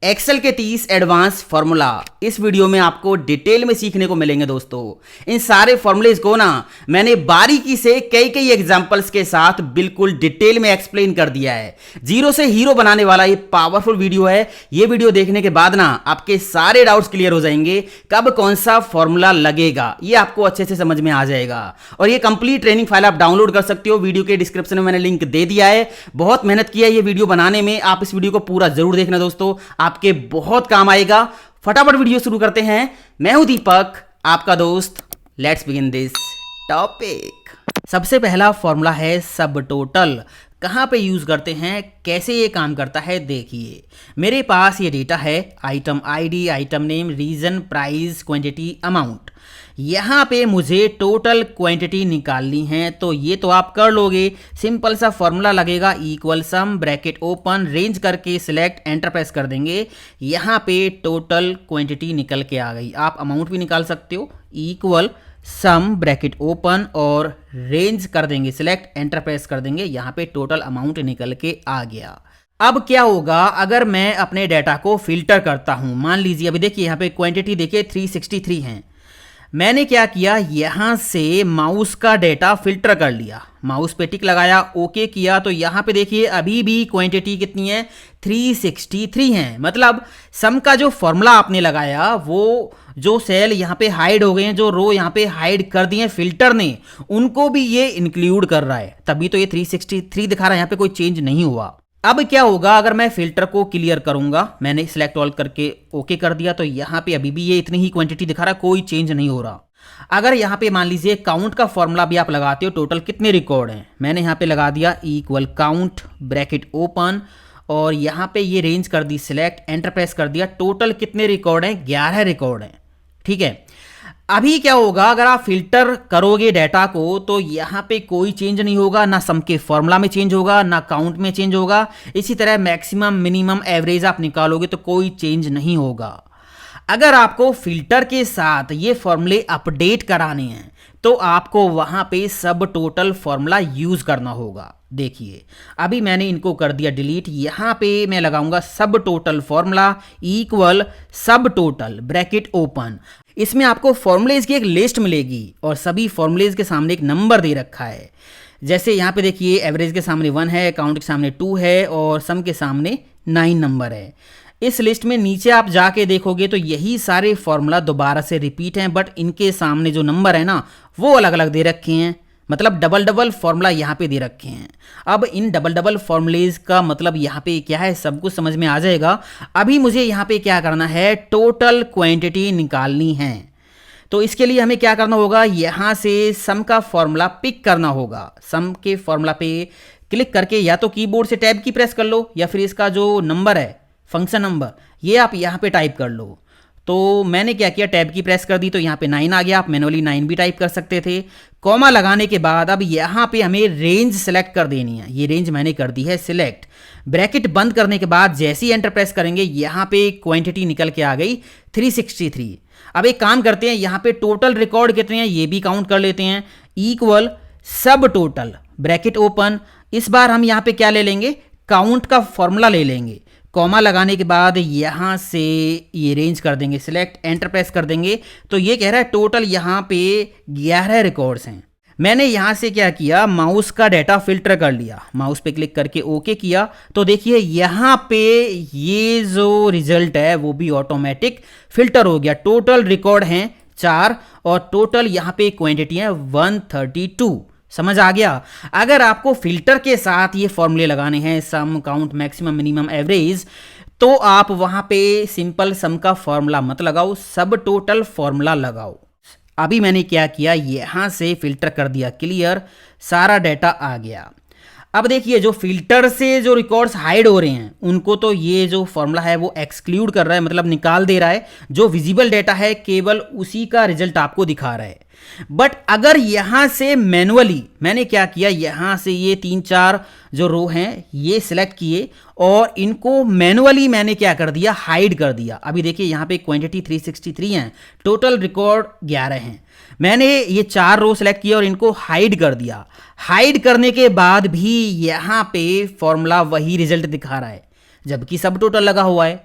Excel के 30 advance formula इस video में आपको डिटेल में सीखने को मिलेंगे दोस्तों। इन सारे फॉर्मूलेज को ना मैंने बारीकी से कई एग्जांपल्स के साथ बिल्कुल डिटेल में एक्सप्लेन कर दिया है। जीरो से हीरो बनाने वाला ये पावरफुल वीडियो है। ये वीडियो देखने के बाद ना आपके सारे डाउट्स क्लियर हो जाएंगे। कब कौन सा फॉर्मूला लगेगा ये आपको अच्छे से समझ में आ जाएगा। और ये कंप्लीट ट्रेनिंग फाइल आप डाउनलोड कर सकते हो। वीडियो के डिस्क्रिप्शन में मैंने लिंक दे दिया है। बहुत मेहनत की है ये वीडियो बनाने में। आप इस वीडियो को पूरा जरूर देखना दोस्तों, आपके बहुत काम आएगा। फटाफट वीडियो शुरू करते हैं। मैं हूं दीपक, आपका दोस्त। Let's begin this topic. सबसे पहला फॉर्मूला है सब टोटल। कहां पे यूज करते हैं, कैसे ये काम करता है, देखिए मेरे पास ये डेटा है। Item ID, item name, region, price, quantity, amount. यहाँ पे मुझे टोटल क्वांटिटी निकालनी है, तो ये तो आप कर लोगे। सिंपल सा फॉर्मूला लगेगा, इक्वल सम ब्रैकेट ओपन, रेंज करके सिलेक्ट एंटर प्रेस कर देंगे। यहाँ पे टोटल क्वांटिटी निकल के आ गई। आप अमाउंट भी निकाल सकते हो, इक्वल सम ब्रैकेट ओपन और रेंज कर देंगे सिलेक्ट एंटर प्रेस कर देंगे। यहाँ पे टोटल अमाउंट निकल के आ गया। अब क्या होगा अगर मैं अपने डाटा को फिल्टर करता हूं। मान लीजिए अभी देखिए यहाँ पे क्वांटिटी देखिए 363 है। मैंने क्या किया, यहां से माउस का डेटा फिल्टर कर लिया, माउस पे टिक लगाया, ओके किया, तो यहां पे देखिए अभी भी क्वांटिटी कितनी है, 363 है। मतलब सम का जो फॉर्मूला आपने लगाया वो जो सेल यहाँ पे हाइड हो गए हैं, जो रो यहाँ पे हाइड कर दिए फिल्टर ने, उनको भी ये इंक्लूड कर रहा है, तभी तो ये 363 दिखा रहा है। यहाँ पे कोई चेंज नहीं हुआ। अब क्या होगा अगर मैं फिल्टर को क्लियर करूंगा, मैंने सिलेक्ट ऑल करके ओके कर दिया, तो यहाँ पे अभी भी ये इतनी ही क्वांटिटी दिखा रहा है, कोई चेंज नहीं हो रहा। अगर यहाँ पे मान लीजिए काउंट का फॉर्मूला भी आप लगाते हो, टोटल कितने रिकॉर्ड हैं, मैंने यहाँ पे लगा दिया इक्वल काउंट ब्रैकेट ओपन और यहाँ पे ये रेंज कर दी सिलेक्ट एंटर प्रेस कर दिया। टोटल कितने रिकॉर्ड हैं, 11 रिकॉर्ड हैं। ठीक है, अभी क्या होगा अगर आप फिल्टर करोगे डाटा को, तो यहाँ पे कोई चेंज नहीं होगा, ना सम के फॉर्मूला में चेंज होगा, ना काउंट में चेंज होगा। इसी तरह मैक्सिमम मिनिमम एवरेज आप निकालोगे तो कोई चेंज नहीं होगा। अगर आपको फिल्टर के साथ ये फॉर्मूले अपडेट कराने हैं तो आपको वहां पे सब टोटल फॉर्मूला यूज करना होगा। देखिए अभी मैंने इनको कर दिया डिलीट। यहां पे मैं लगाऊंगा सब टोटल फॉर्मूला इक्वल सब टोटल ब्रैकेट ओपन। इसमें आपको फॉर्मूलेज की एक लिस्ट मिलेगी और सभी फॉर्मूलेज के सामने एक नंबर दे रखा है। जैसे यहाँ पे देखिए एवरेज के सामने 1 है, काउंट के सामने 2 है और सम के सामने 9 नंबर है। इस लिस्ट में नीचे आप जाके देखोगे तो यही सारे फॉर्मूला दोबारा से रिपीट हैं, बट इनके सामने जो नंबर है ना वो अलग अलग दे रखे हैं। मतलब डबल फॉर्मूला यहाँ पे दे रखे हैं। अब इन डबल फॉर्मूलेज का मतलब यहाँ पे क्या है सब कुछ समझ में आ जाएगा। अभी मुझे यहाँ पे क्या करना है, टोटल क्वांटिटी निकालनी है। तो इसके लिए हमें क्या करना होगा, यहाँ से सम का फॉर्मूला पिक करना होगा। सम के फॉर्मूला पे क्लिक करके या तो कीबोर्ड से टैब की प्रेस कर लो या फिर इसका जो नंबर है फंक्शन नंबर ये आप यहाँ पे टाइप कर लो। तो मैंने क्या किया, टैब की प्रेस कर दी तो यहाँ पे 9 आ गया। आप मैनुअली 9 भी टाइप कर सकते थे। कॉमा लगाने के बाद अब यहाँ पे हमें रेंज सेलेक्ट कर देनी है। ये रेंज मैंने कर दी है सिलेक्ट। ब्रैकेट बंद करने के बाद जैसे ही एंटर प्रेस करेंगे यहाँ पे क्वांटिटी निकल के आ गई 363। अब एक काम करते हैं, यहाँ पे टोटल रिकॉर्ड कितने हैं ये भी काउंट कर लेते हैं। इक्वल सब टोटल ब्रैकेट ओपन। इस बार हम यहाँ पे क्या ले लेंगे, काउंट का फॉर्मूला ले लेंगे। कॉमा लगाने के बाद यहाँ से ये रेंज कर देंगे सिलेक्ट एंटर प्रेस कर देंगे, तो ये कह रहा है टोटल यहाँ पे 11 रिकॉर्ड्स हैं। मैंने यहाँ से क्या किया, माउस का डाटा फिल्टर कर लिया, माउस पे क्लिक करके ओके किया, तो देखिए यहाँ पे ये जो रिजल्ट है वो भी ऑटोमेटिक फिल्टर हो गया। टोटल रिकॉर्ड हैं 4 और टोटल यहाँ पे क्वांटिटी है 132। समझ आ गया। अगर आपको फिल्टर के साथ ये फॉर्मूले लगाने हैं, सम काउंट मैक्सिमम मिनिमम एवरेज, तो आप वहां पे सिंपल सम का फॉर्मूला मत लगाओ, सब टोटल फॉर्मूला लगाओ। अभी मैंने क्या किया, यहां से फिल्टर कर दिया क्लियर, सारा डाटा आ गया। अब देखिए जो फिल्टर से जो रिकॉर्ड्स हाइड हो रहे हैं उनको तो ये जो फॉर्मूला है वो एक्सक्लूड कर रहा है, मतलब निकाल दे रहा है। जो विजिबल डाटा है केवल उसी का रिजल्ट आपको दिखा रहा है। बट अगर यहां से मैनुअली मैंने क्या किया, यहां से ये 3-4 जो रो हैं ये सिलेक्ट किए और इनको मैनुअली मैंने क्या कर दिया, हाइड कर दिया। अभी देखिए यहाँ पे क्वांटिटी 363 है, टोटल रिकॉर्ड 11 हैं। मैंने ये 4 रो सिलेक्ट किया और इनको हाइड कर दिया। हाइड करने के बाद भी यहाँ पे फॉर्मूला वही रिजल्ट दिखा रहा है जबकि सब टोटल लगा हुआ है।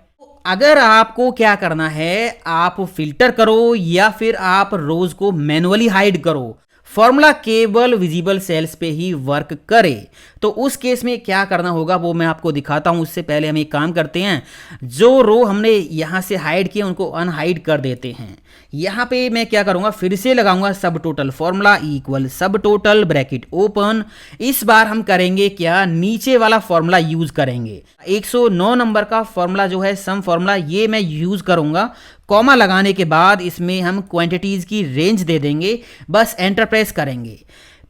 अगर आपको क्या करना है, आप फिल्टर करो या फिर आप रोज को मैनुअली हाइड करो, फॉर्मूला केवल विजिबल सेल्स पे ही वर्क करे, तो उस केस में क्या करना होगा वो मैं आपको दिखाता हूं। उससे पहले हम एक काम करते हैं, जो रो हमने यहां से हाइड किए उनको अनहाइड कर देते हैं। यहां पे मैं क्या करूंगा, फिर से लगाऊंगा सब टोटल फॉर्मूला इक्वल सब टोटल ब्रैकेट ओपन। इस बार हम करेंगे क्या, नीचे वाला फॉर्मूला यूज करेंगे। 109 नंबर का फॉर्मूला जो है सम फॉर्मूला, ये मैं यूज करूंगा। कॉमा लगाने के बाद इसमें हम क्वांटिटीज की रेंज दे देंगे, बस एंटर प्रेस करेंगे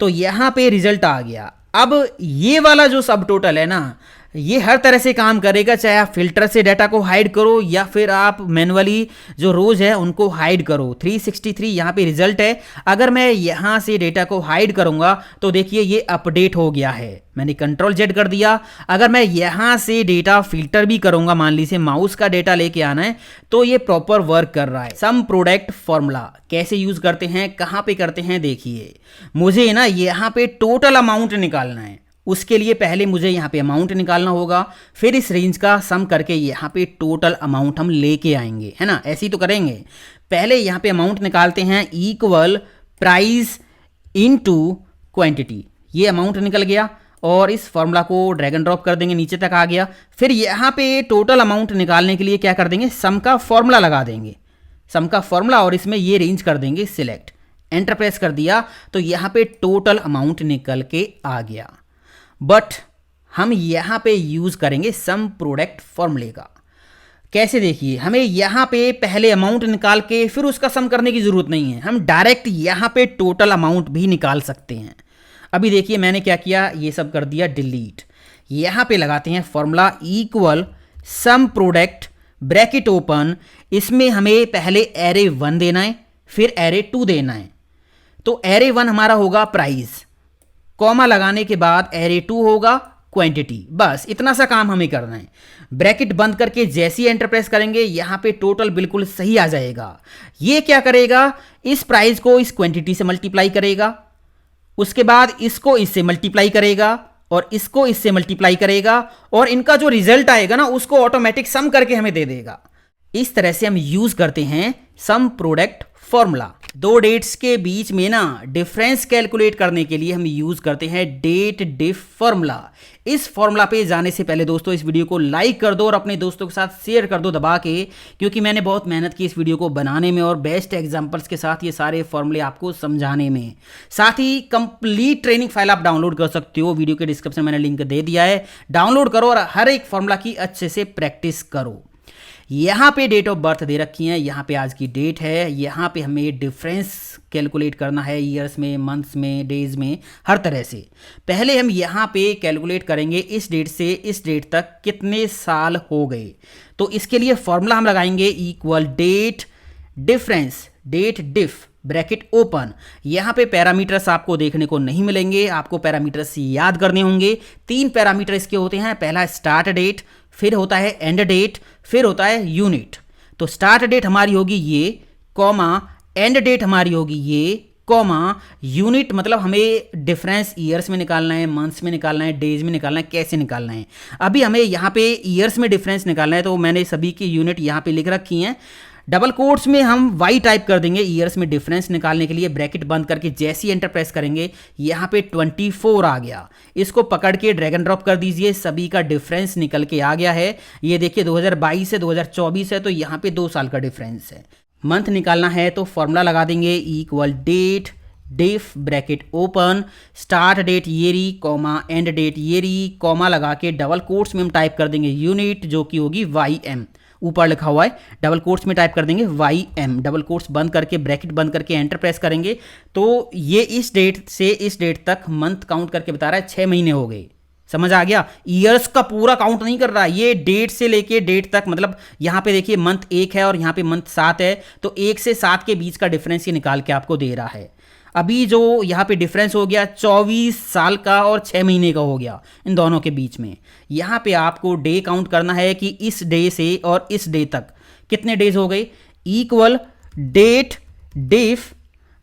तो यहां पे रिजल्ट आ गया। अब ये वाला जो सब टोटल है ना, ये हर तरह से काम करेगा, चाहे आप फिल्टर से डाटा को हाइड करो या फिर आप मैनुअली जो रोज है उनको हाइड करो। 363 यहाँ पे रिजल्ट है। अगर मैं यहाँ से डेटा को हाइड करूंगा तो देखिए ये अपडेट हो गया है। मैंने कंट्रोल जेड कर दिया। अगर मैं यहाँ से डेटा फिल्टर भी करूंगा, मान लीजिए माउस का डेटा लेके आना है, तो ये प्रॉपर वर्क कर रहा है। सम प्रोडक्ट फॉर्मूला कैसे यूज करते हैं, कहाँ पे करते हैं, देखिए मुझे ना यहाँ पे टोटल अमाउंट निकालना है। उसके लिए पहले मुझे यहाँ पे अमाउंट निकालना होगा, फिर इस रेंज का सम करके यहाँ पे टोटल अमाउंट हम लेके आएंगे, है ना। ऐसे ही तो करेंगे। पहले यहाँ पे अमाउंट निकालते हैं, इक्वल प्राइस इनटू क्वांटिटी। ये अमाउंट निकल गया और इस फॉर्मूला को ड्रैग एंड ड्रॉप कर देंगे, नीचे तक आ गया। फिर यहाँ पे टोटल अमाउंट निकालने के लिए क्या कर देंगे, सम का फॉर्मूला लगा देंगे, सम का फॉर्मूला, और इसमें ये रेंज कर देंगे सिलेक्ट। एंटर प्रेस कर दिया तो यहाँ पे टोटल अमाउंट निकल के आ गया। बट हम यहाँ पे यूज करेंगे सम प्रोडक्ट फॉर्मूले का। कैसे, देखिए हमें यहाँ पे पहले अमाउंट निकाल के फिर उसका सम करने की जरूरत नहीं है, हम डायरेक्ट यहाँ पे टोटल अमाउंट भी निकाल सकते हैं। अभी देखिए मैंने क्या किया, ये सब कर दिया डिलीट। यहाँ पे लगाते हैं formula equal some product bracket open. इसमें हमें पहले एरे 1 देना है, फिर एरे 2 देना है। तो एरे 1 हमारा होगा प्राइस, कॉमा लगाने के बाद एरे 2 होगा क्वांटिटी। बस इतना सा काम हमें करना है। ब्रैकेट बंद करके जैसे ही एंटर प्रेस करेंगे यहाँ पे टोटल बिल्कुल सही आ जाएगा। ये क्या करेगा, इस प्राइस को इस क्वांटिटी से मल्टीप्लाई करेगा, उसके बाद इसको इससे मल्टीप्लाई करेगा और इसको इससे मल्टीप्लाई करेगा, और इनका जो रिजल्ट आएगा ना उसको ऑटोमेटिक सम करके हमें दे देगा। इस तरह से हम यूज करते हैं सम प्रोडक्ट फॉर्मूला। दो डेट्स के बीच में ना डिफरेंस कैलकुलेट करने के लिए हम यूज करते हैं डेट डिफ फॉर्मूला। इस फॉर्मूला पे जाने से पहले दोस्तों इस वीडियो को लाइक कर दो और अपने दोस्तों के साथ शेयर कर दो दबा के, क्योंकि मैंने बहुत मेहनत की इस वीडियो को बनाने में और बेस्ट एग्जांपल्स के साथ ये सारे फॉर्मूले आपको समझाने में। साथ ही कंप्लीट ट्रेनिंग फाइल आप डाउनलोड कर सकते हो, वीडियो के डिस्क्रिप्शन में मैंने लिंक दे दिया है, डाउनलोड करो और हर एक फॉर्मूला की अच्छे से प्रैक्टिस करो। यहाँ पे डेट ऑफ बर्थ दे रखी है, यहाँ पे आज की डेट है, यहाँ पे हमें डिफरेंस कैलकुलेट करना है ईयर्स में, मंथ्स में, डेज में, हर तरह से। पहले हम यहाँ पे कैलकुलेट करेंगे इस डेट से इस डेट तक कितने साल हो गए। तो इसके लिए फॉर्मूला हम लगाएंगे इक्वल डेट डिफरेंस, डेट डिफ ब्रैकेट ओपन। यहाँ पे पैरामीटर्स आपको देखने को नहीं मिलेंगे, आपको पैरामीटर्स याद करने होंगे। 3 पैरामीटर इसके होते हैं, पहला स्टार्ट डेट, फिर होता है एंड डेट, फिर होता है यूनिट। तो स्टार्ट डेट हमारी होगी ये, कॉमा, एंड डेट हमारी होगी ये, कॉमा, यूनिट मतलब हमें डिफरेंस ईयर्स में निकालना है, मंथ्स में निकालना है, डेज में निकालना है, कैसे निकालना है। अभी हमें यहाँ पे ईयर्स में डिफरेंस निकालना है, तो मैंने सभी की यूनिट यहाँ पे लिख रखी हैं। डबल कोट्स में हम वाई टाइप कर देंगे ईयर्स में डिफरेंस निकालने के लिए। ब्रैकेट बंद करके जैसे ही एंटर प्रेस करेंगे यहाँ पे 24 आ गया। इसको पकड़ के ड्रैग एंड ड्रॉप कर दीजिए, सभी का डिफरेंस निकल के आ गया है। ये देखिए 2022 से 2024 है, तो यहाँ पे 2 साल का डिफरेंस है। मंथ निकालना है तो फॉर्मूला लगा देंगे इक्वल डेट डिफ ब्रैकेट ओपन, स्टार्ट डेट येरी, कॉमा, एंड डेट येरी, कॉमा लगा के डबल कोट्स में हम टाइप कर देंगे यूनिट, जो कि होगी YM, ऊपर लिखा हुआ है, डबल कोट्स में टाइप कर देंगे YM, डबल कोट्स बंद करके ब्रैकेट बंद करके एंटर प्रेस करेंगे। तो ये इस डेट से इस डेट तक मंथ काउंट करके बता रहा है, 6 महीने हो गए। समझ आ गया, ईयर्स का पूरा काउंट नहीं कर रहा, ये डेट से लेके डेट तक, मतलब यहाँ पे देखिए मंथ 1 है और यहाँ पे मंथ 7 है, तो 1 से 7 के बीच का डिफरेंस ये निकाल के आपको दे रहा है। अभी जो यहाँ पे डिफरेंस हो गया 24 साल का और 6 महीने का हो गया इन दोनों के बीच में। यहाँ पे आपको डे काउंट करना है कि इस डे से और इस डे तक कितने डेज हो गए, इक्वल डेट डिफ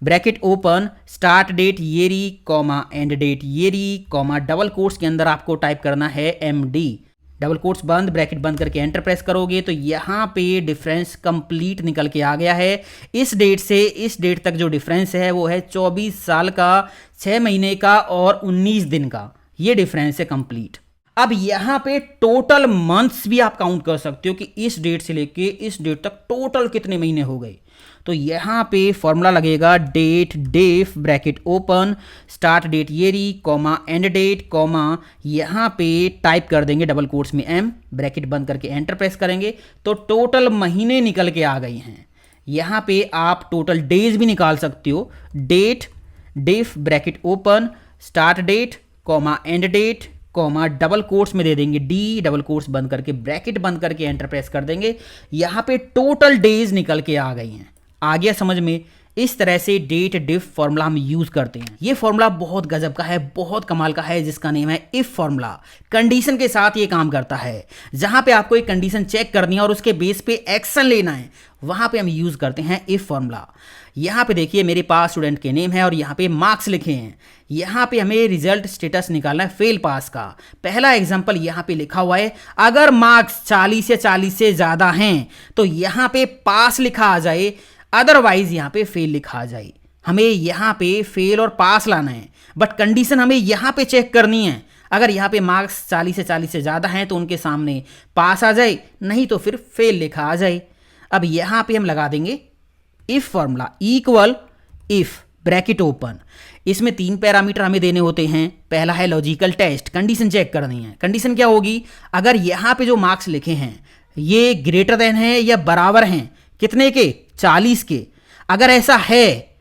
ब्रैकेट ओपन, स्टार्ट डेट येरी, कॉमा, एंड डेट येरी, कॉमा, डबल कोट्स के अंदर आपको टाइप करना है MD। डबल कोट्स बंद, ब्रैकेट बंद करके एंटर प्रेस करोगे तो यहाँ पे डिफरेंस कंप्लीट निकल के आ गया है। इस डेट से इस डेट तक जो डिफरेंस है वो है 24 साल का, 6 महीने का और 19 दिन का, ये डिफरेंस है कंप्लीट। अब यहाँ पे टोटल मंथ्स भी आप काउंट कर सकते हो कि इस डेट से लेके इस डेट तक टोटल कितने महीने हो गए। तो यहाँ पे फॉर्मूला लगेगा date def bracket open start date ईयरी कॉमा एंड डेट कॉमा, यहाँ पे टाइप कर देंगे डबल कोट्स में एम, ब्रैकेट बंद करके एंटर प्रेस करेंगे तो टोटल महीने निकल के आ गई हैं। यहाँ पे आप टोटल डेज भी निकाल सकते हो, date def bracket open start date comma end date comma, double quotes में दे देंगे डी, डबल कोट्स बंद करके ब्रैकेट बंद करके एंटर प्रेस कर देंगे। यहाँ पे टोटल डेज निकल के आ गई हैं। आ गया समझ में? इस तरह से डेट डिफ फॉर्मूला हम यूज करते हैं। ये फॉर्मूला बहुत गजब का है, बहुत कमाल का है, जिसका नेम है इफ फॉर्मूला। कंडीशन के साथ ये काम करता है। जहां पे आपको एक कंडीशन चेक करनी है और उसके बेस पे एक्शन लेना है, वहां पे हम यूज करते हैं इफ फॉर्मूला। यहाँ पे देखिए मेरे पास स्टूडेंट के नेम है और यहाँ पे मार्क्स लिखे हैं। यहाँ पे हमें रिजल्ट स्टेटस निकालना है फेल पास का। पहला एग्जांपल यहाँ पे लिखा हुआ है, अगर मार्क्स 40 या 40 से ज़्यादा हैं तो यहाँ पे पास लिखा आ जाए, अदरवाइज यहाँ पे फेल लिखा आ जाए। हमें यहाँ पे फेल और पास लाना है, बट कंडीशन हमें यहाँ पे चेक करनी है। अगर यहाँ पे मार्क्स 40 से ज़्यादा हैं तो उनके सामने पास आ जाए, नहीं तो फिर फेल लिखा आ जाए। अब यहाँ पे हम लगा देंगे if formula equal if bracket open. इसमें 3 पैरामीटर हमें देने होते हैं। पहला है लॉजिकल टेस्ट, कंडीशन चेक करनी है। कंडीशन क्या होगी? अगर यहाँ पे जो मार्क्स लिखे हैं ये ग्रेटर देन है या बराबर हैं कितने के? 40 के। अगर ऐसा है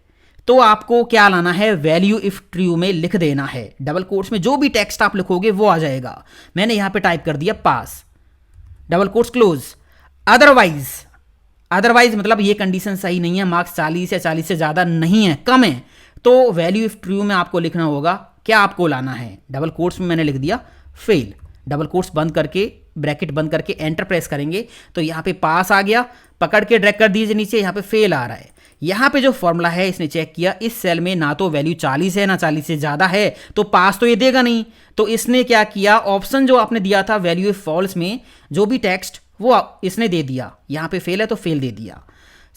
तो आपको क्या लाना है? वैल्यू इफ ट्रू में लिख देना है। डबल कोट्स में जो भी टेक्स्ट आप लिखोगे वो आ जाएगा। मैंने यहाँ पे टाइप कर दिया पास, डबल कोट्स क्लोज। अदरवाइज मतलब ये कंडीशन सही नहीं है, मार्क्स 40 या 40 से ज़्यादा नहीं है, कम है, तो वैल्यू इफ ट्रू में आपको लिखना होगा। क्या आपको लाना है? डबल कोट्स में मैंने लिख दिया फेल, डबल कोट्स बंद करके ब्रैकेट बंद करके एंटर प्रेस करेंगे तो यहाँ पे पास आ गया, पकड़ के ड्रैग कर दीजिए नीचे, यहाँ पे फेल आ रहा है। यहाँ पे जो फॉर्मूला है इसने चेक किया, इस सेल में ना तो वैल्यू 40 है ना 40 से ज़्यादा है, तो पास तो ये देगा नहीं। तो इसने क्या किया, ऑप्शन जो आपने दिया था वैल्यू इफ फॉल्स में जो भी टेक्स्ट वो इसने दे दिया। यहाँ पे फेल है तो फेल दे दिया।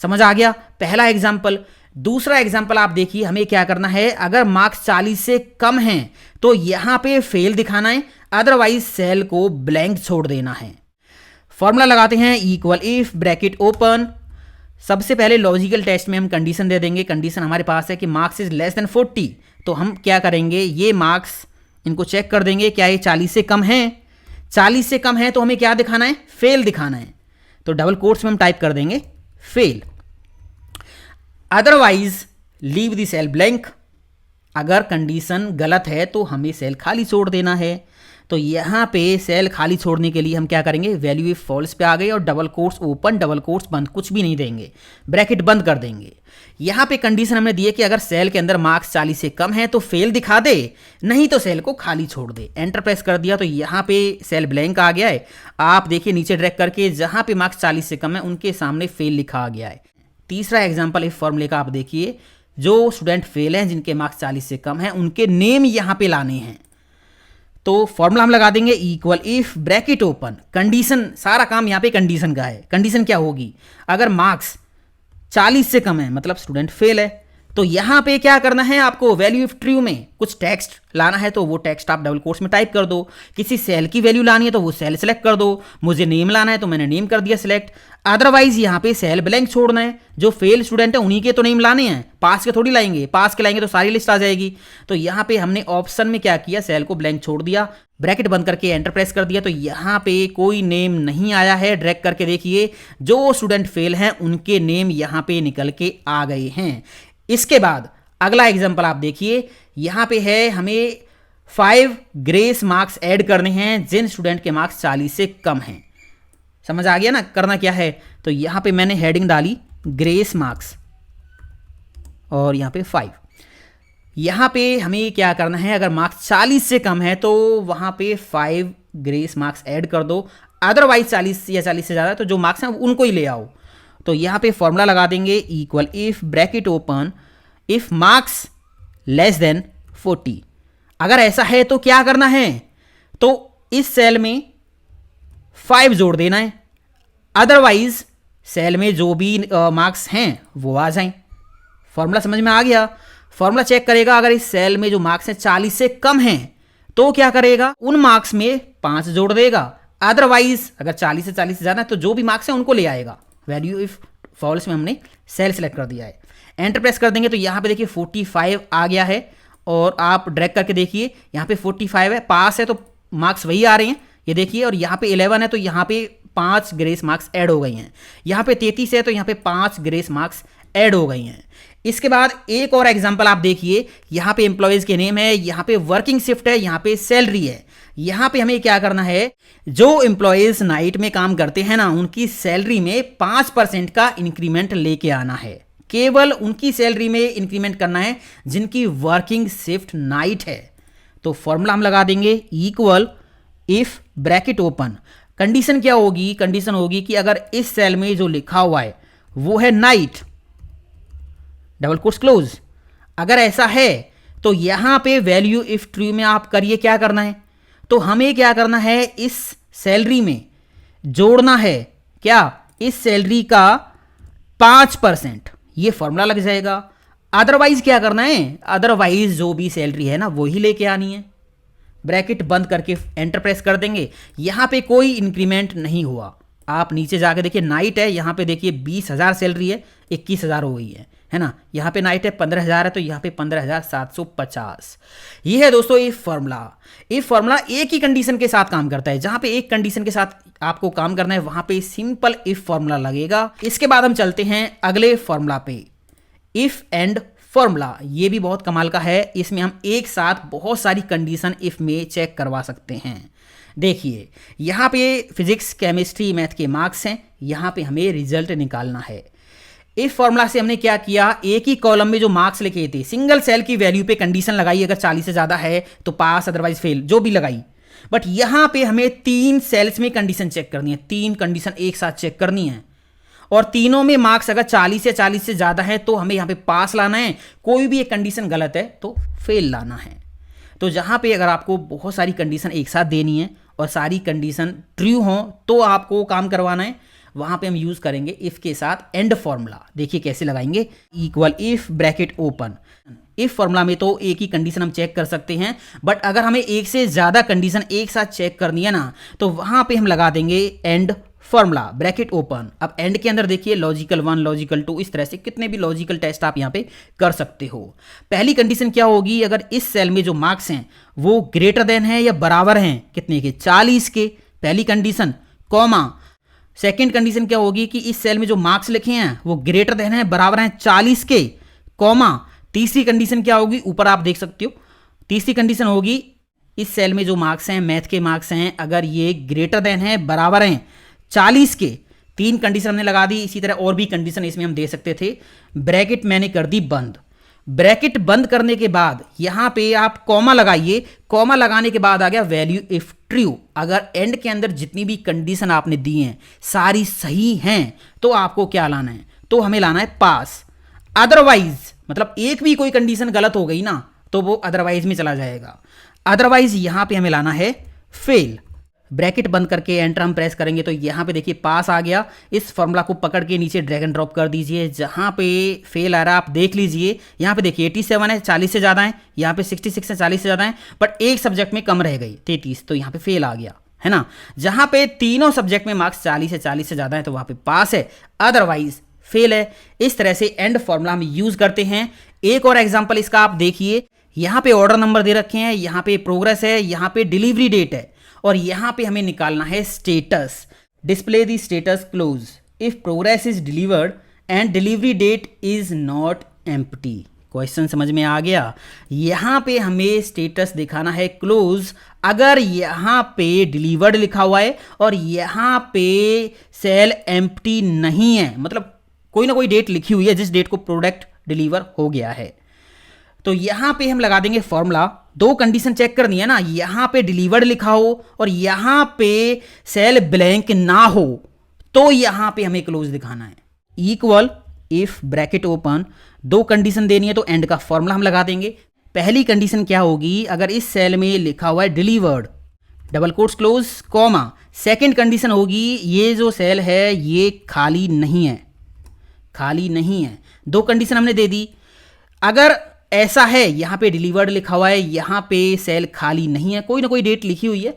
समझ आ गया? पहला एग्जाम्पल। दूसरा एग्जाम्पल आप देखिए, हमें क्या करना है, अगर मार्क्स 40 से कम हैं तो यहाँ पे फेल दिखाना है, अदरवाइज सेल को ब्लैंक छोड़ देना है। फॉर्मूला लगाते हैं इक्वल इफ ब्रैकेट ओपन। सबसे पहले लॉजिकल टेस्ट में हम कंडीशन दे देंगे। कंडीशन हमारे पास है कि मार्क्स इज लेस देन 40, तो हम क्या करेंगे, ये मार्क्स इनको चेक कर देंगे, क्या ये 40 से कम है? 40 से कम है तो हमें क्या दिखाना है? फेल दिखाना है। तो डबल कोट्स में हम टाइप कर देंगे fail, otherwise leave the cell blank. अगर कंडीशन गलत है तो हमें सेल खाली छोड़ देना है। तो यहाँ पे सेल खाली छोड़ने के लिए हम क्या करेंगे, वैल्यू इफ फॉल्स पे आ गए और double quotes open double quotes बंद, कुछ भी नहीं देंगे, ब्रैकेट बंद कर देंगे। यहाँ पे कंडीशन हमने दी है कि अगर सेल के अंदर मार्क्स 40 से कम है तो फेल दिखा दे, नहीं तो सेल को खाली छोड़ दे। एंटर प्रेस कर दिया तो यहाँ पे सेल ब्लैंक आ गया है। आप देखिए नीचे ड्रैग करके जहाँ पे मार्क्स 40 से कम है उनके सामने फेल लिखा आ गया है। तीसरा एग्जाम्पल इस फॉर्मूले का आप देखिए, जो स्टूडेंट फेल हैं जिनके मार्क्स 40 से कम हैं उनके नेम यहाँ पे लाने हैं। तो फॉर्मूला हम लगा देंगे equal if bracket open, condition, सारा काम यहाँ पे कंडीशन का है। कंडीशन क्या होगी, अगर मार्क्स 40 से कम है मतलब स्टूडेंट फेल है, तो यहाँ पे क्या करना है आपको, वैल्यू इफ ट्रू में कुछ टेक्स्ट लाना है तो वो टेक्स्ट आप डबल कोट्स में टाइप कर दो। किसी सेल की वैल्यू लानी है तो वो सेल सेलेक्ट कर दो। मुझे नेम लाना है तो मैंने नेम कर दिया सिलेक्ट। अदरवाइज यहाँ पे सेल ब्लैंक छोड़ना है। जो फेल स्टूडेंट है उन्हीं के तो नेम लाने हैं, पास के थोड़ी लाएंगे, पास के लाएंगे तो सारी लिस्ट आ जाएगी। तो यहाँ पे हमने ऑप्शन में क्या किया, सेल को ब्लैंक छोड़ दिया, ब्रैकेट बंद करके एंटर प्रेस कर दिया। तो यहाँ पे कोई नेम नहीं आया है। ड्रैग करके देखिए, जो स्टूडेंट फेल हैं उनके नेम यहाँ पे निकल के आ गए हैं। इसके बाद अगला एग्जाम्पल आप देखिए, यहाँ पे है हमें 5 ग्रेस मार्क्स ऐड करने हैं जिन स्टूडेंट के मार्क्स 40 से कम हैं। समझ आ गया ना करना क्या है? तो यहाँ पे मैंने हेडिंग डाली ग्रेस मार्क्स और यहाँ पे 5। यहाँ पे हमें क्या करना है, अगर मार्क्स 40 से कम है तो वहाँ पे 5 ग्रेस मार्क्स ऐड कर दो, अदरवाइज 40 या 40 से ज़्यादा तो जो मार्क्स हैं उनको ही ले आओ। तो यहाँ पे फॉर्मूला लगा देंगे equal if bracket open if marks less than 40। अगर ऐसा है तो क्या करना है, तो इस सेल में 5 जोड़ देना है, अदरवाइज सेल में जो भी मार्क्स हैं वो आ जाएं। फॉर्मूला समझ में आ गया। फॉर्मूला चेक करेगा, अगर इस सेल में जो मार्क्स हैं 40 से कम हैं तो क्या करेगा, उन मार्क्स में 5 जोड़ देगा, अदरवाइज अगर 40 से ज़्यादा है तो जो भी मार्क्स हैं उनको ले आएगा। वैल्यू इफ फॉल्स में हमने सेल सेलेक्ट कर दिया है, एंटर प्रेस कर देंगे तो यहाँ पे देखिए 45 आ गया है, और आप ड्रैग करके देखिए यहाँ पे 45 है, पास है तो मार्क्स वही आ रहे हैं, ये देखिए, और यहाँ पे 11 है तो यहाँ पे 5 ग्रेस मार्क्स ऐड हो गई हैं, यहाँ पे 33 है तो यहाँ पे 5 ग्रेस मार्क्स ऐड हो गई हैं। इसके बाद एक और एग्जांपल आप देखिए, यहाँ पे एम्प्लॉयज के नेम है, यहाँ पे वर्किंग शिफ्ट है, यहाँ पे सैलरी है। यहाँ पे हमें क्या करना है, जो एम्प्लॉयज नाइट में काम करते हैं ना, उनकी सैलरी में 5% का इंक्रीमेंट लेके आना है। केवल उनकी सैलरी में इंक्रीमेंट करना है जिनकी वर्किंग शिफ्ट नाइट है। तो फॉर्मूला हम लगा देंगे equal if bracket open, condition क्या होगी, कंडीशन होगी कि अगर इस सेल में जो लिखा हुआ है वो है नाइट, डबल कोट्स क्लोज, अगर ऐसा है तो यहां पे वैल्यू इफ ट्रू में आप करिए क्या करना है, तो हमें क्या करना है, इस सैलरी में जोड़ना है क्या, इस सैलरी का 5%, ये फॉर्मूला लग जाएगा। अदरवाइज क्या करना है, अदरवाइज जो भी सैलरी है ना वो ही लेके आनी है। ब्रैकेट बंद करके एंटर प्रेस कर देंगे, यहां पे कोई इंक्रीमेंट नहीं हुआ। आप नीचे जाके देखिए नाइट है, यहाँ पे देखिए 20,000 सैलरी है, 21,000 हो गई है ना। यहाँ पे नाइट है 15,000 है तो यहाँ पे 15,750। ये है दोस्तों इफ फॉर्मूला। इफ फॉर्मूला एक ही कंडीशन के साथ काम करता है, जहाँ पे एक कंडीशन के साथ आपको काम करना है वहाँ पे सिंपल इफ फॉर्मूला लगेगा। इसके बाद हम चलते हैं अगले फॉर्मूला पे, इफ एंड फॉर्मूला। ये भी बहुत कमाल का है, इसमें हम एक साथ बहुत सारी कंडीशन इफ में चेक करवा सकते हैं। देखिए यहाँ पे फिजिक्स केमिस्ट्री मैथ के मार्क्स हैं, यहाँ पे हमें रिजल्ट निकालना है। इस फॉर्मूला से हमने क्या किया, एक ही कॉलम में जो मार्क्स लिखे थे सिंगल सेल की वैल्यू पे कंडीशन लगाई, अगर 40 से ज़्यादा है तो पास अदरवाइज फेल, जो भी लगाई। बट यहाँ पे हमें 3 सेल्स में कंडीशन चेक करनी है, 3 कंडीशन एक साथ चेक करनी है, और तीनों में मार्क्स अगर 40 या 40 से ज़्यादा है तो हमें यहाँ पे पास लाना है, कोई भी एक कंडीशन गलत है तो फेल लाना है। तो जहाँ पे अगर आपको बहुत सारी कंडीशन एक साथ देनी है और सारी कंडीशन ट्रू हो तो आपको काम करवाना है, वहाँ पे हम यूज़ करेंगे इफ़ के साथ एंड फॉर्मूला। देखिए कैसे लगाएंगे, equal if bracket open. If formula में तो एक ही कंडीशन हम चेक कर सकते हैं, बट अगर हमें एक से ज़्यादा कंडीशन एक साथ चेक करनी है ना तो वहाँ पे हम लगा देंगे एंड फॉर्मूला ब्रैकेट ओपन। अब एंड के अंदर देखिए लॉजिकल 1 लॉजिकल 2, इस तरह से कितने भी लॉजिकल टेस्ट आप यहाँ पे कर सकते हो। पहली कंडीशन क्या होगी, अगर इस सेल में जो मार्क्स हैं वो ग्रेटर देन है या बराबर हैं कितने के, 40 के, पहली कंडीशन, कॉमा। सेकेंड कंडीशन क्या होगी कि इस सेल में जो मार्क्स लिखे हैं वो ग्रेटर देन है बराबर हैं 40 के, कॉमा। तीसरी कंडीशन क्या होगी, ऊपर आप देख सकते हो, तीसरी कंडीशन होगी इस सेल में जो मार्क्स हैं मैथ के मार्क्स हैं अगर ये ग्रेटर देन है बराबर हैं 40 के। 3 कंडीशन हमने लगा दी। इसी तरह और भी कंडीशन इसमें हम दे सकते थे। ब्रैकेट मैंने कर दी बंद। ब्रैकेट बंद करने के बाद यहां पे आप कॉमा लगाइए, कॉमा लगाने के बाद आ गया वैल्यू इफ ट्रू। अगर एंड के अंदर जितनी भी कंडीशन आपने दी हैं सारी सही हैं तो आपको क्या लाना है, तो हमें लाना है पास। अदरवाइज मतलब एक भी कोई कंडीशन गलत हो गई ना तो वो अदरवाइज में चला जाएगा, अदरवाइज यहां पे हमें लाना है फेल। ब्रैकेट बंद करके एंटर हम प्रेस करेंगे तो यहाँ पे देखिए पास आ गया। इस फॉर्मूला को पकड़ के नीचे ड्रैग एंड ड्रॉप कर दीजिए, जहाँ पे फेल आ रहा है आप देख लीजिए। यहाँ पे देखिए 87 है, 40 से ज़्यादा है, यहाँ पे 66 है, 40 से ज़्यादा है, बट एक सब्जेक्ट में कम रह गई 33, तो यहाँ पे फेल आ गया, है ना। जहाँ पे तीनों सब्जेक्ट में मार्क्स 40 से ज़्यादा है तो वहाँ पे पास है, अदरवाइज फेल है। इस तरह से एंड फॉर्मूला हम यूज़ करते हैं। एक और एग्जाम्पल इसका आप देखिए, यहाँ पे ऑर्डर नंबर दे रखे हैं, यहाँ पे प्रोग्रेस है, यहाँ पे डिलीवरी डेट है, और यहां पे हमें निकालना है status. Display the status close if progress is delivered and delivery date is not empty. Question समझ में आ गया। यहां पे हमें स्टेटस दिखाना है क्लोज अगर यहां पे डिलीवर्ड लिखा हुआ है और यहां पे सेल एम्प्टी नहीं है, मतलब कोई ना कोई डेट लिखी हुई है जिस डेट को प्रोडक्ट डिलीवर हो गया है। तो यहां पे हम लगा देंगे फॉर्मूला। 2 कंडीशन चेक करनी है ना, यहां पे डिलीवर्ड लिखा हो और यहां पे सेल ब्लैंक ना हो तो यहां पे हमें क्लोज दिखाना है। Equal if bracket open, 2 condition देनी है तो एंड का फॉर्मूला हम लगा देंगे। पहली कंडीशन क्या होगी, अगर इस सेल में लिखा हुआ है delivered, double quotes close comma, second condition होगी ये जो सेल है ये खाली नहीं है, खाली नहीं है। दो कंडीशन हमने दे दी। अगर ऐसा है यहाँ पे डिलीवर्ड लिखा हुआ है, यहाँ पे सेल खाली नहीं है, कोई ना कोई डेट लिखी हुई है,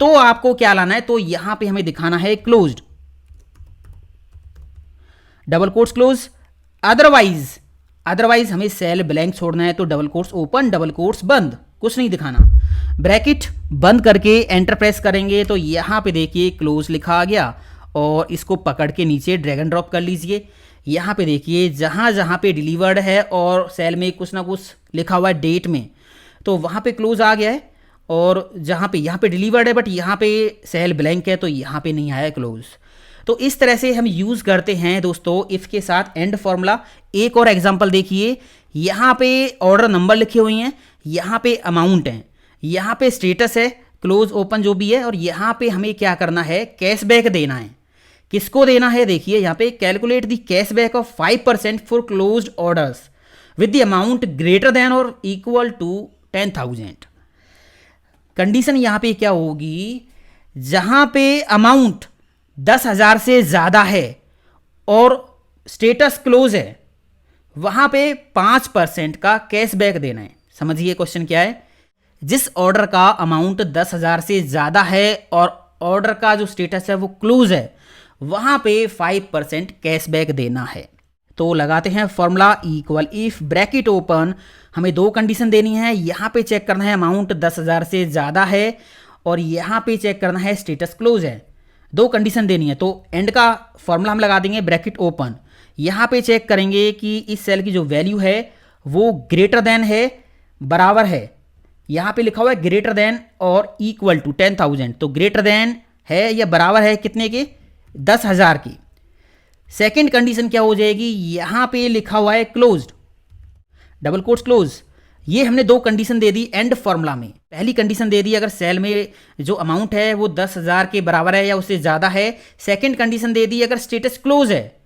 तो आपको क्या लाना है, तो यहाँ पे हमें दिखाना है closed, double quotes close. Otherwise हमें सेल ब्लैंक छोड़ना है, तो double quotes open, double quotes बंद, कुछ नहीं दिखाना। ब्रैकेट बंद करके एंटर प्रेस करेंगे तो यहाँ पे देखिए क्लोज लिखा आ गया, और इसको पकड़ के नीचे ड्रैग एंड ड्रॉप कर लीजिए। यहाँ पे देखिए जहाँ जहाँ पे डिलीवर्ड है और सेल में कुछ ना कुछ लिखा हुआ है डेट में, तो वहाँ पे क्लोज आ गया है, और जहाँ पे यहाँ पे डिलीवर्ड है बट यहाँ पे सेल ब्लैंक है, तो यहाँ पे नहीं आया क्लोज। तो इस तरह से हम यूज़ करते हैं दोस्तों इफ़ के साथ एंड फॉर्मूला। एक और एग्जांपल देखिए, यहाँ पे ऑर्डर नंबर लिखे हुए हैं, यहाँ पे अमाउंट है, यहाँ पे स्टेटस है, क्लोज ओपन जो भी है, और यहाँ पे हमें क्या करना है, कैशबैक देना है। किसको देना है, देखिए यहाँ पे calculate the cashback of 5% for closed orders with the amount greater than और इक्वल टू 10,000। कंडीशन यहाँ पे क्या होगी, जहाँ पे अमाउंट 10,000 से ज़्यादा है और स्टेटस क्लोज है, वहाँ पे 5% का कैशबैक देना है। समझिए क्वेश्चन क्या है, जिस ऑर्डर का अमाउंट 10,000 से ज़्यादा है और ऑर्डर का जो स्टेटस है वो क्लोज है, वहाँ पे 5% कैशबैक देना है। तो लगाते हैं formula equal if bracket open, हमें दो कंडीशन देनी है। यहाँ पे चेक करना है अमाउंट 10,000 से ज़्यादा है, और यहाँ पे चेक करना है स्टेटस क्लोज है। दो कंडीशन देनी है, तो एंड का फॉर्मूला हम लगा देंगे ब्रैकेट ओपन। यहाँ पे चेक करेंगे कि इस सेल की जो वैल्यू है वो ग्रेटर देन है, बराबर है, यहाँ पे लिखा हुआ है ग्रेटर देन और इक्वल टू 10,000, तो ग्रेटर देन है या बराबर है कितने के, 10,000 की। सेकंड कंडीशन क्या हो जाएगी, यहाँ पे लिखा हुआ है क्लोज्ड, डबल कोट्स क्लोज। ये हमने दो condition they the and formula में। पहली कंडीशन दे दी अगर सेल में जो अमाउंट है वो 10,000 के बराबर है या उससे ज़्यादा है। सेकंड कंडीशन दे दी अगर स्टेटस क्लोज है।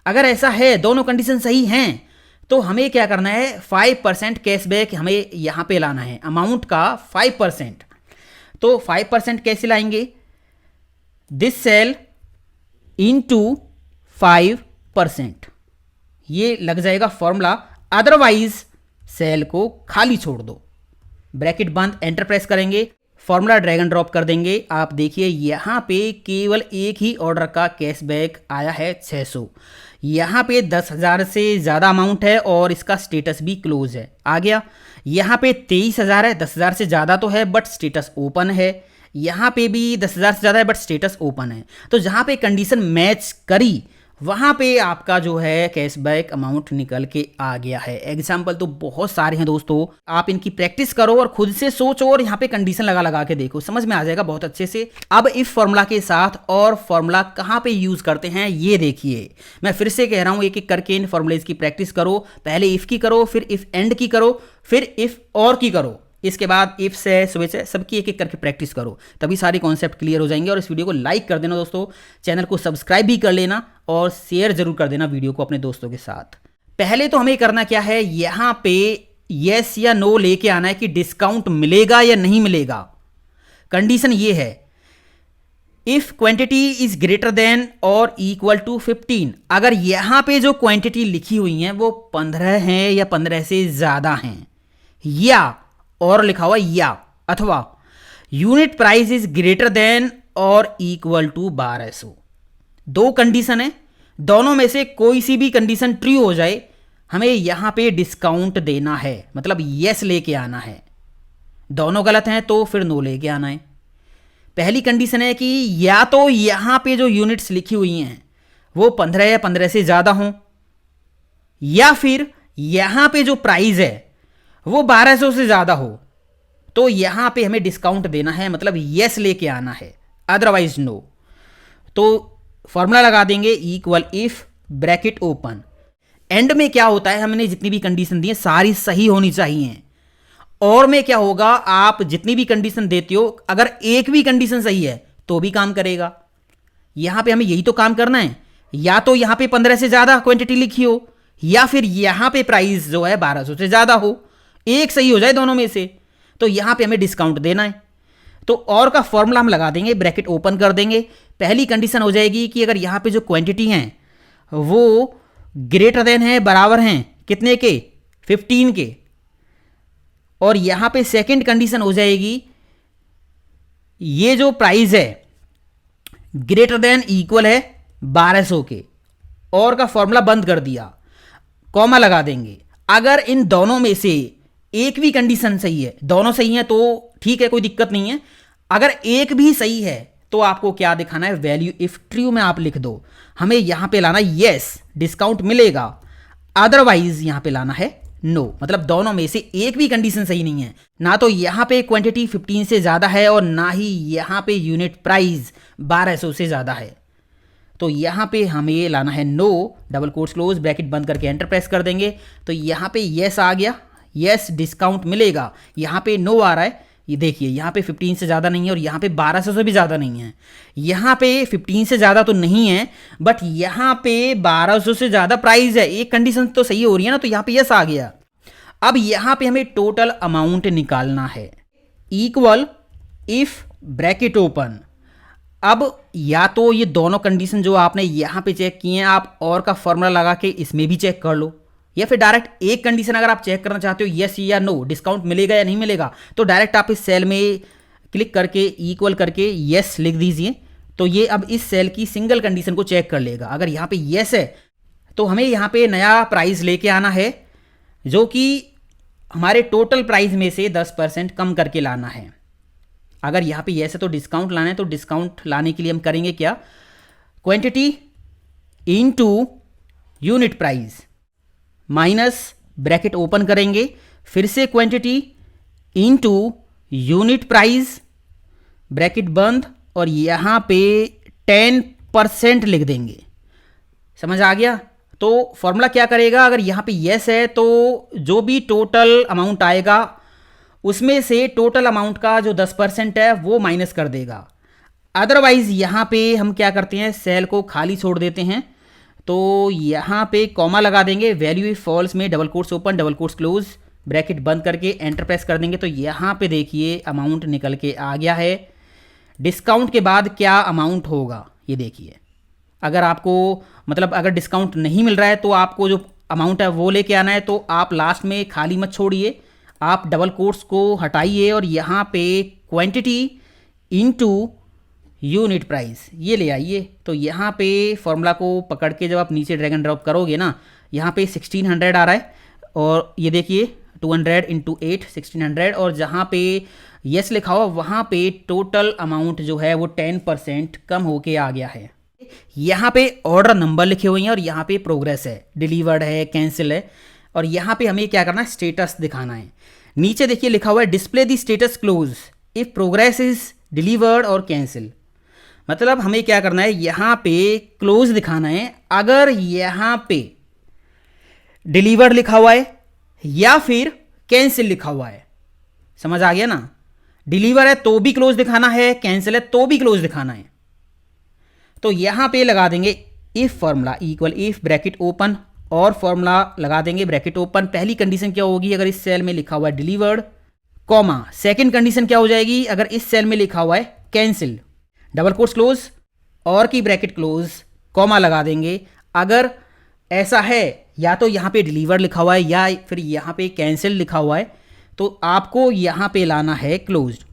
अगर ऐसा है, दोनों कंडीशन सही हैं, तो हमें क्या करना है, 5% कैशबैक हमें यहाँ पे लाना है, अमाउंट का 5%। तो 5% कैसे लाएंगे, दिस सेल इनटू 5%, ये लग जाएगा फॉर्मूला। अदरवाइज सेल को खाली छोड़ दो, ब्रैकेट बंद, एंटर प्रेस करेंगे, फॉर्मूला ड्रैग एंड ड्रॉप कर देंगे। आप देखिए यहाँ पे केवल एक ही ऑर्डर का कैशबैक आया है 600। यहाँ पे 10,000 से ज़्यादा अमाउंट है और इसका स्टेटस भी क्लोज है, आ गया। यहाँ पे 23,000 है, 10,000 से ज़्यादा तो है बट स्टेटस ओपन है। यहाँ पे भी 10,000 से ज़्यादा है बट स्टेटस ओपन है। तो जहाँ पे कंडीशन मैच करी वहाँ पे आपका जो है कैशबैक अमाउंट निकल के आ गया है। एग्जाम्पल तो बहुत सारे हैं दोस्तों, आप इनकी प्रैक्टिस करो और खुद से सोचो और यहाँ पे कंडीशन लगा लगा के देखो, समझ में आ जाएगा बहुत अच्छे से। अब इफ फॉर्मूला के साथ और फॉर्मूला कहाँ पे यूज करते हैं ये देखिए। मैं फिर से कह रहा हूँ, एक एक करके इन फॉर्मूलेज की प्रैक्टिस करो। पहले इफ की करो, फिर इफ एंड की करो, फिर इफ और की करो, इसके बाद इफ से स्विच है, सबकी एक एक करके प्रैक्टिस करो, तभी सारे कॉन्सेप्ट क्लियर हो जाएंगे। और इस वीडियो को लाइक कर देना दोस्तों, चैनल को सब्सक्राइब भी कर लेना और शेयर जरूर कर देना वीडियो को अपने दोस्तों के साथ। पहले तो हमें करना क्या है, यहाँ पे यस या नो लेके आना है कि डिस्काउंट मिलेगा या नहीं मिलेगा। कंडीशन ये है, if quantity is greater than और इक्वल टू 15, अगर यहाँ पे जो क्वांटिटी लिखी हुई है वो 15 है या 15 से ज्यादा हैं, या और लिखा हुआ या अथवा unit price is greater than और इक्वल टू 1200। दो कंडीशन है, दोनों में से कोई सी भी कंडीशन ट्रू हो जाए हमें यहां पे डिस्काउंट देना है, मतलब यस लेके आना है। दोनों गलत हैं तो फिर नो लेके आना है। पहली कंडीशन है कि या तो यहां पे जो यूनिट्स लिखी हुई हैं वो 15 या 15 से ज्यादा हों, या फिर यहां पे जो प्राइस है वो 1200 से ज़्यादा हो, तो यहाँ पे हमें डिस्काउंट देना है, मतलब यस लेके आना है, अदरवाइज नो। तो फॉर्मूला लगा देंगे equal if bracket open. And में क्या होता है, हमने जितनी भी कंडीशन दी है सारी सही होनी चाहिए। और में क्या होगा, आप जितनी भी कंडीशन देते हो अगर एक भी कंडीशन सही है तो भी काम करेगा। यहाँ पे हमें यही तो काम करना है, या तो यहाँ पे 15 से ज़्यादा क्वांटिटी लिखी हो, या फिर यहाँ पे प्राइस जो है 1200 से ज़्यादा हो, एक सही हो जाए दोनों में से, तो यहाँ पे हमें डिस्काउंट देना है। तो और का फॉर्मूला हम लगा देंगे, ब्रैकेट ओपन कर देंगे। पहली कंडीशन हो जाएगी कि अगर यहाँ पे जो क्वांटिटी हैं वो ग्रेटर देन है, बराबर हैं कितने के, 15 के। और यहाँ पे सेकंड कंडीशन हो जाएगी ये जो प्राइस है ग्रेटर देन इक्वल है 1200 के। और का फॉर्मूला बंद कर दिया, कॉमा लगा देंगे। अगर इन दोनों में से एक भी कंडीशन सही है, दोनों सही हैं तो ठीक है, कोई दिक्कत नहीं है। अगर एक भी सही है तो आपको क्या दिखाना है, वैल्यू इफ ट्रू में आप लिख दो। हमें यहां पे लाना यस डिस्काउंट मिलेगा, अदरवाइज यहां पे लाना है नो। मतलब दोनों में से एक भी कंडीशन सही नहीं है, ना तो यहां पे क्वांटिटी 15 से ज्यादा है और ना ही यहां पे यूनिट प्राइस 1200 से ज्यादा है। तो यहाँ पे हमें लाना है no, double quotes close, bracket बंद करके एंटर प्रेस कर देंगे। तो यहाँ पे यस आ गया, यस डिस्काउंट मिलेगा। यहाँ पे नो आ रहा है, ये देखिए यहाँ पे 15 से ज़्यादा नहीं है और यहाँ पे 1200 से भी ज़्यादा नहीं है। यहाँ पे 15 से ज़्यादा तो नहीं है, बट यहाँ पे 1200 से ज़्यादा प्राइस है। एक कंडीशन तो सही हो रही है ना, तो यहाँ पे यस आ गया। अब यहाँ पे हमें टोटल अमाउंट निकालना है, इक्वल इफ ब्रैकेट ओपन। अब या तो ये दोनों कंडीशन जो आपने यहाँ पे चेक किए हैं, आप और का फॉर्मूला लगा के इसमें भी चेक कर लो, या फिर डायरेक्ट एक कंडीशन अगर आप चेक करना चाहते हो यस या नो डिस्काउंट मिलेगा या नहीं मिलेगा, तो डायरेक्ट आप इस सेल में क्लिक करके इक्वल करके यस लिख दीजिए। तो ये अब इस सेल की सिंगल कंडीशन को चेक कर लेगा। अगर यहाँ पे यस है तो हमें यहाँ पे नया प्राइस लेके आना है, जो कि हमारे टोटल प्राइस में से 10% कम करके लाना है। अगर यहाँ पे यस है तो डिस्काउंट लाना है, तो डिस्काउंट लाने के लिए हम करेंगे क्या, quantity into unit price minus bracket open करेंगे, फिर से quantity into unit price bracket बंद, और यहाँ पे 10% लिख देंगे। समझ आ गया। तो फॉर्मूला क्या करेगा, अगर यहाँ पे यस है तो जो भी टोटल अमाउंट आएगा उसमें से टोटल अमाउंट का जो 10% है वो माइनस कर देगा। अदरवाइज यहाँ पे हम क्या करते हैं, सेल को खाली छोड़ देते हैं। तो यहाँ पे कॉमा लगा देंगे, वैल्यू इफ फॉल्स में double quotes open double quotes close, bracket बंद करके एंटर प्रेस कर देंगे। तो यहाँ पे देखिए अमाउंट निकल के आ गया है। डिस्काउंट के बाद क्या अमाउंट होगा ये देखिए। अगर आपको मतलब अगर डिस्काउंट नहीं मिल रहा है तो आपको जो अमाउंट है वो लेके आना है। तो आप लास्ट में खाली मत छोड़िए, आप डबल कोट्स को हटाइए और यहाँ पे क्वांटिटी इनटू यूनिट प्राइस ये ले आइए। तो यहाँ पे फॉर्मूला को पकड़ के जब आप नीचे ड्रैग एंड ड्रॉप करोगे ना, यहाँ पे 1600 आ रहा है और ये देखिए 200 इंटू 8 1600, और जहाँ पे यस लिखा हुआ वहाँ पे टोटल अमाउंट जो है वो 10% कम होके आ गया है। यहाँ पे ऑर्डर नंबर लिखे हुए हैं और यहाँ पे प्रोग्रेस है, डिलीवर्ड है, कैंसिल है, और यहाँ पे हमें क्या करना है, स्टेटस दिखाना है। नीचे देखिए लिखा हुआ है display the status close if progress is delivered और कैंसिल। मतलब हमें क्या करना है, यहाँ पे क्लोज दिखाना है अगर यहाँ पे डिलीवर्ड लिखा हुआ है या फिर कैंसिल लिखा हुआ है। समझ आ गया ना। डिलीवर है तो भी क्लोज दिखाना है, कैंसिल है तो भी क्लोज दिखाना है। तो यहाँ पे लगा देंगे if formula equal if bracket open और फॉर्मूला लगा देंगे ब्रैकेट ओपन। पहली कंडीशन क्या होगी, अगर इस सेल में लिखा हुआ है डिलीवर्ड, कॉमा सेकंड कंडीशन क्या हो जाएगी, अगर इस सेल में लिखा हुआ है कैंसिल, डबल कोट्स क्लोज और की ब्रैकेट क्लोज, कॉमा लगा देंगे। अगर ऐसा है या तो यहाँ पे डिलीवर्ड लिखा हुआ है या फिर यहाँ पे कैंसिल लिखा हुआ है, तो आपको यहाँ पे लाना है क्लोज्ड,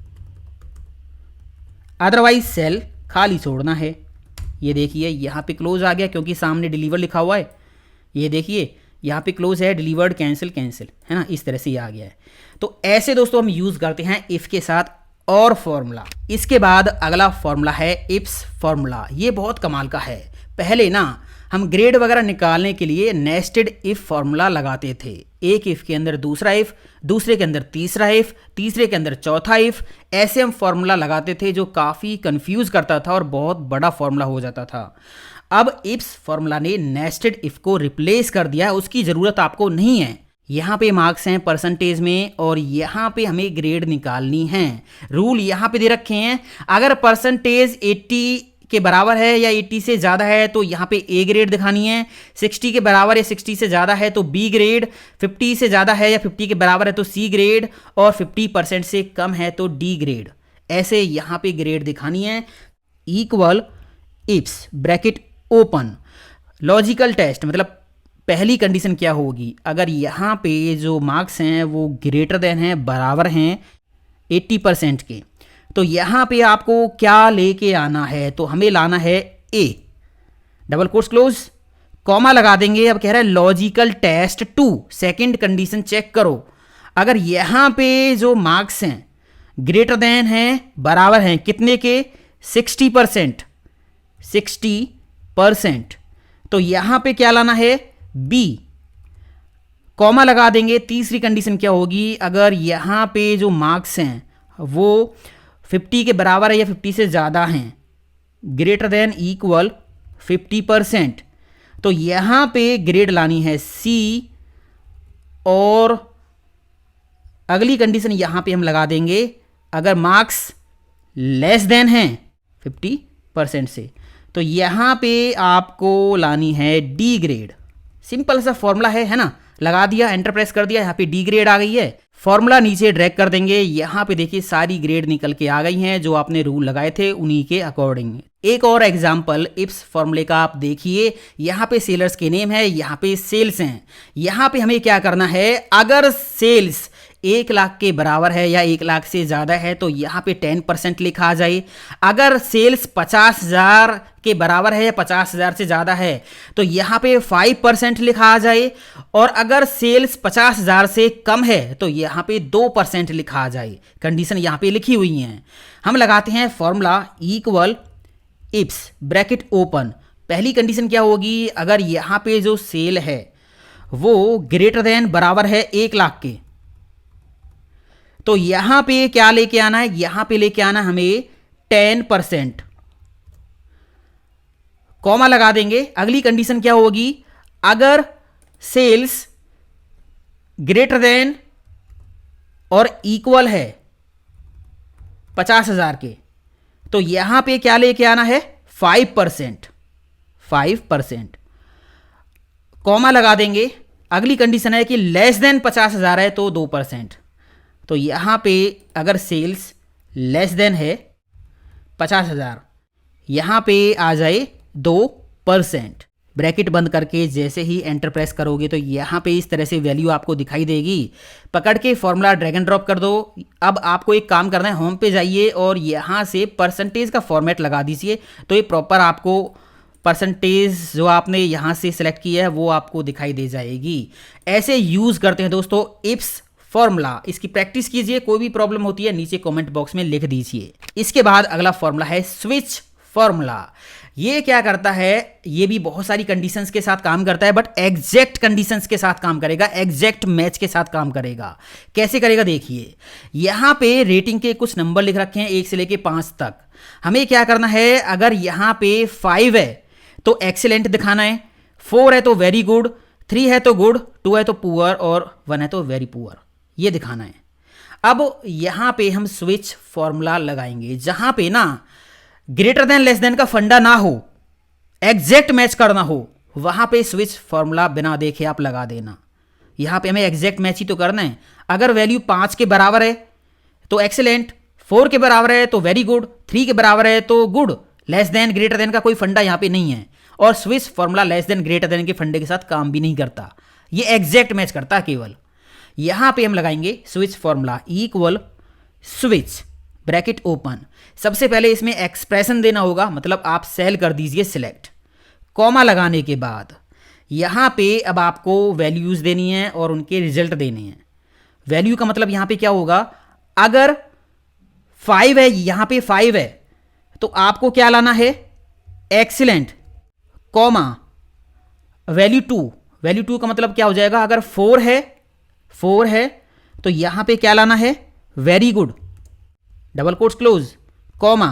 अदरवाइज सेल खाली छोड़ना है। ये देखिए यहाँ पे क्लोज आ गया क्योंकि सामने डिलीवर लिखा हुआ है। ये देखिए यहाँ पे क्लोज है, डिलीवर्ड कैंसिल कैंसिल, है ना, इस तरह से ये आ गया है। तो ऐसे दोस्तों हम यूज़ करते हैं इफ़ के साथ और फॉर्मूला। इसके बाद अगला फॉर्मूला है इप्स फॉर्मूला। ये बहुत कमाल का है। पहले ना हम ग्रेड वगैरह निकालने के लिए नेस्टेड इफ फॉर्मूला लगाते थे। एक इफ के अंदर दूसरा इफ, दूसरे के अंदर तीसरा इफ, तीसरे के अंदर चौथा इफ, ऐसे हम फॉर्मूला लगाते थे जो काफ़ी कंफ्यूज करता था और बहुत बड़ा फॉर्मूला हो जाता था। अब इप्स फॉर्मूला ने नेस्टेड इफ को रिप्लेस कर दिया, उसकी ज़रूरत आपको नहीं है। यहाँ पे मार्क्स हैं परसेंटेज में और यहाँ पे हमें ग्रेड निकालनी है। रूल यहाँ पे दे रखे हैं, अगर परसेंटेज 80 के बराबर है या 80 से ज़्यादा है तो यहाँ पे ए ग्रेड दिखानी है, 60 के बराबर या 60 से ज़्यादा है तो बी ग्रेड, 50 से ज़्यादा है या 50 के बराबर है तो सी ग्रेड, और 50% से कम है तो डी ग्रेड। ऐसे यहाँ पे ग्रेड दिखानी है। Equal IFS bracket open, logical test मतलब पहली कंडीशन क्या होगी, अगर यहाँ पे जो मार्क्स हैं वो ग्रेटर देन हैं, बराबर हैं 80% के, तो यहाँ पे आपको क्या लेके आना है, तो हमें लाना है A, double quotes close, comma लगा देंगे। अब कह रहा है logical test 2, second condition check करो। अगर यहाँ पे जो मार्क्स हैं ग्रेटर देन हैं, बराबर हैं कितने के, 60%, 60%, तो यहाँ पे क्या लाना है, बी, कॉमा लगा देंगे। तीसरी कंडीशन क्या होगी, अगर यहाँ पे जो मार्क्स हैं वो 50 के बराबर है या 50 से ज़्यादा हैं, ग्रेटर देन इक्वल 50%, तो यहाँ पे ग्रेड लानी है सी, और अगली कंडीशन यहाँ पे हम लगा देंगे अगर मार्क्स लेस देन हैं 50% से, तो यहाँ पे आपको लानी है डी ग्रेड। सिंपल सा फॉर्मूला है ना, लगा दिया, एंटर प्रेस कर दिया, यहाँ पे डी ग्रेड आ गई है। फॉर्मूला नीचे ड्रैग कर देंगे, यहाँ पे देखिए सारी ग्रेड निकल के आ गई हैं जो आपने रूल लगाए थे उन्हीं के अकॉर्डिंग। एक और एग्जांपल इफ्स फॉर्मूले का आप देखिए, यहाँ पे सेलर्स के नेम है, यहाँ पे सेल्स हैं। यहाँ पे हमें क्या करना है, अगर सेल्स 1 लाख के बराबर है या 1 लाख से ज़्यादा है तो यहाँ पे 10% लिखा आ जाए। अगर सेल्स 50,000 के बराबर है या 50,000 से ज़्यादा है तो यहाँ पे 5% लिखा आ जाए, और अगर सेल्स 50,000 से कम है तो यहाँ पे 2% लिखा आ जाए। कंडीशन यहाँ पे लिखी हुई हैं। हम लगाते हैं formula equal IFS bracket open. पहली कंडीशन क्या होगी, अगर यहाँ पे जो सेल है वो ग्रेटर देन बराबर है 1 लाख के, तो यहां पे क्या लेके आना है, यहां पे लेके आना हमें 10%, कॉमा लगा देंगे। अगली कंडीशन क्या होगी, अगर सेल्स ग्रेटर देन और इक्वल है 50,000 के, तो यहां पे क्या लेके आना है 5%, 5%, कॉमा लगा देंगे। अगली कंडीशन है कि लेस देन 50,000 है तो 2%, तो यहाँ पे अगर सेल्स लेस देन है 50,000, यहाँ पे आ जाए 2%। ब्रैकेट बंद करके जैसे ही एंटर प्रेस करोगे तो यहाँ पे इस तरह से वैल्यू आपको दिखाई देगी। पकड़ के फॉर्मूला ड्रैग एंड ड्रॉप कर दो। अब आपको एक काम करना है, होम पे जाइए और यहाँ से परसेंटेज का फॉर्मेट लगा दीजिए, तो ये प्रॉपर आपको परसेंटेज जो आपने यहाँ से सिलेक्ट किया है वो आपको दिखाई दे जाएगी। ऐसे यूज़ करते हैं दोस्तों इफ्स फॉर्मूला। इसकी प्रैक्टिस कीजिए, कोई भी प्रॉब्लम होती है नीचे कमेंट बॉक्स में लिख दीजिए। इसके बाद अगला फॉर्मूला है स्विच फॉर्मूला। ये क्या करता है, ये भी बहुत सारी कंडीशंस के साथ काम करता है, बट एग्जैक्ट कंडीशंस के साथ काम करेगा, एग्जैक्ट मैच के साथ काम करेगा। कैसे करेगा देखिए, यहाँ पे रेटिंग के कुछ नंबर लिख रखे हैं 1 से लेके 5 तक। हमें क्या करना है, अगर यहाँ पे 5 है तो एक्सीलेंट दिखाना है, 4 है तो वेरी गुड, 3 है तो गुड, 2 है तो पुअर और 1 है तो वेरी पुअर, ये दिखाना है। अब यहाँ पे हम स्विच फॉर्मूला लगाएंगे, जहाँ पे ना ग्रेटर देन लेस देन का फंडा ना हो, एग्जैक्ट मैच करना हो, वहाँ पे स्विच फॉर्मूला बिना देखे आप लगा देना। यहाँ पे हमें एग्जैक्ट मैच ही तो करना है। अगर वैल्यू 5 के बराबर है तो एक्सीलेंट, 4 के बराबर है तो वेरी गुड, 3 के बराबर है तो good, less than greater than का कोई फंडा यहाँ पे नहीं है, और switch formula less than greater than के फंडे के साथ काम भी नहीं करता, ये एग्जैक्ट मैच करता है केवल। यहाँ पे हम लगाएंगे switch formula equal switch bracket open. सबसे पहले इसमें एक्सप्रेशन देना होगा, मतलब आप सेल कर दीजिए सिलेक्ट, कॉमा लगाने के बाद यहाँ पे अब आपको वैल्यूज़ देनी है और उनके रिजल्ट देने हैं। वैल्यू का मतलब यहाँ पे क्या होगा, अगर 5 है, यहाँ पे 5 है तो आपको क्या लाना है, एक्सीलेंट, कॉमा वैल्यू 2। वैल्यू 2 का मतलब क्या हो जाएगा, अगर 4 है तो यहाँ पे क्या लाना है, very good, double quotes close, comma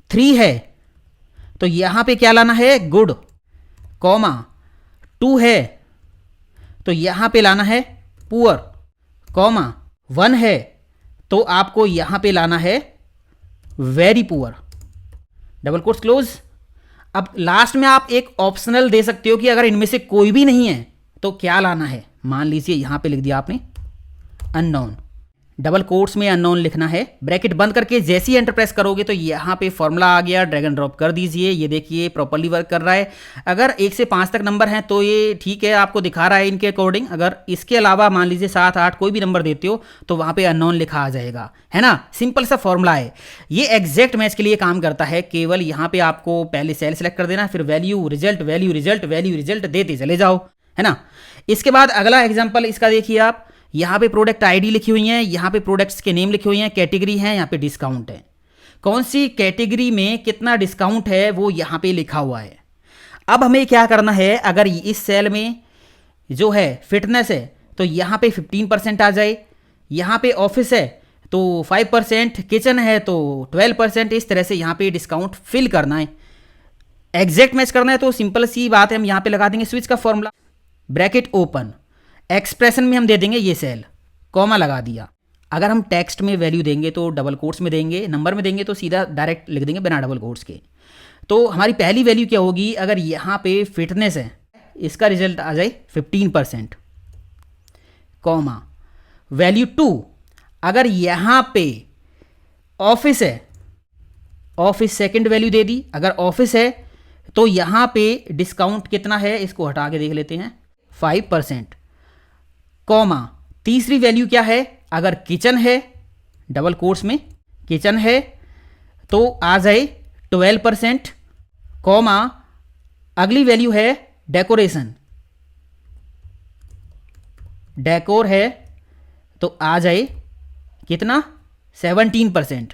3 है तो यहाँ पे क्या लाना है, गुड, कॉमा 2 है तो यहाँ पे लाना है पुअर, कॉमा 1 है तो आपको यहाँ पे लाना है very poor, double quotes close. अब लास्ट में आप एक ऑप्शनल दे सकते हो कि अगर इनमें से कोई भी नहीं है तो क्या लाना है। मान लीजिए यहाँ पे लिख दिया आपने अननोन, डबल कोट्स में अननोन लिखना है, ब्रैकेट बंद करके जैसे ही एंटर प्रेस करोगे तो यहाँ पे फॉर्मूला आ गया, ड्रैग एंड ड्रॉप कर दीजिए। ये देखिए प्रॉपर्ली वर्क कर रहा है। अगर 1 से 5 तक नंबर हैं तो ये ठीक है, आपको दिखा रहा है इनके अकॉर्डिंग। अगर इसके अलावा मान लीजिए 7, 8 कोई भी नंबर देते हो तो वहाँ पे अननोन लिखा आ जाएगा, है ना। सिंपल सा फॉर्मूला है, ये एग्जैक्ट मैच के लिए काम करता है। केवल यहाँ पे आपको पहले सेल सेलेक्ट कर देना, फिर value result value result value result देते चले जाओ, है ना। इसके बाद अगला एग्जाम्पल इसका देखिए आप, यहाँ पे प्रोडक्ट आईडी लिखी हुई है, यहाँ पे प्रोडक्ट्स के नेम लिखे हुए हैं, कैटेगरी है, यहाँ पे डिस्काउंट है। कौन सी कैटेगरी में कितना डिस्काउंट है वो यहाँ पे लिखा हुआ है। अब हमें क्या करना है, अगर इस सेल में जो है फिटनेस है तो यहाँ पे 15% आ जाए, यहाँ पे ऑफिस है तो 5%, किचन है तो 12%। इस तरह से यहाँ पे डिस्काउंट फिल करना है, एग्जैक्ट मैच करना है। तो सिंपल सी बात है, हम यहाँ पे लगा देंगे स्विच का फॉर्मूला, ब्रैकेट ओपन, एक्सप्रेशन में हम दे देंगे ये सेल, कॉमा लगा दिया। अगर हम टेक्स्ट में वैल्यू देंगे तो डबल कोट्स में देंगे, नंबर में देंगे तो सीधा डायरेक्ट लिख देंगे बिना डबल कोट्स के। तो हमारी पहली वैल्यू क्या होगी, अगर यहाँ पे फिटनेस है इसका रिजल्ट आ जाए 15%, कॉमा वैल्यू 2। अगर यहाँ पे ऑफिस है, ऑफिस सेकंड वैल्यू दे दी। अगर ऑफिस है तो यहाँ पे डिस्काउंट कितना है, इसको हटा के देख लेते हैं, 5%, कॉमा तीसरी वैल्यू क्या है, अगर किचन है डबल कोट्स में किचन है तो आ जाए 12%, कॉमा अगली वैल्यू है डेकोरेशन, डेकोर है तो आ जाए कितना, 17%।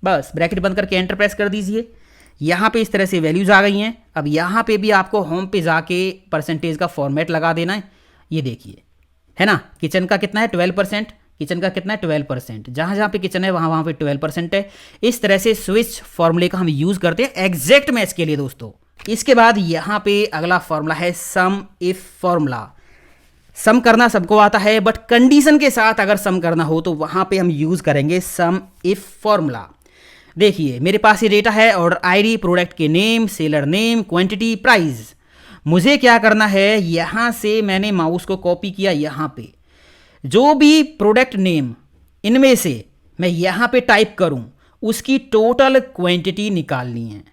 बस ब्रैकेट बंद करके एंटर प्रेस कर दीजिए। यहाँ पे इस तरह से वैल्यूज आ गई हैं। अब यहाँ पे भी आपको होम पे जाके परसेंटेज का फॉर्मेट लगा देना है। ये देखिए, है ना, किचन का कितना है 12%, किचन का कितना है 12%, जहाँ जहाँ पे किचन है वहाँ वहाँ पे 12% है। इस तरह से स्विच फॉर्मूले का हम यूज़ करते हैं एग्जैक्ट मैच के लिए दोस्तों। इसके बाद यहाँ पे अगला फॉर्मूला है सम इफ फॉर्मूला। सम करना सबको आता है, बट कंडीशन के साथ अगर सम करना हो तो वहाँ पे हम यूज़ करेंगे सम इफ फॉर्मूला। देखिए मेरे पास ये डेटा है, ऑर्डर आईडी, प्रोडक्ट के name, seller name, quantity, price. मुझे क्या करना है, यहाँ से मैंने माउस को कॉपी किया, यहाँ पे जो भी प्रोडक्ट नेम इनमें से मैं यहाँ पे टाइप करूँ उसकी टोटल क्वांटिटी निकालनी है।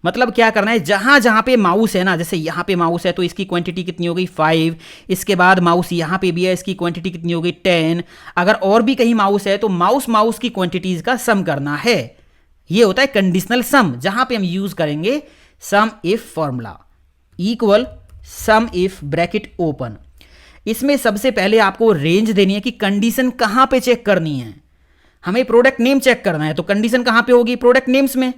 मतलब क्या करना है, जहाँ जहाँ पे माउस है ना, जैसे यहाँ पे माउस है तो इसकी क्वांटिटी कितनी हो गई 5, इसके बाद माउस यहाँ पे भी है, इसकी क्वांटिटी कितनी हो गई 10। अगर और भी कहीं माउस है तो माउस की क्वांटिटीज़ का सम करना है। ये होता है कंडीशनल सम, जहाँ पे हम यूज़ करेंगे sum if formula equal sum if bracket open. इसमें सबसे पहले आपको रेंज देनी है कि कंडीशन कहाँ पे चेक करनी है। हमें प्रोडक्ट नेम चेक करना है तो कंडीशन कहाँ पे होगी, प्रोडक्ट नेम्स में।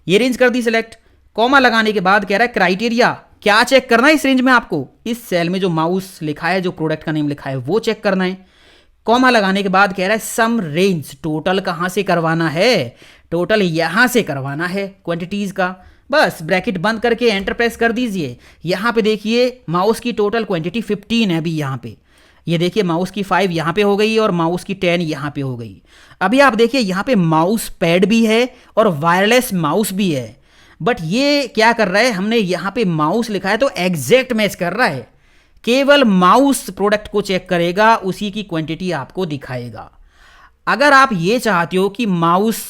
ये रेंज कर दी सिलेक्ट, कॉमा लगाने के बाद कह रहा है क्राइटेरिया, क्या चेक करना है इस रेंज में आपको, इस सेल में जो माउस लिखा है, जो प्रोडक्ट का नेम लिखा है वो चेक करना है। कॉमा लगाने के बाद कह रहा है सम रेंज, टोटल कहाँ से करवाना है, टोटल यहाँ से करवाना है क्वांटिटीज़ का। बस ब्रैकेट बंद करके एंटर प्रेस कर दीजिए। यहाँ पे देखिए माउस की टोटल क्वांटिटी 15 है अभी यहाँ पे। ये देखिए माउस की 5 यहाँ पे हो गई और माउस की 10 यहाँ पे हो गई। अभी आप देखिए यहाँ पे माउस पैड भी है और वायरलेस माउस भी है, बट ये क्या कर रहा है, हमने यहाँ पे माउस लिखा है तो एग्जैक्ट मैच कर रहा है। केवल माउस प्रोडक्ट को चेक करेगा, उसी की क्वांटिटी आपको दिखाएगा। अगर आप ये चाहते हो कि माउस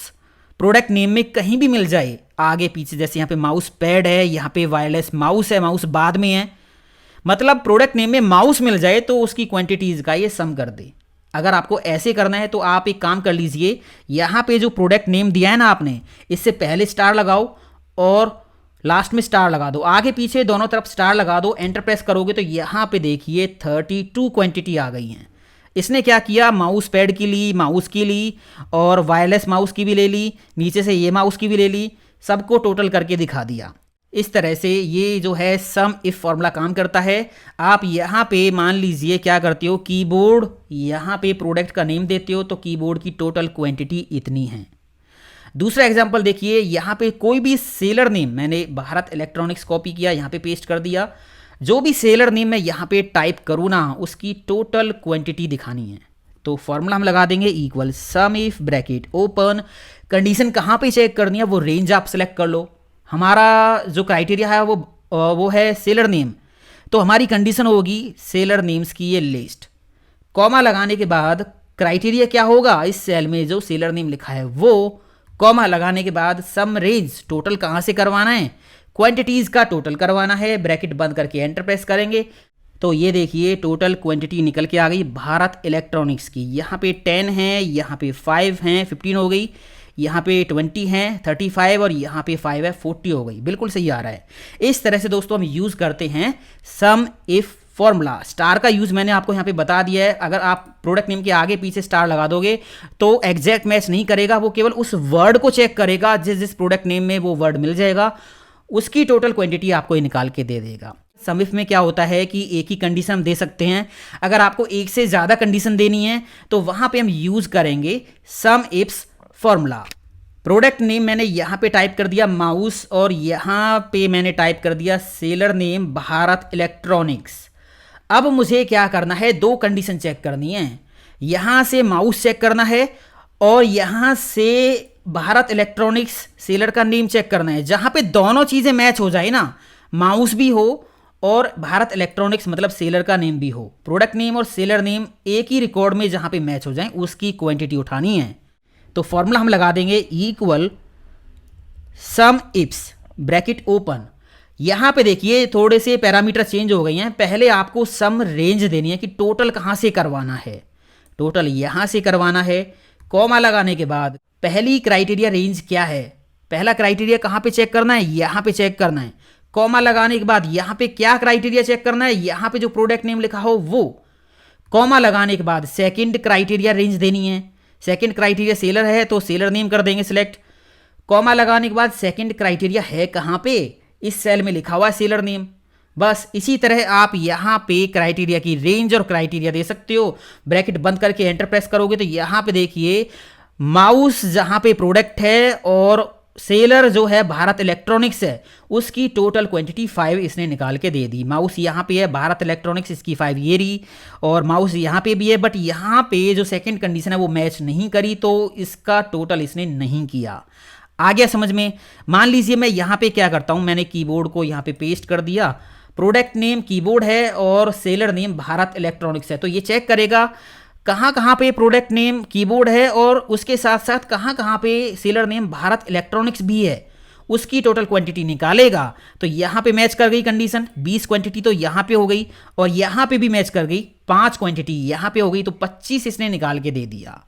प्रोडक्ट नेम में कहीं भी मिल जाए आगे पीछे, जैसे यहाँ पे माउस पैड है, यहाँ पे वायरलेस माउस है, माउस बाद में है, मतलब प्रोडक्ट नेम में माउस मिल जाए तो उसकी क्वांटिटीज़ का ये सम कर दे। अगर आपको ऐसे करना है तो आप एक काम कर लीजिए, यहाँ पे जो प्रोडक्ट नेम दिया है ना आपने, इससे पहले स्टार लगाओ और लास्ट में स्टार लगा दो, आगे पीछे दोनों तरफ स्टार लगा दो। एंटर प्रेस करोगे तो यहाँ पे देखिए 32 क्वांटिटी आ गई हैं। इसने क्या किया, माउस पैड की ली, माउस की ली और वायरलेस माउस की भी ले ली, नीचे से ये माउस की भी ले ली, सबको टोटल करके दिखा दिया। इस तरह से ये जो है सम इफ फॉर्मूला काम करता है। आप यहाँ पे मान लीजिए क्या करते हो, कीबोर्ड यहाँ पे प्रोडक्ट का नेम देते हो तो कीबोर्ड की टोटल क्वांटिटी इतनी है। दूसरा एग्जांपल देखिए, यहाँ पे कोई भी सेलर नेम, मैंने भारत इलेक्ट्रॉनिक्स कॉपी किया, यहाँ पे पेस्ट कर दिया। जो भी सेलर नेम मैं यहाँ पे टाइप करूँ ना, उसकी टोटल क्वांटिटी दिखानी है। तो फॉर्मूला हम लगा देंगे equal sum if bracket open. Condition कहाँ पे चेक करनी है वो रेंज आप सेलेक्ट कर लो। हमारा जो क्राइटेरिया है वो है सेलर नेम, तो हमारी कंडीशन होगी सेलर नेम्स की ये लिस्ट, कॉमा लगाने के बाद क्राइटेरिया क्या होगा, इस सेल में जो सेलर नेम लिखा है वो, कॉमा लगाने के बाद सम रेंज, टोटल कहाँ से करवाना है, क्वांटिटीज़ का टोटल करवाना है, ब्रैकेट बंद करके एंटर प्रेस करेंगे तो ये देखिए टोटल क्वांटिटी निकल के आ गई भारत इलेक्ट्रॉनिक्स की। यहाँ पे 10 है, यहाँ पे 5 हैं, 15 हो गई, यहाँ पे 20 हैं, 35 और यहाँ पे 5 है, 40 हो गई। बिल्कुल सही आ रहा है। इस तरह से दोस्तों हम यूज़ करते हैं सम इफ फॉर्मूला। स्टार का यूज़ मैंने आपको यहाँ पे बता दिया है। अगर आप प्रोडक्ट नेम के आगे पीछे स्टार लगा दोगे तो एग्जैक्ट मैच नहीं करेगा, वो केवल उस वर्ड को चेक करेगा, जिस जिस प्रोडक्ट नेम में वो वर्ड मिल जाएगा उसकी टोटल क्वांटिटी आपको ये निकाल के दे देगा। सम इफ में क्या होता है कि एक ही कंडीशन हम दे सकते हैं। अगर आपको एक से ज़्यादा कंडीशन देनी है तो वहाँ पे हम यूज़ करेंगे सम इफ्स फॉर्मूला। प्रोडक्ट नेम मैंने यहाँ पे टाइप कर दिया माउस और यहाँ पे मैंने टाइप कर दिया सेलर नेम भारत इलेक्ट्रॉनिक्स। अब मुझे क्या करना है, दो कंडीशन चेक करनी है। यहाँ से माउस चेक करना है और यहाँ से भारत इलेक्ट्रॉनिक्स सेलर का नेम चेक करना है। जहाँ पे दोनों चीज़ें मैच हो जाए ना, माउस भी हो और भारत इलेक्ट्रॉनिक्स मतलब सेलर का नेम भी हो, प्रोडक्ट नेम और सेलर नेम एक ही रिकॉर्ड में जहाँ पे मैच हो जाए उसकी क्वांटिटी उठानी है। तो फॉर्मूला हम लगा देंगे इक्वल सम इफ्स ब्रैकेट ओपन। यहाँ पे देखिए थोड़े से पैरामीटर चेंज हो गए हैं। पहले आपको सम रेंज देनी है कि टोटल कहाँ से करवाना है, टोटल यहाँ से करवाना है। कॉमा लगाने के बाद पहली क्राइटेरिया रेंज क्या है, पहला क्राइटेरिया कहाँ पे चेक करना है, यहाँ पे चेक करना है। कॉमा लगाने के बाद यहाँ पे क्या क्राइटेरिया चेक करना है, यहाँ पे जो प्रोडक्ट नेम लिखा हो वो। कॉमा लगाने के बाद सेकंड क्राइटेरिया रेंज देनी है। सेकंड क्राइटेरिया सेलर है तो सेलर नेम कर देंगे सिलेक्ट। कॉमा लगाने के बाद सेकंड क्राइटेरिया है कहाँ पे, इस सेल में लिखा हुआ है सेलर नेम। बस इसी तरह आप यहाँ पे क्राइटेरिया की रेंज और क्राइटेरिया दे सकते हो। ब्रैकेट बंद करके एंटर प्रेस करोगे तो यहाँ पे देखिए माउस जहाँ पे प्रोडक्ट है और सेलर जो है भारत इलेक्ट्रॉनिक्स है उसकी टोटल क्वांटिटी 5 इसने निकाल के दे दी। माउस यहाँ पे है भारत इलेक्ट्रॉनिक्स, इसकी 5 ये रही, और माउस यहाँ पे भी है, बट यहाँ पे जो सेकंड कंडीशन है वो मैच नहीं करी तो इसका टोटल इसने नहीं किया। आ गया समझ में। मान लीजिए मैं यहाँ पे क्या करता हूँ, मैंने कीबोर्ड को यहाँ पे पेस्ट कर दिया, प्रोडक्ट नेम कीबोर्ड है और सेलर नेम भारत इलेक्ट्रॉनिक्स है, तो ये चेक करेगा कहाँ कहाँ पे प्रोडक्ट नेम कीबोर्ड है और उसके साथ साथ कहाँ कहाँ पे सेलर नेम भारत इलेक्ट्रॉनिक्स भी है, उसकी टोटल क्वांटिटी निकालेगा। तो यहाँ पे मैच कर गई कंडीशन, 20 क्वांटिटी तो यहाँ पे हो गई और यहाँ पे भी मैच कर गई, 5 क्वांटिटी यहाँ पे हो गई, तो 25 इसने निकाल के दे दिया।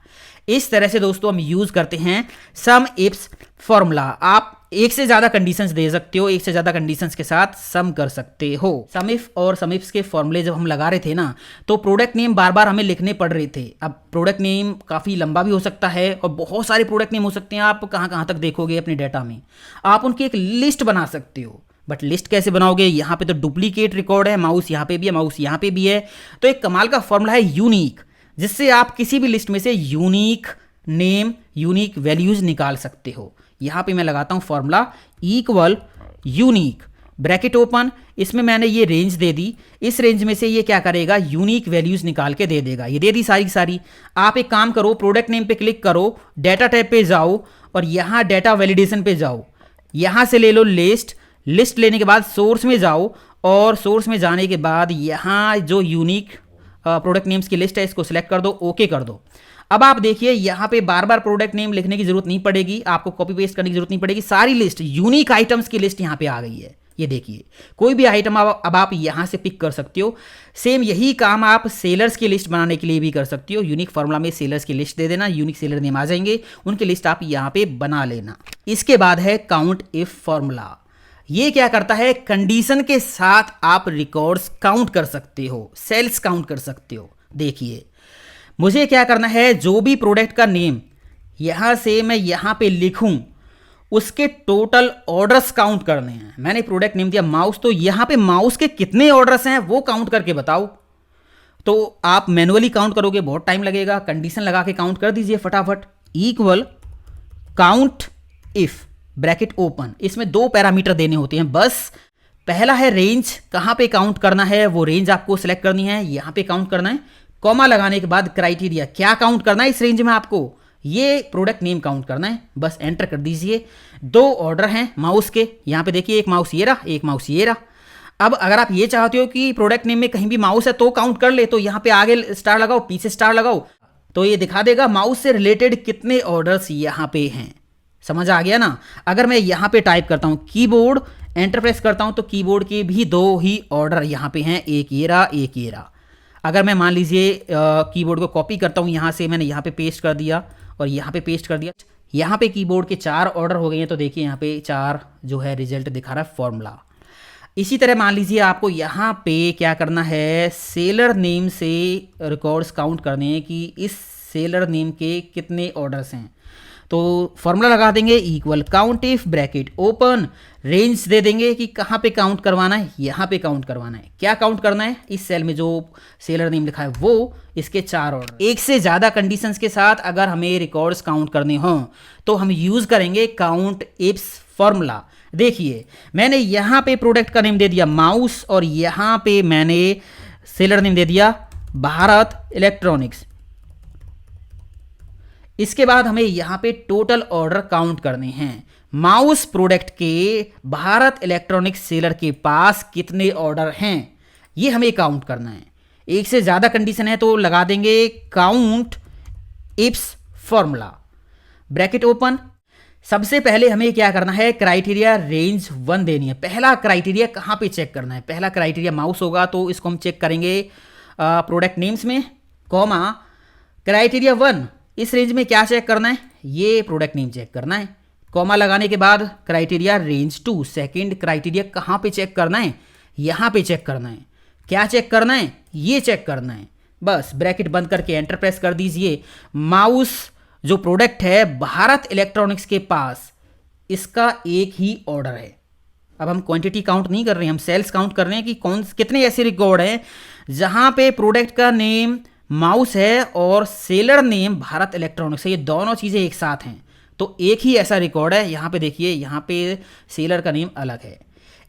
इस तरह से दोस्तों हम यूज़ करते हैं सम इफ्स फॉर्मूला। आप एक से ज़्यादा कंडीशंस दे सकते हो, एक से ज़्यादा कंडीशंस के साथ सम कर सकते हो। सम इफ और सम इफ्स के फॉर्मूले जब हम लगा रहे थे ना तो प्रोडक्ट नेम बार बार हमें लिखने पड़ रहे थे। अब प्रोडक्ट नेम काफ़ी लंबा भी हो सकता है और बहुत सारे प्रोडक्ट नेम हो सकते हैं। आप कहाँ कहाँ तक देखोगे अपने डाटा में, आप उनकी एक लिस्ट बना सकते हो। बट लिस्ट कैसे बनाओगे, यहाँ पे तो डुप्लीकेट रिकॉर्ड है, माउस यहाँ पे भी है, माउस यहाँ पे भी है, तो एक कमाल का फॉर्मूला है यूनिक, जिससे आप किसी भी लिस्ट में से यूनिक नेम, यूनिक वैल्यूज निकाल सकते हो। यहाँ पे मैं लगाता हूँ formula equal unique bracket open, इसमें मैंने ये रेंज दे दी, इस रेंज में से ये क्या करेगा, यूनिक वैल्यूज निकाल के दे देगा। ये दे दी सारी सारी। आप एक काम करो, प्रोडक्ट नेम पे क्लिक करो, डाटा टैब पे जाओ और यहाँ डाटा वैलिडेशन पे जाओ, यहाँ से ले लो लिस्ट, लिस्ट लेने के बाद सोर्स में जाओ और सोर्स में जाने के बाद यहाँ जो यूनिक प्रोडक्ट नेम्स की लिस्ट है इसको सिलेक्ट कर दो, ओके कर दो। अब आप देखिए यहाँ पे बार बार प्रोडक्ट नेम लिखने की जरूरत नहीं पड़ेगी, आपको कॉपी पेस्ट करने की जरूरत नहीं पड़ेगी, सारी लिस्ट यूनिक आइटम्स की लिस्ट यहाँ पे आ गई है। ये देखिए कोई भी आइटम अब आप यहाँ से पिक कर सकते हो। सेम यही काम आप सेलर्स की लिस्ट बनाने के लिए भी कर सकते हो। यूनिक फार्मूला में सेलर्स की लिस्ट दे देना, यूनिक सेलर नेम आ जाएंगे, उनकी लिस्ट आप यहाँ पे बना लेना। इसके बाद है काउंट इफ फॉर्मूला। ये क्या करता है, कंडीशन के साथ आप रिकॉर्ड्स काउंट कर सकते हो, सेल्स काउंट कर सकते हो। देखिए मुझे क्या करना है, जो भी प्रोडक्ट का नेम यहाँ से मैं यहाँ पे लिखूं उसके टोटल ऑर्डर्स काउंट करने हैं। मैंने प्रोडक्ट नेम दिया माउस, तो यहाँ पे माउस के कितने ऑर्डर्स हैं वो काउंट करके बताओ। तो आप मैनुअली काउंट करोगे बहुत टाइम लगेगा, कंडीशन लगा के काउंट कर दीजिए फटाफट। Equal count if bracket open, इसमें 2 पैरामीटर देने होते हैं बस। पहला है रेंज, कहाँ पे काउंट करना है वो रेंज आपको सेलेक्ट करनी है, यहाँ पे काउंट करना है। कॉमा लगाने के बाद क्राइटेरिया, क्या काउंट करना है इस रेंज में आपको, ये प्रोडक्ट नेम काउंट करना है, बस एंटर कर दीजिए। 2 ऑर्डर हैं माउस के, यहाँ पे देखिए एक माउस ये रहा, एक माउस ये रहा। अब अगर आप ये चाहते हो कि प्रोडक्ट नेम में कहीं भी माउस है तो काउंट कर ले, तो यहाँ पे आगे स्टार लगाओ, पीछे स्टार लगाओ, तो ये दिखा देगा माउस से रिलेटेड कितने ऑर्डर्स यहाँ पे हैं। समझ आ गया ना। अगर मैं यहाँ पे टाइप करता हूँ कीबोर्ड, एंटर प्रेस करता हूँ, तो कीबोर्ड के भी 2 ही ऑर्डर यहाँ पे हैं, एक ये रहा, एक ये रहा। अगर मैं मान लीजिए कीबोर्ड को कॉपी करता हूँ, यहाँ से मैंने यहाँ पे पेस्ट कर दिया और यहाँ पे पेस्ट कर दिया, यहाँ पे कीबोर्ड के 4 ऑर्डर हो गए हैं। तो देखिए यहाँ पे 4 जो है रिजल्ट दिखा रहा है फॉर्मूला। इसी तरह मान लीजिए आपको यहाँ पे क्या करना है, सेलर नेम से रिकॉर्ड्स काउंट करने हैं कि इस सेलर नेम के कितने ऑर्डर्स हैं। तो फॉर्मूला लगा देंगे equal count if bracket open, range दे देंगे कि कहाँ पे काउंट करवाना है, यहाँ पे काउंट करवाना है। क्या काउंट करना है, इस सेल में जो सेलर नेम लिखा है वो, इसके 4 ऑर्डर। एक से ज़्यादा कंडीशंस के साथ अगर हमें रिकॉर्ड्स काउंट करने हों तो हम यूज़ करेंगे काउंट इफ्स फॉर्मूला। देखिए मैंने यहाँ पे प्रोडक्ट का नेम दे दिया माउस और यहाँ पे मैंने सेलर नेम दे दिया भारत इलेक्ट्रॉनिक्स। इसके बाद हमें यहाँ पे टोटल ऑर्डर काउंट करने हैं। माउस प्रोडक्ट के भारत इलेक्ट्रॉनिक्स सेलर के पास कितने ऑर्डर हैं ये हमें काउंट करना है। एक से ज़्यादा कंडीशन है तो लगा देंगे count ifs formula, bracket open. सबसे पहले हमें क्या करना है, क्राइटेरिया रेंज 1 देनी है। पहला क्राइटेरिया कहाँ पे चेक करना है, पहला क्राइटेरिया माउस होगा तो इसको हम चेक करेंगे प्रोडक्ट नेम्स में, कॉमा क्राइटेरिया 1 इस रेंज में क्या चेक करना है, ये प्रोडक्ट नेम चेक करना है। कॉमा लगाने के बाद क्राइटेरिया रेंज 2, सेकंड क्राइटेरिया कहाँ पे चेक करना है, यहाँ पे चेक करना है। क्या चेक करना है, ये चेक करना है। बस ब्रैकेट बंद करके एंटर प्रेस कर दीजिए। माउस जो प्रोडक्ट है भारत इलेक्ट्रॉनिक्स के पास, इसका एक ही ऑर्डर है। अब हम क्वांटिटी काउंट नहीं कर रहे हैं, हम सेल्स काउंट कर रहे हैं कि कितने ऐसे रिकॉर्ड हैं जहां पे प्रोडक्ट का नेम माउस है और सेलर नेम भारत इलेक्ट्रॉनिक्स है, ये दोनों चीज़ें एक साथ हैं। तो एक ही ऐसा रिकॉर्ड है। यहाँ पे देखिए, यहाँ पे सेलर का नेम अलग है।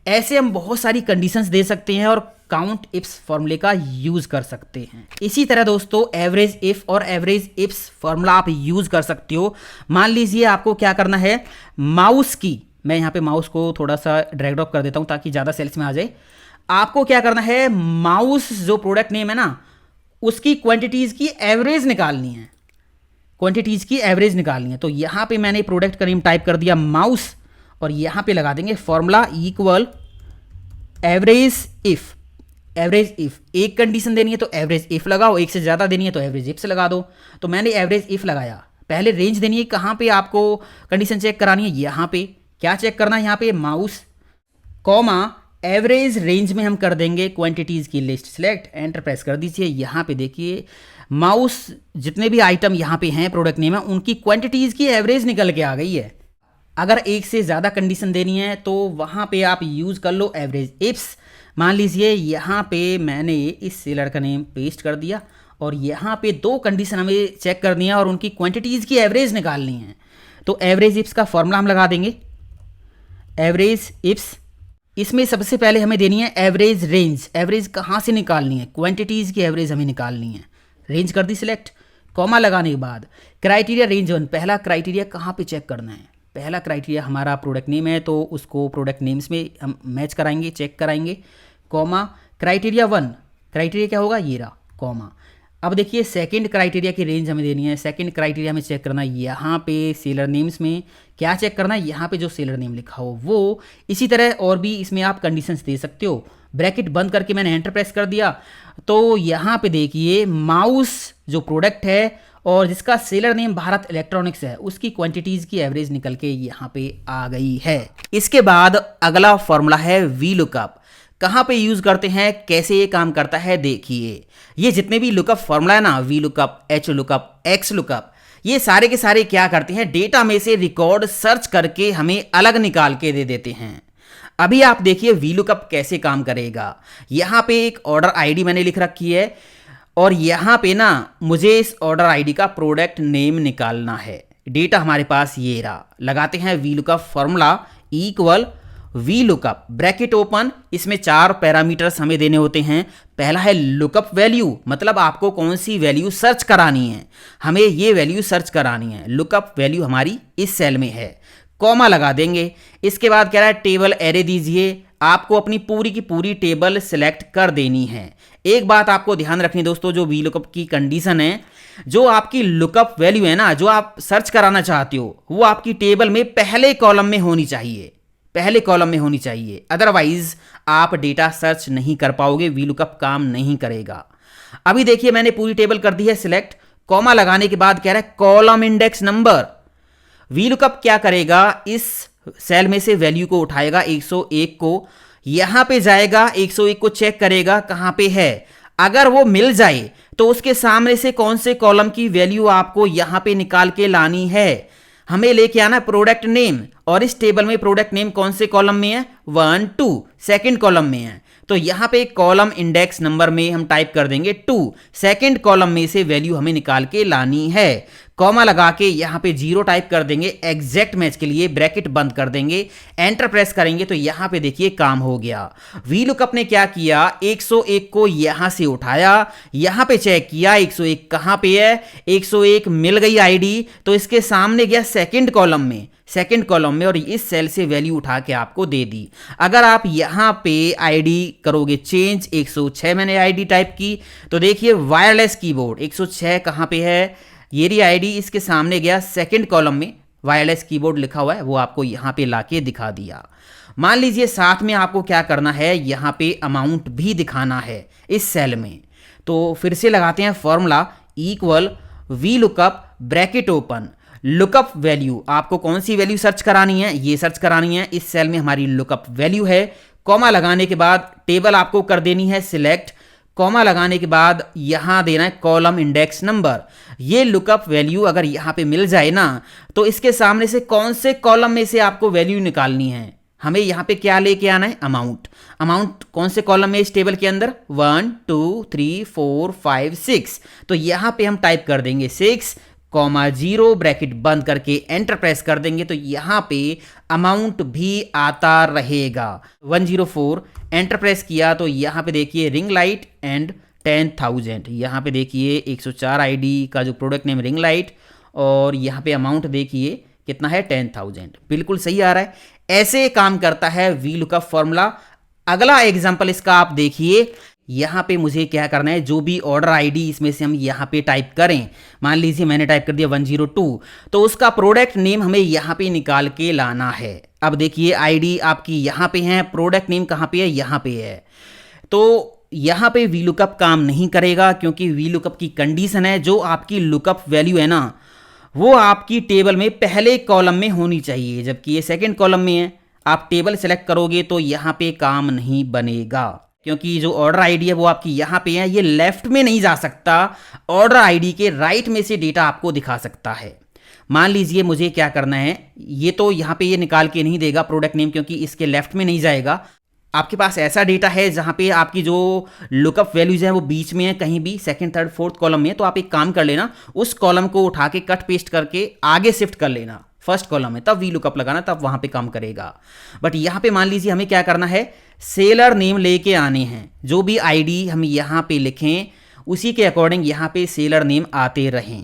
ऐसे हम बहुत सारी कंडीशंस दे सकते हैं और काउंट इफ्स फॉर्मूले का यूज कर सकते हैं। इसी तरह दोस्तों एवरेज इफ और एवरेज इफ्स फॉर्मूला आप यूज कर सकते हो। मान लीजिए आपको क्या करना है, माउस की, मैं यहाँ पे माउस को थोड़ा सा ड्रैग ड्रॉप कर देता हूँ ताकि ज़्यादा सेल्स में आ जाए। आपको क्या करना है, माउस जो प्रोडक्ट नेम है ना, उसकी क्वांटिटीज़ की एवरेज निकालनी है, क्वांटिटीज़ की एवरेज निकालनी है। तो यहाँ पे मैंने प्रोडक्ट का नेम टाइप कर दिया माउस और यहाँ पे लगा देंगे formula equal average if. Average if एक कंडीशन देनी है तो एवरेज इफ लगाओ, एक से ज़्यादा देनी है तो एवरेज इफ से लगा दो। तो मैंने एवरेज इफ लगाया। पहले रेंज देनी है, कहाँ पे आपको कंडीशन चेक करानी है, यहाँ पे। क्या चेक करना है, यहाँ पे माउस, कॉमा एवरेज रेंज में हम कर देंगे क्वांटिटीज़ की लिस्ट सिलेक्ट, एंटर प्रेस कर दीजिए। यहाँ पे देखिए माउस जितने भी आइटम यहाँ पे हैं प्रोडक्ट नेम है, उनकी क्वांटिटीज़ की एवरेज निकल के आ गई है। अगर एक से ज़्यादा कंडीशन देनी है तो वहाँ पे आप यूज़ कर लो एवरेज इफ्स। मान लीजिए यहाँ पे मैंने इस सेलर का नेम पेस्ट कर दिया और यहाँ पे 2 कंडीशन हमें चेक करनी है और उनकी क्वांटिटीज़ की एवरेज निकालनी है। तो एवरेज इफ्स का फॉर्मूला हम लगा देंगे एवरेज इफ्स। इसमें सबसे पहले हमें देनी है एवरेज रेंज। एवरेज कहाँ से निकालनी है, क्वांटिटीज़ की एवरेज हमें निकालनी है। रेंज कर दी सिलेक्ट, कॉमा लगाने के बाद क्राइटेरिया रेंज 1। पहला क्राइटेरिया कहाँ पे चेक करना है, पहला क्राइटेरिया हमारा प्रोडक्ट नेम है तो उसको प्रोडक्ट नेम्स में हम मैच कराएंगे, चेक कराएंगे। कॉमा क्राइटेरिया 1, क्राइटेरिया क्या होगा, ये रहा, कॉमा। अब देखिए सेकंड क्राइटेरिया की रेंज हमें देनी है। सेकंड क्राइटेरिया हमें चेक करना है यहाँ पे सेलर नेम्स में। क्या चेक करना है, यहाँ पे जो सेलर नेम लिखा हो वो। इसी तरह और भी इसमें आप कंडीशंस दे सकते हो। ब्रैकेट बंद करके मैंने एंटर प्रेस कर दिया तो यहाँ पे देखिए माउस जो प्रोडक्ट है और जिसका सेलर नेम भारत इलेक्ट्रॉनिक्स है, उसकी क्वांटिटीज़ की एवरेज निकल के यहाँ पे आ गई है। इसके बाद अगला फॉर्मूला है वी लुकअप। कहाँ पे यूज़ करते हैं, कैसे ये काम करता है, देखिए। ये जितने भी लुकअप फॉर्मूला है ना, V lookup, H lookup, x lookup, ये सारे के सारे क्या करते हैं, डेटा में से रिकॉर्ड सर्च करके हमें अलग निकाल के दे देते हैं। अभी आप देखिए वी लुकअप कैसे काम करेगा। यहाँ पे एक ऑर्डर आईडी मैंने लिख रखी है और यहाँ पे ना मुझे इस ऑर्डर आईडी का प्रोडक्ट नेम निकालना है। डेटा हमारे पास ये रहा। लगाते हैं V lookup formula equal V lookup, bracket open. इसमें 4 पैरामीटर्स हमें देने होते हैं। पहला है लुकअप वैल्यू, मतलब आपको कौन सी वैल्यू सर्च करानी है, हमें ये वैल्यू सर्च करानी है। लुकअप वैल्यू हमारी इस सेल में है, कॉमा लगा देंगे। इसके बाद कह रहा है टेबल एरे दीजिए। आपको अपनी पूरी की पूरी टेबल सिलेक्ट कर देनी है। एक बात आपको ध्यान रखनी दोस्तों, जो वी लुकअप की कंडीशन है, जो आपकी लुकअप वैल्यू है ना, जो आप सर्च कराना चाहते हो, वो आपकी टेबल में पहले कॉलम में होनी चाहिए, पहले कॉलम में होनी चाहिए। अदरवाइज आप डेटा सर्च नहीं कर पाओगे, वी लुकअप काम नहीं करेगा। अभी देखिए मैंने पूरी टेबल कर दी है सिलेक्ट, कॉमा लगाने के बाद कह रहा है column index number. V lookup क्या करेगा, इस सेल में से वैल्यू को उठाएगा 101 को, यहां पे जाएगा 101 को चेक करेगा कहां पे है। अगर वो मिल जाए तो उसके सामने से कौन से कॉलम की वैल्यू आपको यहां पे निकाल के लानी है, हमें लेके आना प्रोडक्ट नेम। और इस टेबल में प्रोडक्ट नेम कौन से कॉलम में है, 1 2, सेकंड कॉलम में है। तो यहां पे कॉलम इंडेक्स नंबर में हम टाइप कर देंगे 2, सेकंड कॉलम में से वैल्यू हमें निकाल के लानी है। कॉमा लगा के यहां पे 0 टाइप कर देंगे एग्जैक्ट मैच के लिए, ब्रैकेट बंद कर देंगे, एंटर प्रेस करेंगे तो यहां पे देखिए काम हो गया। वी लुकअप ने क्या किया, 101 को यहां से उठाया, यहां पे चेक किया 101 कहां पे है, 101 मिल गई आईडी, तो इसके सामने गया सेकंड कॉलम में, सेकंड कॉलम में, और इस सेल से वैल्यू उठा के आपको दे दी। अगर आप यहां पे आईडी करोगे चेंज, 106 मैंने आईडी टाइप की, तो देखिए वायरलेस कीबोर्ड 106 कहां पे है, ये रही आईडी, इसके सामने गया सेकंड कॉलम में, वायरलेस कीबोर्ड लिखा हुआ है, वो आपको यहां पे लाके दिखा दिया। मान लीजिए साथ में आपको क्या करना है, यहां पे अमाउंट भी दिखाना है इस सेल में। तो फिर से लगाते हैं formula, equal V lookup bracket open, lookup value, आपको कौन सी वैल्यू सर्च करानी है, ये सर्च करानी है, इस सेल में हमारी लुकअप वैल्यू है। कॉमा लगाने के बाद टेबल आपको कर देनी है सिलेक्ट, कॉमा लगाने के बाद यहां देना है कॉलम इंडेक्स नंबर। ये लुकअप वैल्यू अगर यहां पे मिल जाए ना, तो इसके सामने से कौन से कॉलम में से आपको वैल्यू निकालनी है, हमें यहां पे क्या लेके आना है, अमाउंट। अमाउंट कौन से कॉलम में इस टेबल के अंदर, 1 2 3 4 5 6, तो यहां पे हम टाइप कर देंगे 6, 0 ब्रैकेट बंद करके एंटर प्रेस कर देंगे तो यहां पे अमाउंट भी आता रहेगा। 104 एंटर प्रेस किया तो यहां पे देखिए रिंग लाइट एंड 10,000, यहां पे देखिए 104 आईडी का जो प्रोडक्ट नेम रिंग लाइट, और यहां पे अमाउंट देखिए कितना है 10,000, बिल्कुल सही आ रहा है। ऐसे काम करता है वी लुकअप फॉर्मूला। अगला एग्जांपल इसका आप देखिए, यहां पे मुझे क्या करना है, जो भी ऑर्डर आईडी इसमें से हम यहां पे टाइप करें, मान लीजिए मैंने टाइप कर दिया 102, तो उसका प्रोडक्ट नेम हमें यहां पे निकाल के लाना है। अब देखिए आईडी आपकी यहां पे है, प्रोडक्ट नेम कहां पे है, यहां पे है, तो यहां पे वी लुकअप काम नहीं करेगा, क्योंकि वी लुकअप की कंडीशन है जो आपकी लुकअप वैल्यू है ना, वो आपकी टेबल में पहले कॉलम में होनी चाहिए, जबकि ये सेकंड कॉलम में है। आप टेबल सेलेक्ट करोगे तो यहां पे काम नहीं बनेगा, क्योंकि जो ऑर्डर आईडी है वो आपकी यहां पे है, ये लेफ्ट में नहीं जा सकता, ऑर्डर आईडी के राइट में से डेटा आपको दिखा सकता है। मान लीजिए मुझे क्या करना है, ये तो यहां पे ये निकाल के नहीं देगा प्रोडक्ट नेम, क्योंकि इसके लेफ्ट में नहीं जाएगा। आपके पास ऐसा डेटा है जहां पे आपकी जो लुकअप वैल्यूज है वो बीच में है, कहीं भी सेकंड थर्ड फोर्थ कॉलम में, तो आप एक काम कर लेना, उस कॉलम को उठा के कट पेस्ट करके आगे शिफ्ट कर लेना फर्स्ट कॉलम में, तब वी लुकअप लगाना, तब वहां पे काम करेगा। बट यहां पे मान लीजिए हमें क्या करना है, सेलर नेम लेके आने हैं, जो भी आईडी हम यहां पे लिखें उसी के अकॉर्डिंग यहां पे सेलर नेम आते रहें।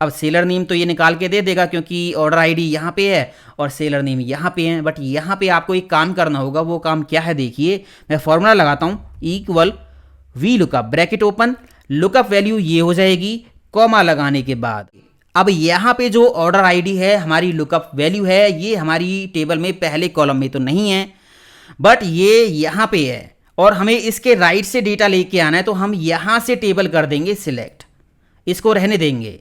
अब सेलर नेम तो ये निकाल के दे देगा, क्योंकि ऑर्डर आईडी यहाँ पे है और सेलर नेम यहाँ पे है, बट यहाँ पे आपको एक काम करना होगा। वो काम क्या है देखिए, मैं फॉर्मूला लगाता हूँ, equal V lookup bracket open, lookup value ये हो जाएगी, कॉमा लगाने के बाद अब यहाँ पे जो ऑर्डर आईडी है हमारी लुकअप वैल्यू है, ये हमारी टेबल में पहले कॉलम में तो नहीं है, बट ये यहाँ पे है, और हमें इसके राइट से डेटा लेके आना है, तो हम यहाँ से टेबल कर देंगे सिलेक्ट, इसको रहने देंगे।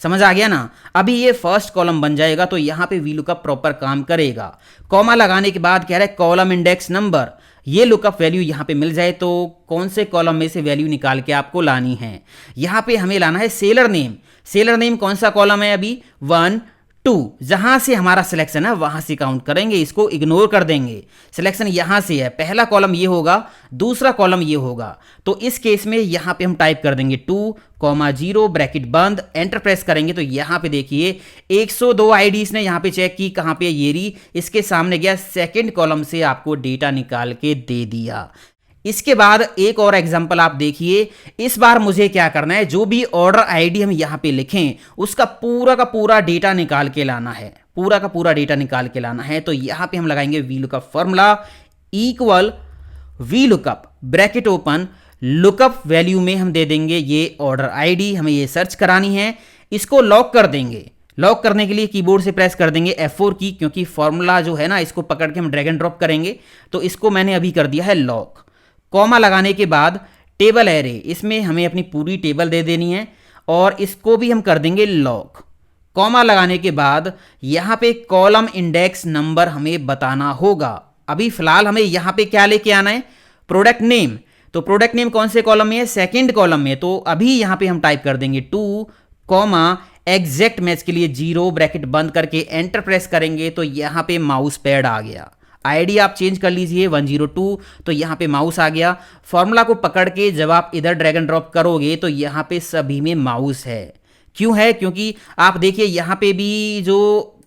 समझ आ गया ना। अभी ये फर्स्ट कॉलम बन जाएगा, तो यहां पे वी लुकअप प्रॉपर काम करेगा। कॉमा लगाने के बाद कह रहा है कॉलम इंडेक्स नंबर, ये लुकअप वैल्यू यहां पे मिल जाए तो कौन से कॉलम में से वैल्यू निकाल के आपको लानी है। यहां पे हमें लाना है सेलर नेम। सेलर नेम कौन सा कॉलम है, अभी 1 2, जहां से हमारा सिलेक्शन है वहां से काउंट करेंगे, इसको इग्नोर कर देंगे। सिलेक्शन यहां से है, पहला कॉलम ये होगा, दूसरा कॉलम ये होगा, तो इस केस में यहां पे हम टाइप कर देंगे 2, 0 ब्रैकेट बंद, एंटर प्रेस करेंगे तो यहां पे देखिए 102 आईडीज ने यहां पे चेक की, कहां पे ये रही, इसके सामने गया, सेकंड कॉलम से आपको डेटा निकाल के दे दिया। इसके बाद एक और एग्जांपल आप देखिए। इस बार मुझे क्या करना है, जो भी ऑर्डर आईडी हम यहां पे लिखें उसका पूरा का पूरा डेटा निकाल के लाना है, पूरा का पूरा डेटा निकाल के लाना है। तो यहां पे हम लगाएंगे V lookup formula, equal V lookup bracket open lookup value में हम दे देंगे ये ऑर्डर आईडी, हमें ये सर्च करानी है, इसको लॉक कर देंगे। लॉक करने के लिए कीबोर्ड से प्रेस कर देंगे F4 की, क्योंकि फॉर्मूला जो है ना इसको पकड़ के हम ड्रैग एंड ड्रॉप करेंगे, तो इसको मैंने अभी कर दिया है लॉक। कॉमा लगाने के बाद टेबल एरे, इसमें हमें अपनी पूरी टेबल दे देनी है और इसको भी हम कर देंगे लॉक। कॉमा लगाने के बाद यहाँ पे कॉलम इंडेक्स नंबर हमें बताना होगा। अभी फिलहाल हमें यहाँ पे क्या लेके आना है, प्रोडक्ट नेम। तो प्रोडक्ट नेम कौन से कॉलम में है, सेकंड कॉलम में। तो अभी यहाँ पे हम टाइप कर देंगे 2 कॉमा एग्जैक्ट मैच के लिए 0 ब्रैकेट बंद करके एंटर प्रेस करेंगे तो यहाँ पे माउस पैड आ गया। आईडी आप चेंज कर लीजिए 102, तो यहाँ पे माउस आ गया। फॉर्मूला को पकड़ के जब आप इधर ड्रैग एंड ड्रॉप करोगे तो यहाँ पे सभी में माउस है। क्यों है, क्योंकि आप देखिए यहाँ पे भी जो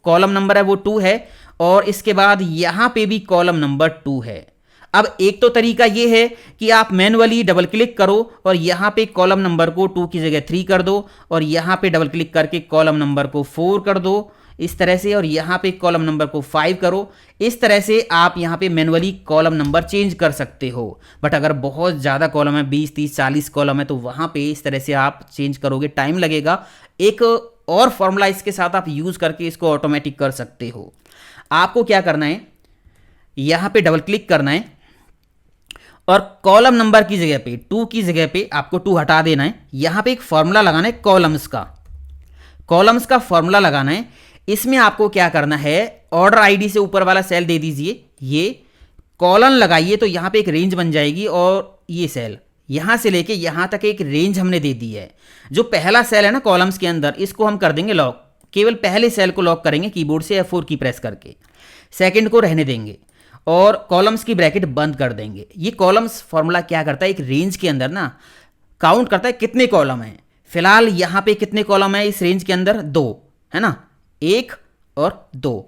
कॉलम नंबर है वो 2 है और इसके बाद यहाँ पे भी कॉलम नंबर 2 है। अब एक तो तरीका ये है कि आप मैनुअली डबल क्लिक करो और यहाँ पे कॉलम नंबर को 2 की जगह 3 कर दो और यहाँ पे डबल क्लिक करके कॉलम नंबर को 4 कर दो इस तरह से, और यहाँ पे कॉलम नंबर को 5 करो। इस तरह से आप यहाँ पे मैनुअली कॉलम नंबर चेंज कर सकते हो। बट अगर बहुत ज़्यादा कॉलम है, 20 30 40 कॉलम है, तो वहाँ पे इस तरह से आप चेंज करोगे, टाइम लगेगा। एक और फॉर्मूला इसके साथ आप यूज़ करके इसको ऑटोमेटिक कर सकते हो। आपको क्या करना है, यहाँ पे डबल क्लिक करना है और कॉलम नंबर की जगह पे 2 की जगह पे आपको 2 हटा देना है। यहाँ पे एक फॉर्मूला लगाना है कॉलम्स का फॉर्मूला लगाना है। इसमें आपको क्या करना है, ऑर्डर आईडी से ऊपर वाला सेल दे दीजिए, ये कॉलन लगाइए तो यहाँ पे एक रेंज बन जाएगी और ये सेल यहाँ से लेके यहाँ तक एक रेंज हमने दे दी है। जो पहला सेल है ना कॉलम्स के अंदर, इसको हम कर देंगे लॉक। केवल पहले सेल को लॉक करेंगे कीबोर्ड से F4 की प्रेस करके, सेकंड को रहने देंगे और कॉलम्स की ब्रैकेट बंद कर देंगे। ये कॉलम्स फॉर्मूला क्या करता है, एक रेंज के अंदर ना काउंट करता है कितने कॉलम हैं। फिलहाल यहाँ पे कितने कॉलम है इस रेंज के अंदर, 2 है ना, 1 और 2।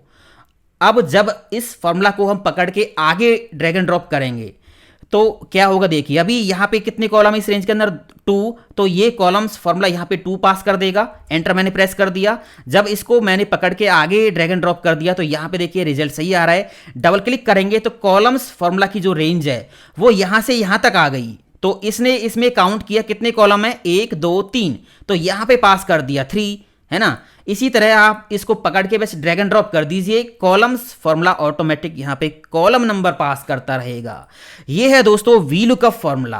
अब जब इस फॉर्मूला को हम पकड़ के आगे ड्रैग एंड ड्रॉप करेंगे तो क्या होगा, देखिए अभी यहाँ पे कितने कॉलम है इस रेंज के अंदर, 2। तो ये कॉलम्स फॉर्मूला यहाँ पे 2 पास कर देगा। एंटर मैंने प्रेस कर दिया। जब इसको मैंने पकड़ के आगे ड्रैग एंड ड्रॉप कर दिया तो यहाँ पे देखिए रिजल्ट सही आ रहा है। डबल क्लिक करेंगे तो कॉलम्स फॉर्मूला की जो रेंज है वो यहाँ से यहाँ तक आ गई। तो इसने इसमें काउंट किया कितने कॉलम है, 1 2 3, तो यहाँ पे पास कर दिया 3, है ना। इसी तरह आप इसको पकड़ के बस ड्रैग एंड ड्रॉप कर दीजिए, कॉलम्स फॉर्मूला ऑटोमेटिक यहाँ पे कॉलम नंबर पास करता रहेगा। ये है दोस्तों वी लुकअप फॉर्मूला।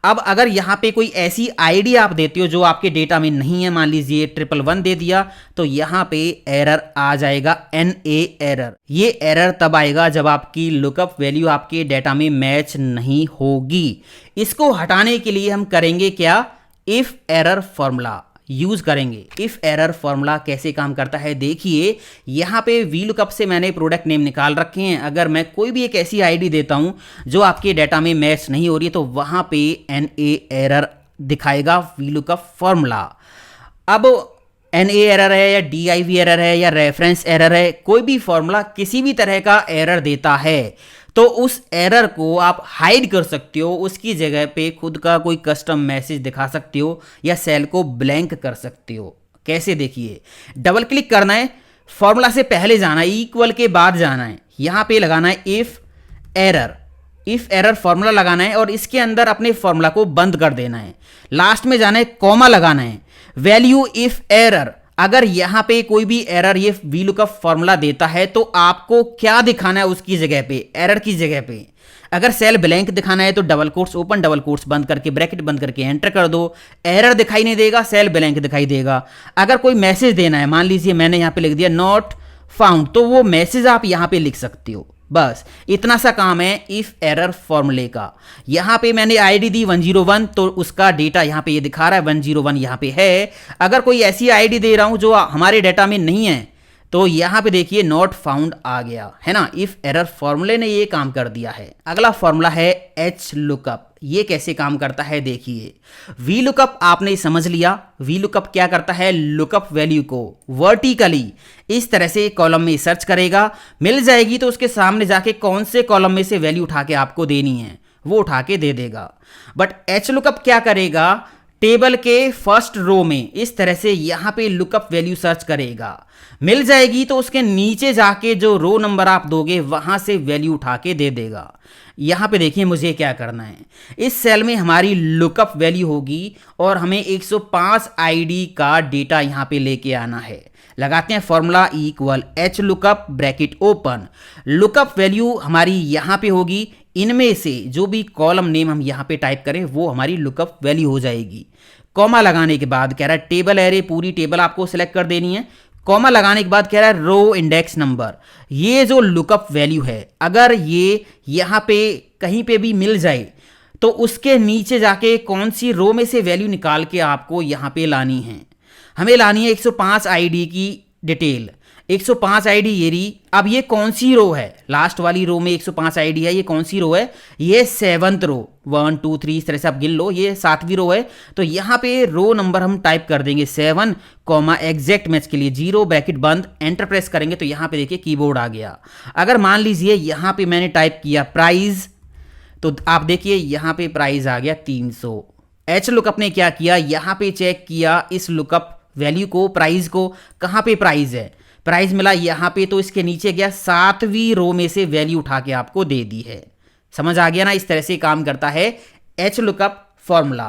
अब अगर यहाँ पे कोई ऐसी आईडी आप देते हो जो आपके डेटा में नहीं है, मान लीजिए 111 दे दिया, तो यहाँ पे एरर आ जाएगा, NA एरर। ये एरर तब आएगा जब आपकी लुकअप वैल्यू आपके डेटा में मैच नहीं होगी। इसको हटाने के लिए हम करेंगे क्या, इफ एरर फॉर्मूला यूज करेंगे। इफ एरर फॉर्मूला कैसे काम करता है, देखिए यहाँ पे वी लुकअप से मैंने प्रोडक्ट नेम निकाल रखे हैं। अगर मैं कोई भी एक ऐसी आईडी देता हूँ जो आपके डाटा में मैच नहीं हो रही है तो वहाँ पे NA एरर दिखाएगा वी लुकअप फॉर्मूला। अब NA एरर है या DIV एरर है या रेफरेंस एरर है, कोई भी फॉर्मूला किसी भी तरह का एरर देता है तो उस एरर को आप हाइड कर सकते हो। उसकी जगह पे खुद का कोई कस्टम मैसेज दिखा सकते हो या सेल को ब्लैंक कर सकते हो। कैसे, देखिए डबल क्लिक करना है, फॉर्मूला से पहले जाना है, इक्वल के बाद जाना है, यहाँ पे लगाना है इफ एरर फॉर्मूला लगाना है और इसके अंदर अपने फॉर्मूला को बंद कर देना है। लास्ट में जाना है, कॉमा लगाना है, वैल्यू इफ एरर। अगर यहाँ पे कोई भी एरर ये वी लुकअप फॉर्मूला देता है तो आपको क्या दिखाना है उसकी जगह पे, एरर की जगह पे। अगर सेल ब्लैंक दिखाना है तो double quotes open, double quotes बंद करके ब्रैकेट बंद करके एंटर कर दो। एरर दिखाई नहीं देगा, सेल ब्लैंक दिखाई देगा। अगर कोई मैसेज देना है, मान लीजिए मैंने यहाँ पे लिख दिया नॉट फाउंड, तो वो मैसेज आप यहाँ पे लिख सकते हो। बस इतना सा काम है इफ एरर फॉर्मूले का। यहाँ पे मैंने आईडी दी 101, तो उसका डेटा यहाँ पे ये दिखा रहा है 101 यहाँ पे है। अगर कोई ऐसी आईडी दे रहा हूँ जो हमारे डेटा में नहीं है तो यहाँ पे देखिए नॉट फाउंड आ गया, है ना। इफ एरर फॉर्मूले ने ये काम कर दिया है। अगला फॉर्मूला है एच लुकअप। ये कैसे काम करता है, देखिए वी लुकअप आपने समझ लिया। वी लुकअप क्या करता है, लुकअप वैल्यू को वर्टिकली इस तरह से कॉलम में सर्च करेगा, मिल जाएगी तो उसके सामने जाके कौन से कॉलम में से वैल्यू उठा के आपको देनी है वो उठा के दे देगा। बट एच लुकअप क्या करेगा, टेबल के फर्स्ट रो में इस तरह से यहाँ पे लुकअप वैल्यू सर्च करेगा, मिल जाएगी तो उसके नीचे जाके जो रो नंबर आप दोगे वहां से वैल्यू उठा के दे देगा। यहाँ पे देखिए मुझे क्या करना है, इस सेल में हमारी लुकअप वैल्यू होगी और हमें 105 आईडी का डेटा यहाँ पे लेके आना है। लगाते हैं formula equal H lookup bracket open, lookup value हमारी यहाँ पे होगी, इनमें से जो भी कॉलम नेम हम यहाँ पे टाइप करें वो हमारी लुकअप वैल्यू हो जाएगी। कॉमा लगाने के बाद कह रहा है टेबल एरे, पूरी टेबल आपको सिलेक्ट कर देनी है। कॉमा लगाने के बाद कह रहा है रो इंडेक्स नंबर, ये जो लुकअप वैल्यू है अगर ये यहाँ पे कहीं पे भी मिल जाए तो उसके नीचे जाके कौन सी रो में से वैल्यू निकाल के आपको यहाँ पे लानी है। हमें लानी है 105 आईडी की डिटेल, 105 आईडी ये रही। अब ये कौन सी रो है, लास्ट वाली रो में 105 आईडी है, ये कौन सी रो है, ये 7th रो, 1 2 3 इस तरह से आप गिन लो, ये 7वीं रो है। तो यहाँ पे रो नंबर हम टाइप कर देंगे 7, एग्जैक्ट मैच के लिए 0 ब्रैकेट बंद, एंटर प्रेस करेंगे तो यहाँ पे देखिए कीबोर्ड आ गया। अगर मान लीजिए यहाँ पे मैंने टाइप किया प्राइस, तो आप देखिए यहाँ पे प्राइस आ गया 300। एच लुकअप ने क्या किया, यहाँ पे चेक किया इस लुकअप वैल्यू को, प्राइस को, कहाँ पे प्राइस है, प्राइस मिला यहाँ पे, तो इसके नीचे गया 7वीं रो में से वैल्यू उठा के आपको दे दी है। समझ आ गया ना, इस तरह से काम करता है एच लुकअप फॉर्मूला।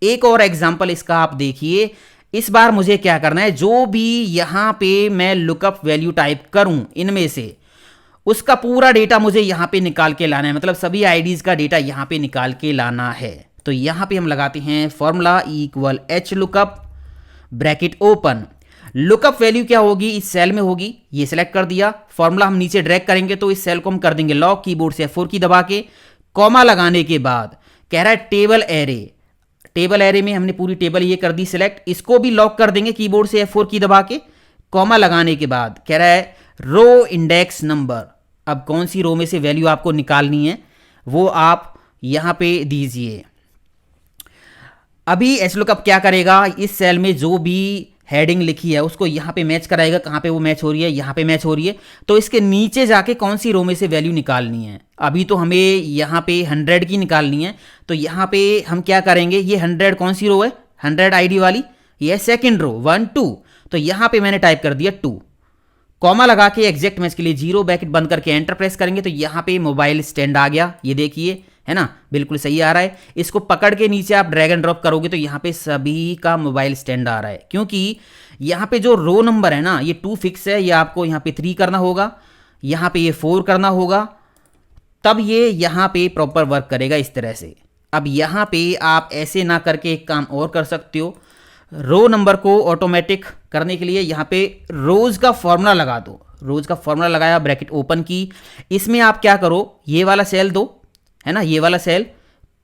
एक और एग्जांपल इसका आप देखिए। इस बार मुझे क्या करना है, जो भी यहाँ पे मैं लुकअप वैल्यू टाइप करूं इनमें से उसका पूरा डेटा मुझे यहाँ पे निकाल के लाना है, मतलब सभी आईडीज का डेटा यहाँ पे निकाल के लाना है। तो यहाँ पे हम लगाते हैं formula equal H lookup bracket open, lookup value क्या होगी, इस सेल में होगी, ये सिलेक्ट कर दिया। फॉर्मूला हम नीचे ड्रैग करेंगे तो इस सेल को हम कर देंगे लॉक, कीबोर्ड से F4 की दबा के। कॉमा लगाने के बाद कह रहा है टेबल एरे, टेबल एरे में हमने पूरी टेबल ये कर दी सिलेक्ट, इसको भी लॉक कर देंगे कीबोर्ड से F4 की दबा के। कॉमा लगाने के बाद कह रहा है रो इंडेक्स नंबर, अब कौन सी रो में से वैल्यू आपको निकालनी है वो आप यहां पे दीजिए। अभी एच लुकअप क्या करेगा, इस सेल में जो भी हेडिंग लिखी है उसको यहाँ पे मैच कराएगा, कहाँ पे वो मैच हो रही है, यहाँ पे मैच हो रही है, तो इसके नीचे जाके कौन सी रो में से वैल्यू निकालनी है। अभी तो हमें यहाँ पे 100 की निकालनी है, तो यहाँ पे हम क्या करेंगे, ये 100 कौन सी रो है, 100 आईडी वाली, ये सेकंड रो 1 2, तो यहाँ पे मैंने टाइप कर दिया 2। कॉमा लगा के एग्जैक्ट मैच के लिए 0 ब्रैकेट बंद करके एंटर प्रेस करेंगे तो यहाँ पे मोबाइल स्टैंड आ गया, ये देखिए है ना, बिल्कुल सही आ रहा है। इसको पकड़ के नीचे आप ड्रैग एंड ड्रॉप करोगे तो यहाँ पे सभी का मोबाइल स्टैंड आ रहा है, क्योंकि यहाँ पे जो रो नंबर है ना ये 2 फिक्स है, ये आपको यहाँ पे 3 करना होगा, यहाँ पे ये 4 करना होगा, तब ये यहाँ पे प्रॉपर वर्क करेगा इस तरह से। अब यहाँ पे आप ऐसे ना करके एक काम और कर सकते हो, रो नंबर को ऑटोमेटिक करने के लिए यहाँ पे रोज का फॉर्मूला लगा दो। रोज का फॉर्मूला लगाया, ब्रैकेट ओपन की, इसमें आप क्या करो, ये वाला सेल दो, है ना, ये वाला सेल,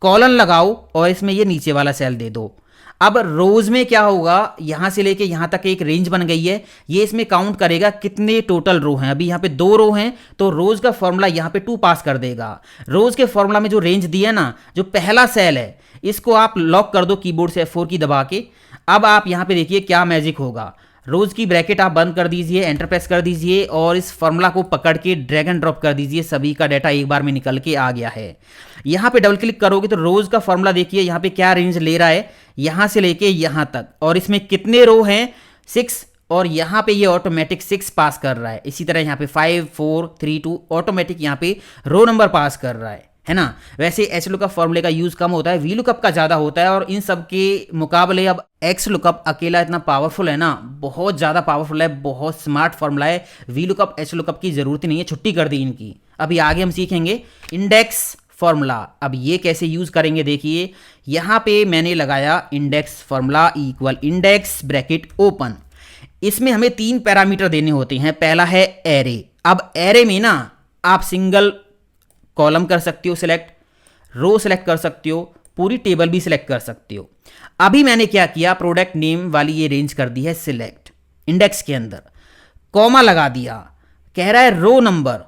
कॉलन लगाओ और इसमें ये नीचे वाला सेल दे दो। अब रोज में क्या होगा, यहां से लेके यहां तक एक रेंज बन गई है, ये इसमें काउंट करेगा कितने टोटल रो हैं। अभी यहाँ पे 2 रो हैं तो रोज का फॉर्मूला यहाँ पे 2 पास कर देगा। रोज के फॉर्मूला में जो रेंज दी है ना, जो पहला सेल है इसको आप लॉक कर दो कीबोर्ड से F4 की दबा के। अब आप यहाँ पे देखिए क्या मैजिक होगा, रोज की ब्रैकेट आप बंद कर दीजिए, एंटर प्रेस कर दीजिए और इस फॉर्मूला को पकड़ के ड्रैग एंड ड्रॉप कर दीजिए, सभी का डाटा एक बार में निकल के आ गया है। यहाँ पे डबल क्लिक करोगे तो रोज का फॉर्मूला देखिए यहाँ पे क्या रेंज ले रहा है, यहाँ से लेके यहाँ तक, और इसमें कितने रो हैं 6, और यहाँ पे ये ऑटोमेटिक 6 पास कर रहा है। इसी तरह यहाँ पे 5 4 3 2 ऑटोमेटिक यहाँ पे रो नंबर पास कर रहा है ना। वैसे एच लुकअप फॉर्मूले का यूज कम होता है, वी लुकअप का ज्यादा होता है, और इन सब के मुकाबले अब एक्स लुकअप अकेला इतना पावरफुल है ना, बहुत ज्यादा पावरफुल है, बहुत स्मार्ट फॉर्मूला है। वी लुकअप एच लुकअप की जरूरत नहीं है, छुट्टी कर दी इनकी। अभी आगे हम सीखेंगे इंडेक्स फॉर्मूला। अब ये कैसे यूज करेंगे देखिए, यहां पे मैंने लगाया index formula equal index bracket open. इसमें हमें 3 पैरामीटर देने होते हैं। पहला है एरे। अब एरे में ना आप सिंगल कॉलम कर सकते हो सिलेक्ट, रो सिलेक्ट कर सकते हो, पूरी टेबल भी सिलेक्ट कर सकते हो। अभी मैंने क्या किया, प्रोडक्ट नेम वाली ये रेंज कर दी है सिलेक्ट, इंडेक्स के अंदर कॉमा लगा दिया, कह रहा है रो नंबर,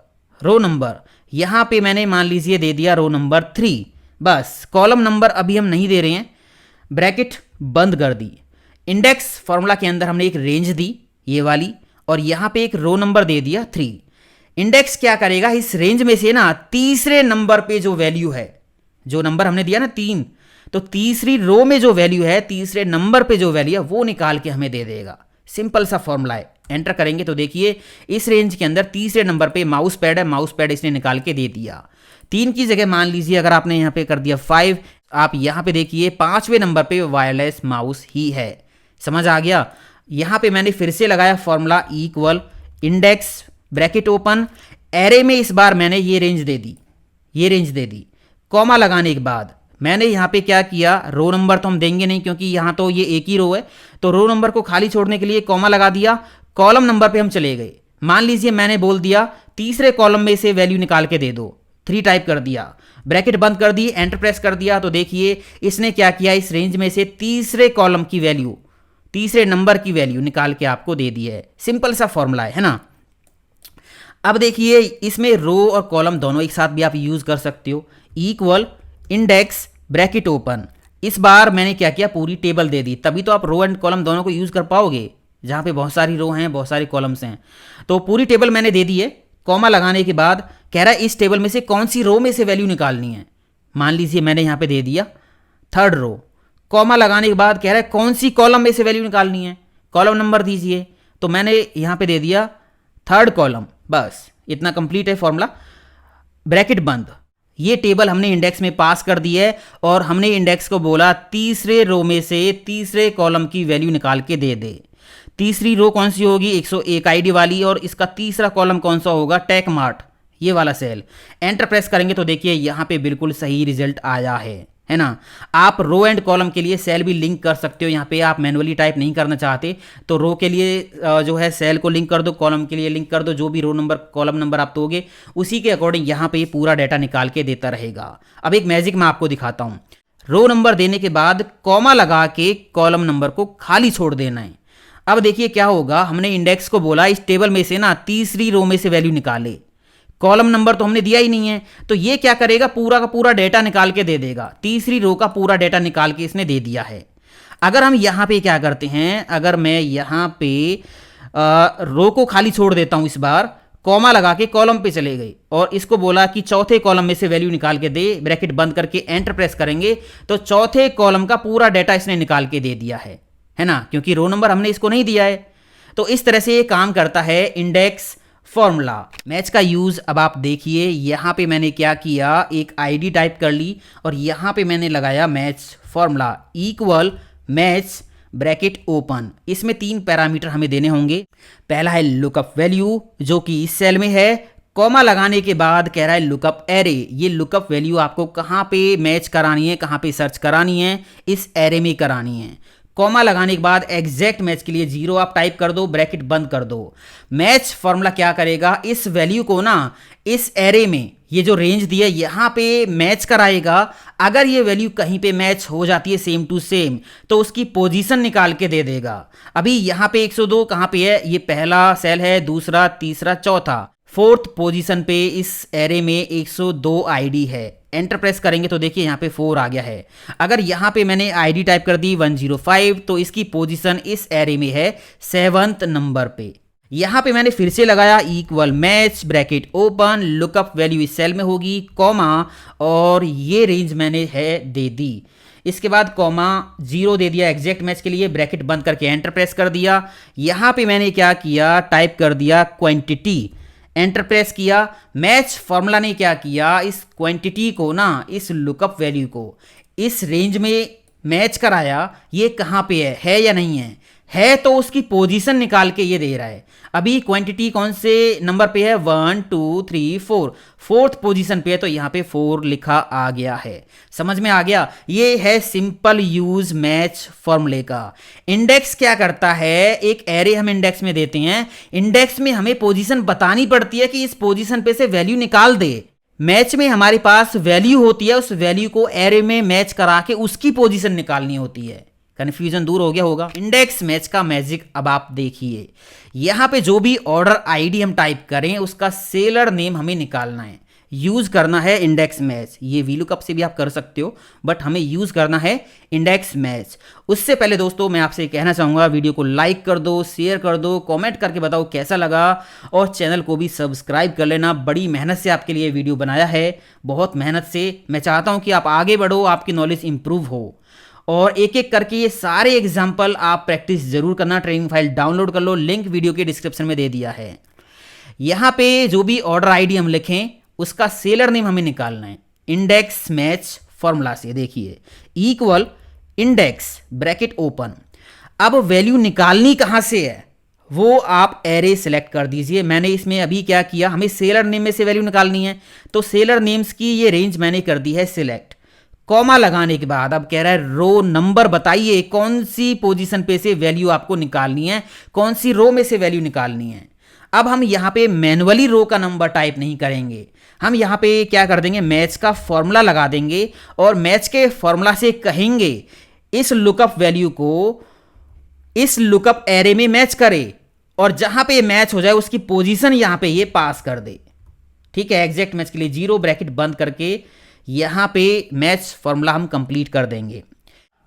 रो नंबर यहां पे मैंने मान लीजिए दे दिया रो नंबर 3, बस कॉलम नंबर अभी हम नहीं दे रहे हैं, ब्रैकेट बंद कर दी। इंडेक्स फॉर्मूला के अंदर हमने एक रेंज दी ये वाली, और यहां पे एक रो नंबर दे दिया 3। इंडेक्स क्या करेगा, इस रेंज में से ना तीसरे नंबर पे जो वैल्यू है जो नंबर हमने दिया ना 3, तो तीसरी रो में जो वैल्यू है, तीसरे नंबर पे जो वैल्यू है वो निकाल के हमें दे देगा। सिंपल सा फॉर्मूला है। एंटर करेंगे तो देखिए इस रेंज के अंदर तीसरे नंबर पे माउस पैड है, माउस पैड इसने निकाल के दे दिया। 3 की जगह मान लीजिए अगर आपने यहाँ पे कर दिया 5, आप यहाँ पे देखिए 5वें नंबर पे वायरलेस माउस ही है। समझ आ गया। यहाँ पे मैंने फिर से लगाया formula equal index bracket open, array में इस बार मैंने ये रेंज दे दी, ये रेंज दे दी। कॉमा लगाने के बाद मैंने यहाँ पे क्या किया, रो नंबर तो हम देंगे नहीं क्योंकि यहाँ तो ये एक ही रो है, तो रो नंबर को खाली छोड़ने के लिए कॉमा लगा दिया। कॉलम नंबर पे हम चले गए। मान लीजिए मैंने बोल दिया तीसरे कॉलम में से वैल्यू निकाल के दे दो, 3 टाइप कर दिया, ब्रैकेट बंद कर दी, एंटर प्रेस कर दिया, तो देखिए इसने क्या किया, इस रेंज में से तीसरे कॉलम की वैल्यू, तीसरे नंबर की वैल्यू निकाल के आपको दे दी है। सिंपल सा फॉर्मूला है ना। अब देखिए इसमें रो और कॉलम दोनों एक साथ भी आप यूज कर सकते हो। इक्वल इंडेक्स ब्रैकेट ओपन, इस बार मैंने क्या किया, पूरी टेबल दे दी, तभी तो आप रो एंड कॉलम दोनों को यूज कर पाओगे जहां पे बहुत सारी रो हैं, बहुत सारी कॉलम्स हैं। तो पूरी टेबल मैंने दे दी है। कॉमा लगाने के बाद कह रहा है इस टेबल में से कौन सी रो में से वैल्यू निकालनी है। मान लीजिए मैंने यहाँ पे दे दिया 3rd रो। कॉमा लगाने के बाद कह रहा है कौन सी कॉलम में से वैल्यू निकालनी है, कॉलम नंबर दीजिए, तो मैंने यहाँ पे दे दिया 3rd कॉलम। बस इतना कंप्लीट है फॉर्मूला। ब्रैकेट बंद, ये टेबल हमने इंडेक्स में पास कर दी है और हमने इंडेक्स को बोला तीसरे रो में से तीसरे कॉलम की वैल्यू निकाल के दे दे। तीसरी रो कौन सी होगी, 101 आईडी वाली, और इसका तीसरा कॉलम कौन सा होगा, टेक मार्ट, ये वाला सेल। एंटर प्रेस करेंगे तो देखिए यहाँ पे बिल्कुल सही रिजल्ट आया है ना। आप रो एंड कॉलम के लिए सेल भी लिंक कर सकते हो। यहाँ पे आप मैनुअली टाइप नहीं करना चाहते तो रो के लिए जो है सेल को लिंक कर दो, कॉलम के लिए लिंक कर दो, जो भी रो नंबर कॉलम नंबर आप दोगे उसी के अकॉर्डिंग यहाँ पे पूरा डाटा निकाल के देता रहेगा। अब एक मैजिक मैं आपको दिखाता हूँ। रो नंबर देने के बाद कॉमा लगा के कॉलम नंबर को खाली छोड़ देना है। अब देखिए क्या होगा, हमने इंडेक्स को बोला इस टेबल में से ना तीसरी रो में से वैल्यू निकाले, कॉलम नंबर तो हमने दिया ही नहीं है, तो ये क्या करेगा, पूरा का पूरा डेटा निकाल के दे देगा। तीसरी रो का पूरा डेटा निकाल के इसने दे दिया है। अगर हम यहाँ पे क्या करते हैं, अगर मैं यहाँ पे रो को खाली छोड़ देता हूँ, इस बार कॉमा लगा के कॉलम पे चले गए और इसको बोला कि चौथे कॉलम में से वैल्यू निकाल के दे, ब्रैकेट बंद करके एंटर प्रेस करेंगे तो चौथे कॉलम का पूरा डेटा इसने निकाल के दे दिया है ना, क्योंकि रो नंबर हमने इसको नहीं दिया है। तो इस तरह से ये काम करता है इंडेक्स फॉर्मूला। मैच का यूज अब आप देखिए, यहाँ पे मैंने क्या किया, एक आईडी टाइप कर ली और यहाँ पे मैंने लगाया match formula equal match bracket open. इसमें 3 पैरामीटर हमें देने होंगे। पहला है लुकअप वैल्यू जो कि इस सेल में है, कॉमा लगाने के बाद कह रहा है लुकअप एरे। ये लुकअप वैल्यू आपको कहाँ पे मैच करानी है, कहाँ पे सर्च करानी है, इस एरे में करानी है। कॉमा लगाने के बाद एग्जैक्ट मैच के लिए 0 आप टाइप कर दो, ब्रैकेट बंद कर दो। मैच फॉर्मूला क्या करेगा, इस वैल्यू को ना इस एरे में, ये जो रेंज दी है यहाँ पे मैच कराएगा। अगर ये वैल्यू कहीं पे मैच हो जाती है सेम टू सेम तो उसकी पोजीशन निकाल के दे देगा। अभी यहाँ पे 102 कहाँ पे है, ये पहला सेल है, दूसरा, तीसरा, चौथा, 4th पोजीशन पे इस एरे में 102 आईडी है। एंटर प्रेस करेंगे तो देखिए यहाँ पे 4 आ गया है। अगर यहाँ पे मैंने आईडी टाइप कर दी 105 तो इसकी पोजीशन इस एरे में है 7th नंबर पे। यहाँ पे मैंने फिर से लगाया equal match bracket open, lookup value इस सेल में होगी, कॉमा, और ये रेंज मैंने है दे दी। इसके बाद कॉमा 0 दे दिया एग्जैक्ट मैच के लिए, ब्रैकेट बंद करके एंटर प्रेस कर दिया। यहाँ पे मैंने क्या किया, टाइप कर दिया क्वांटिटी, एंटर प्रेस किया। मैच फॉर्मूला ने क्या किया, इस क्वांटिटी को ना, इस लुकअप वैल्यू को इस रेंज में मैच कराया। ये कहाँ पे है या नहीं है तो उसकी पोजीशन निकाल के ये दे रहा है। अभी क्वांटिटी कौन से नंबर पे है, 1 2 3 4, 4th पोजीशन पे है तो यहाँ पे 4 लिखा आ गया है। समझ में आ गया। ये है सिंपल यूज मैच फॉर्मूले का। इंडेक्स क्या करता है, एक एरे हम इंडेक्स में देते हैं, इंडेक्स में हमें पोजीशन बतानी पड़ती है कि इस पोजीशन पे से वैल्यू निकाल दे। मैच में हमारे पास वैल्यू होती है, उस वैल्यू को एरे में मैच करा के उसकी पोजीशन निकालनी होती है। कंफ्यूजन दूर हो गया होगा। इंडेक्स मैच का मैजिक अब आप देखिए, यहाँ पे जो भी ऑर्डर आईडी हम टाइप करें उसका सेलर नेम हमें निकालना है। यूज़ करना है इंडेक्स मैच। ये वीलुकअप से भी आप कर सकते हो, बट हमें यूज़ करना है इंडेक्स मैच। उससे पहले दोस्तों मैं आपसे कहना चाहूँगा, वीडियो को लाइक कर दो, शेयर कर दो, कमेंट करके बताओ कैसा लगा, और चैनल को भी सब्सक्राइब कर लेना। बड़ी मेहनत से आपके लिए वीडियो बनाया है, बहुत मेहनत से। मैं चाहता हूँ कि आप आगे बढ़ो, आपकी नॉलेज इंप्रूव हो, और एक एक करके ये सारे एग्जाम्पल आप प्रैक्टिस जरूर करना। ट्रेनिंग फाइल डाउनलोड कर लो, लिंक वीडियो के डिस्क्रिप्शन में दे दिया है। यहाँ पे जो भी ऑर्डर आईडी हम लिखें उसका सेलर नेम हमें निकालना है इंडेक्स मैच फॉर्मूला से। देखिए इक्वल इंडेक्स ब्रैकेट ओपन। अब वैल्यू निकालनी कहाँ से है वो आप एरे सेलेक्ट कर दीजिए। मैंने इसमें अभी क्या किया, हमें सेलर नेम में से वैल्यू निकालनी है, तो सेलर नेम्स की ये रेंज मैंने कर दी है सिलेक्ट। कॉमा लगाने के बाद अब कह रहा है रो नंबर बताइए कौन सी पोजीशन पे से वैल्यू आपको निकालनी है, कौन सी रो में से वैल्यू निकालनी है। अब हम यहाँ पे मैनुअली रो का नंबर टाइप नहीं करेंगे, हम यहाँ पे क्या कर देंगे, मैच का फॉर्मूला लगा देंगे, और मैच के फॉर्मूला से कहेंगे इस लुकअप वैल्यू को इस लुकअप एरे में मैच करे, और जहां पे मैच हो जाए उसकी पोजीशन यहां पे ये पास कर दे। ठीक है, एग्जैक्ट मैच के लिए 0 ब्रैकेट बंद करके यहां पे मैच फॉर्मूला हम कंप्लीट कर देंगे।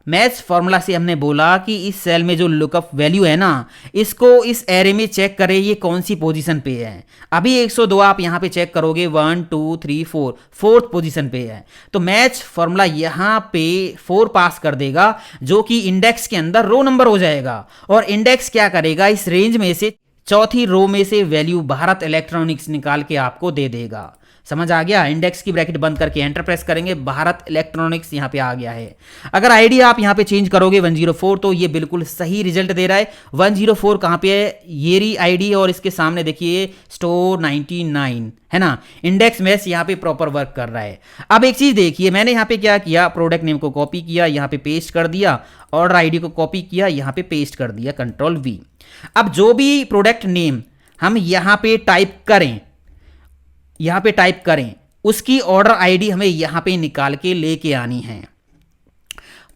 मैच फॉर्मूला से हमने बोला कि इस सेल में जो लुकअप वैल्यू है ना, इसको इस एरे में चेक करें ये कौन सी पोजीशन पे है। अभी 102 आप यहाँ पे चेक करोगे, 1 2 3 4 फोर्थ पोजीशन पे है, तो मैच फॉर्मूला यहाँ पे 4 पास कर देगा, जो कि इंडेक्स के अंदर रो नंबर हो जाएगा। और इंडेक्स क्या करेगा, इस रेंज में से चौथी रो में से वैल्यू भारत इलेक्ट्रॉनिक्स निकाल के आपको दे देगा। समझ आ गया। इंडेक्स की ब्रैकेट बंद करके एंटर प्रेस करेंगे, भारत इलेक्ट्रॉनिक्स यहाँ पे आ गया है। अगर आईडी आप यहाँ पे चेंज करोगे 104, तो ये बिल्कुल सही रिजल्ट दे रहा है। 104 कहाँ पे है, ये रही आईडी, और इसके सामने देखिए स्टोर 99 है ना। इंडेक्स मैच यहाँ पे प्रॉपर वर्क कर रहा है। अब एक चीज देखिए, मैंने यहाँ पे क्या किया, प्रोडक्ट नेम को कॉपी किया, यहाँ पे पेस्ट कर दिया, ऑर्डर आईडी को कॉपी किया, यहाँ पे पेस्ट कर दिया, Ctrl+V। अब जो भी प्रोडक्ट नेम हम यहाँ पे टाइप करें उसकी ऑर्डर आईडी हमें यहाँ पे निकाल के लेके आनी है।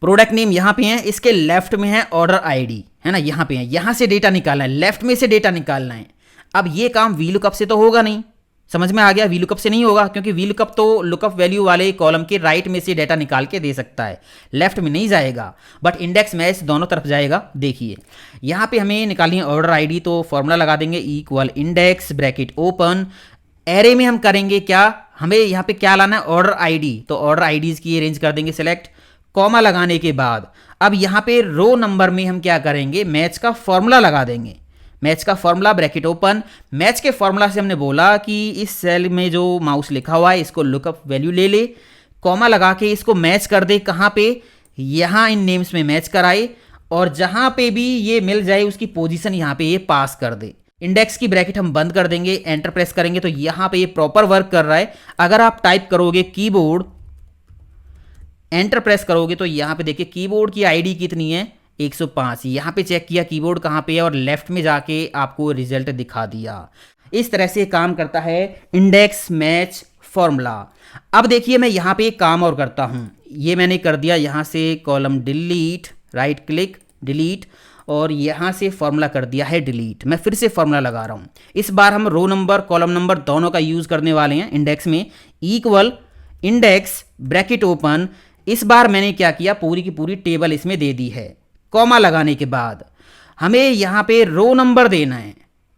प्रोडक्ट नेम यहाँ पे है, इसके लेफ्ट में है ऑर्डर आईडी, है ना, यहाँ पे है, यहाँ से डेटा निकालना है, लेफ्ट में से डेटा निकालना है। अब ये काम वीलुकअप से तो होगा नहीं, समझ में आ गया। वीलुकअप से नहीं होगा, क्योंकि वीलुकअप तो लुकअप वैल्यू वाले कॉलम के राइट में से डेटा निकाल के दे सकता है, लेफ्ट में नहीं जाएगा, बट इंडेक्स मैच दोनों तरफ जाएगा। देखिए यहाँ पे हमें निकालनी है ऑर्डर आईडी, तो फॉर्मूला लगा देंगे equal index bracket open. Array में हम करेंगे क्या, हमें यहाँ पे क्या लाना है, ऑर्डर आईडी, तो ऑर्डर आईडीज की रेंज कर देंगे सिलेक्ट। कॉमा लगाने के बाद अब यहाँ पे रो नंबर में हम क्या करेंगे, मैच का फॉर्मूला लगा देंगे। मैच का फॉर्मूला ब्रैकेट ओपन। मैच के फॉर्मूला से हमने बोला कि इस सेल में जो माउस लिखा हुआ है इसको लुकअप वैल्यू ले, कॉमा लगा के इसको मैच कर दे, कहाँ पे, यहाँ इन नेम्स में मैच कराए, और जहाँ पे भी ये मिल जाए उसकी पोजीशन यहाँ पे ये पास कर दे। इंडेक्स की ब्रैकेट हम बंद कर देंगे, एंटर प्रेस करेंगे, तो यहाँ पे ये प्रॉपर वर्क कर रहा है। अगर आप टाइप करोगे कीबोर्ड, एंटर प्रेस करोगे, तो यहाँ पे देखिए कीबोर्ड की आईडी कितनी है, 105। यहाँ पे चेक किया कीबोर्ड कहाँ पे है, और लेफ्ट में जाके आपको रिजल्ट दिखा दिया। इस तरह से काम करता है इंडेक्स मैच फॉर्मूला। अब देखिए मैं यहाँ पे एक काम और करता हूँ, ये मैंने कर दिया, यहाँ से column delete, right click delete, और यहाँ से फॉर्मूला कर दिया है डिलीट। मैं फिर से फॉर्मूला लगा रहा हूँ, इस बार हम रो नंबर कॉलम नंबर दोनों का यूज़ करने वाले हैं इंडेक्स में। Equal index bracket open. इस बार मैंने क्या किया, पूरी की पूरी टेबल इसमें दे दी है। कॉमा लगाने के बाद हमें यहाँ पे रो नंबर देना है,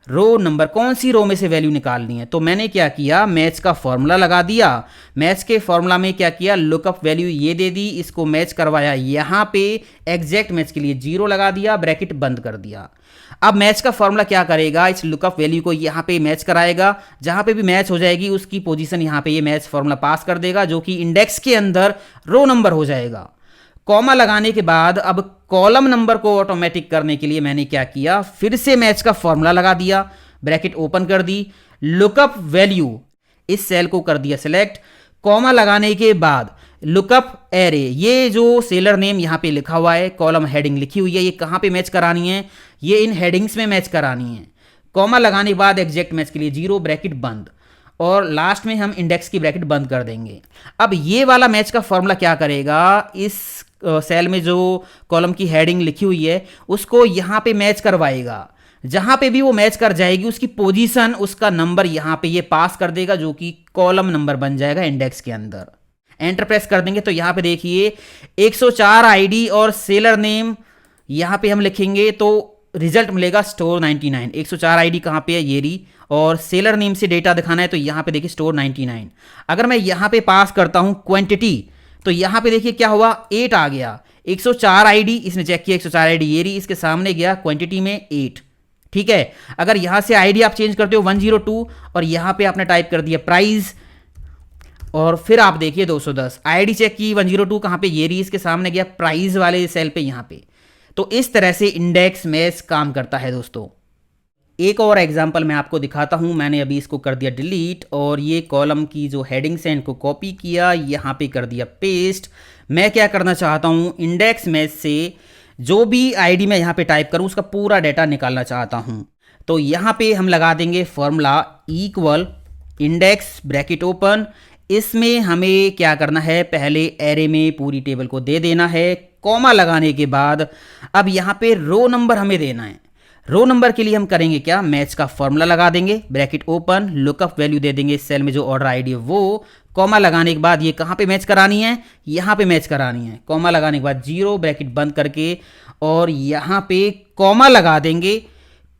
रो नंबर कौन सी रो में से वैल्यू निकालनी है। तो मैंने क्या किया, मैच का फॉर्मूला लगा दिया। मैच के फॉर्मूला में क्या किया, लुकअप वैल्यू ये दे दी, इसको मैच करवाया, यहाँ पे एग्जैक्ट मैच के लिए 0 लगा दिया, ब्रैकेट बंद कर दिया। अब मैच का फॉर्मूला क्या करेगा, इस लुकअप वैल्यू को यहाँ पे मैच कराएगा, जहाँ पे भी मैच हो जाएगी उसकी पोजीशन यहाँ पे ये मैच फॉर्मूला पास कर देगा, जो कि इंडेक्स के अंदर रो नंबर हो जाएगा। कॉमा लगाने के बाद अब कॉलम नंबर को ऑटोमेटिक करने के लिए मैंने क्या किया, फिर से मैच का फॉर्मूला लगा दिया, ब्रैकेट ओपन कर दी, लुकअप वैल्यू इस सेल को कर दिया सिलेक्ट। कॉमा लगाने के बाद लुकअप एरे, ये जो सेलर नेम यहाँ पे लिखा हुआ है, कॉलम हेडिंग लिखी हुई है, ये कहाँ पे मैच करानी है, ये इन हेडिंग्स में मैच करानी है। कॉमा लगाने के बाद एग्जैक्ट मैच के लिए 0, ब्रैकेट बंद, और लास्ट में हम इंडेक्स की ब्रैकेट बंद कर देंगे। अब ये वाला मैच का फॉर्मूला क्या करेगा, इस सेल में जो कॉलम की हेडिंग लिखी हुई है उसको यहाँ पे मैच करवाएगा, जहां पे भी वो मैच कर जाएगी उसकी पोजीशन, उसका नंबर यहां पे ये पास कर देगा, जो कि कॉलम नंबर बन जाएगा इंडेक्स के अंदर। एंटर प्रेस कर देंगे तो यहां पे देखिए 104 आईडी और सेलर नेम यहां पे हम लिखेंगे तो रिजल्ट मिलेगा स्टोर 99। 104 आईडी कहां पे है, ये रही, और सेलर नेम से डेटा दिखाना है तो यहां पे देखिए स्टोर 99। अगर मैं यहां पे पास करता हूं क्वांटिटी तो यहां पे देखिए क्या हुआ, 8 आ गया। 104 आईडी इसने चेक किया, 104 आईडी ये रही, इसके सामने गया क्वांटिटी में 8। ठीक है, अगर यहां से आईडी आप चेंज करते हो 102 और यहां पे आपने टाइप कर दिया प्राइस और फिर आप देखिए 210 आईडी चेक की, 102 कहां पे, ये रही, इसके सामने गया प्राइस वाले सेल पे यहां पे। तो इस तरह से इंडेक्स मैच काम करता है दोस्तों। एक और एग्जांपल मैं आपको दिखाता हूं। मैंने अभी इसको कर दिया डिलीट और ये कॉलम की जो हेडिंग्स हैं इनको कॉपी किया, यहां पे कर दिया पेस्ट। मैं क्या करना चाहता हूं, इंडेक्स मैच से जो भी आईडी मैं यहां पे टाइप करूं उसका पूरा डेटा निकालना चाहता हूं। तो यहां पे हम लगा देंगे formula equal index bracket open. इसमें हमें क्या करना है, पहले एरे में पूरी टेबल को दे देना है, कॉमा लगाने के बाद अब यहाँ पे रो नंबर हमें देना है। रो नंबर के लिए हम करेंगे क्या, मैच का फॉर्मूला लगा देंगे, ब्रैकेट ओपन, लुकअप वैल्यू दे देंगे सेल में जो ऑर्डर आईडी है वो, कॉमा लगाने के बाद ये कहाँ पे मैच करानी है, यहाँ पे मैच करानी है। कॉमा लगाने के बाद 0 ब्रैकेट बंद करके और यहाँ पे कॉमा लगा देंगे,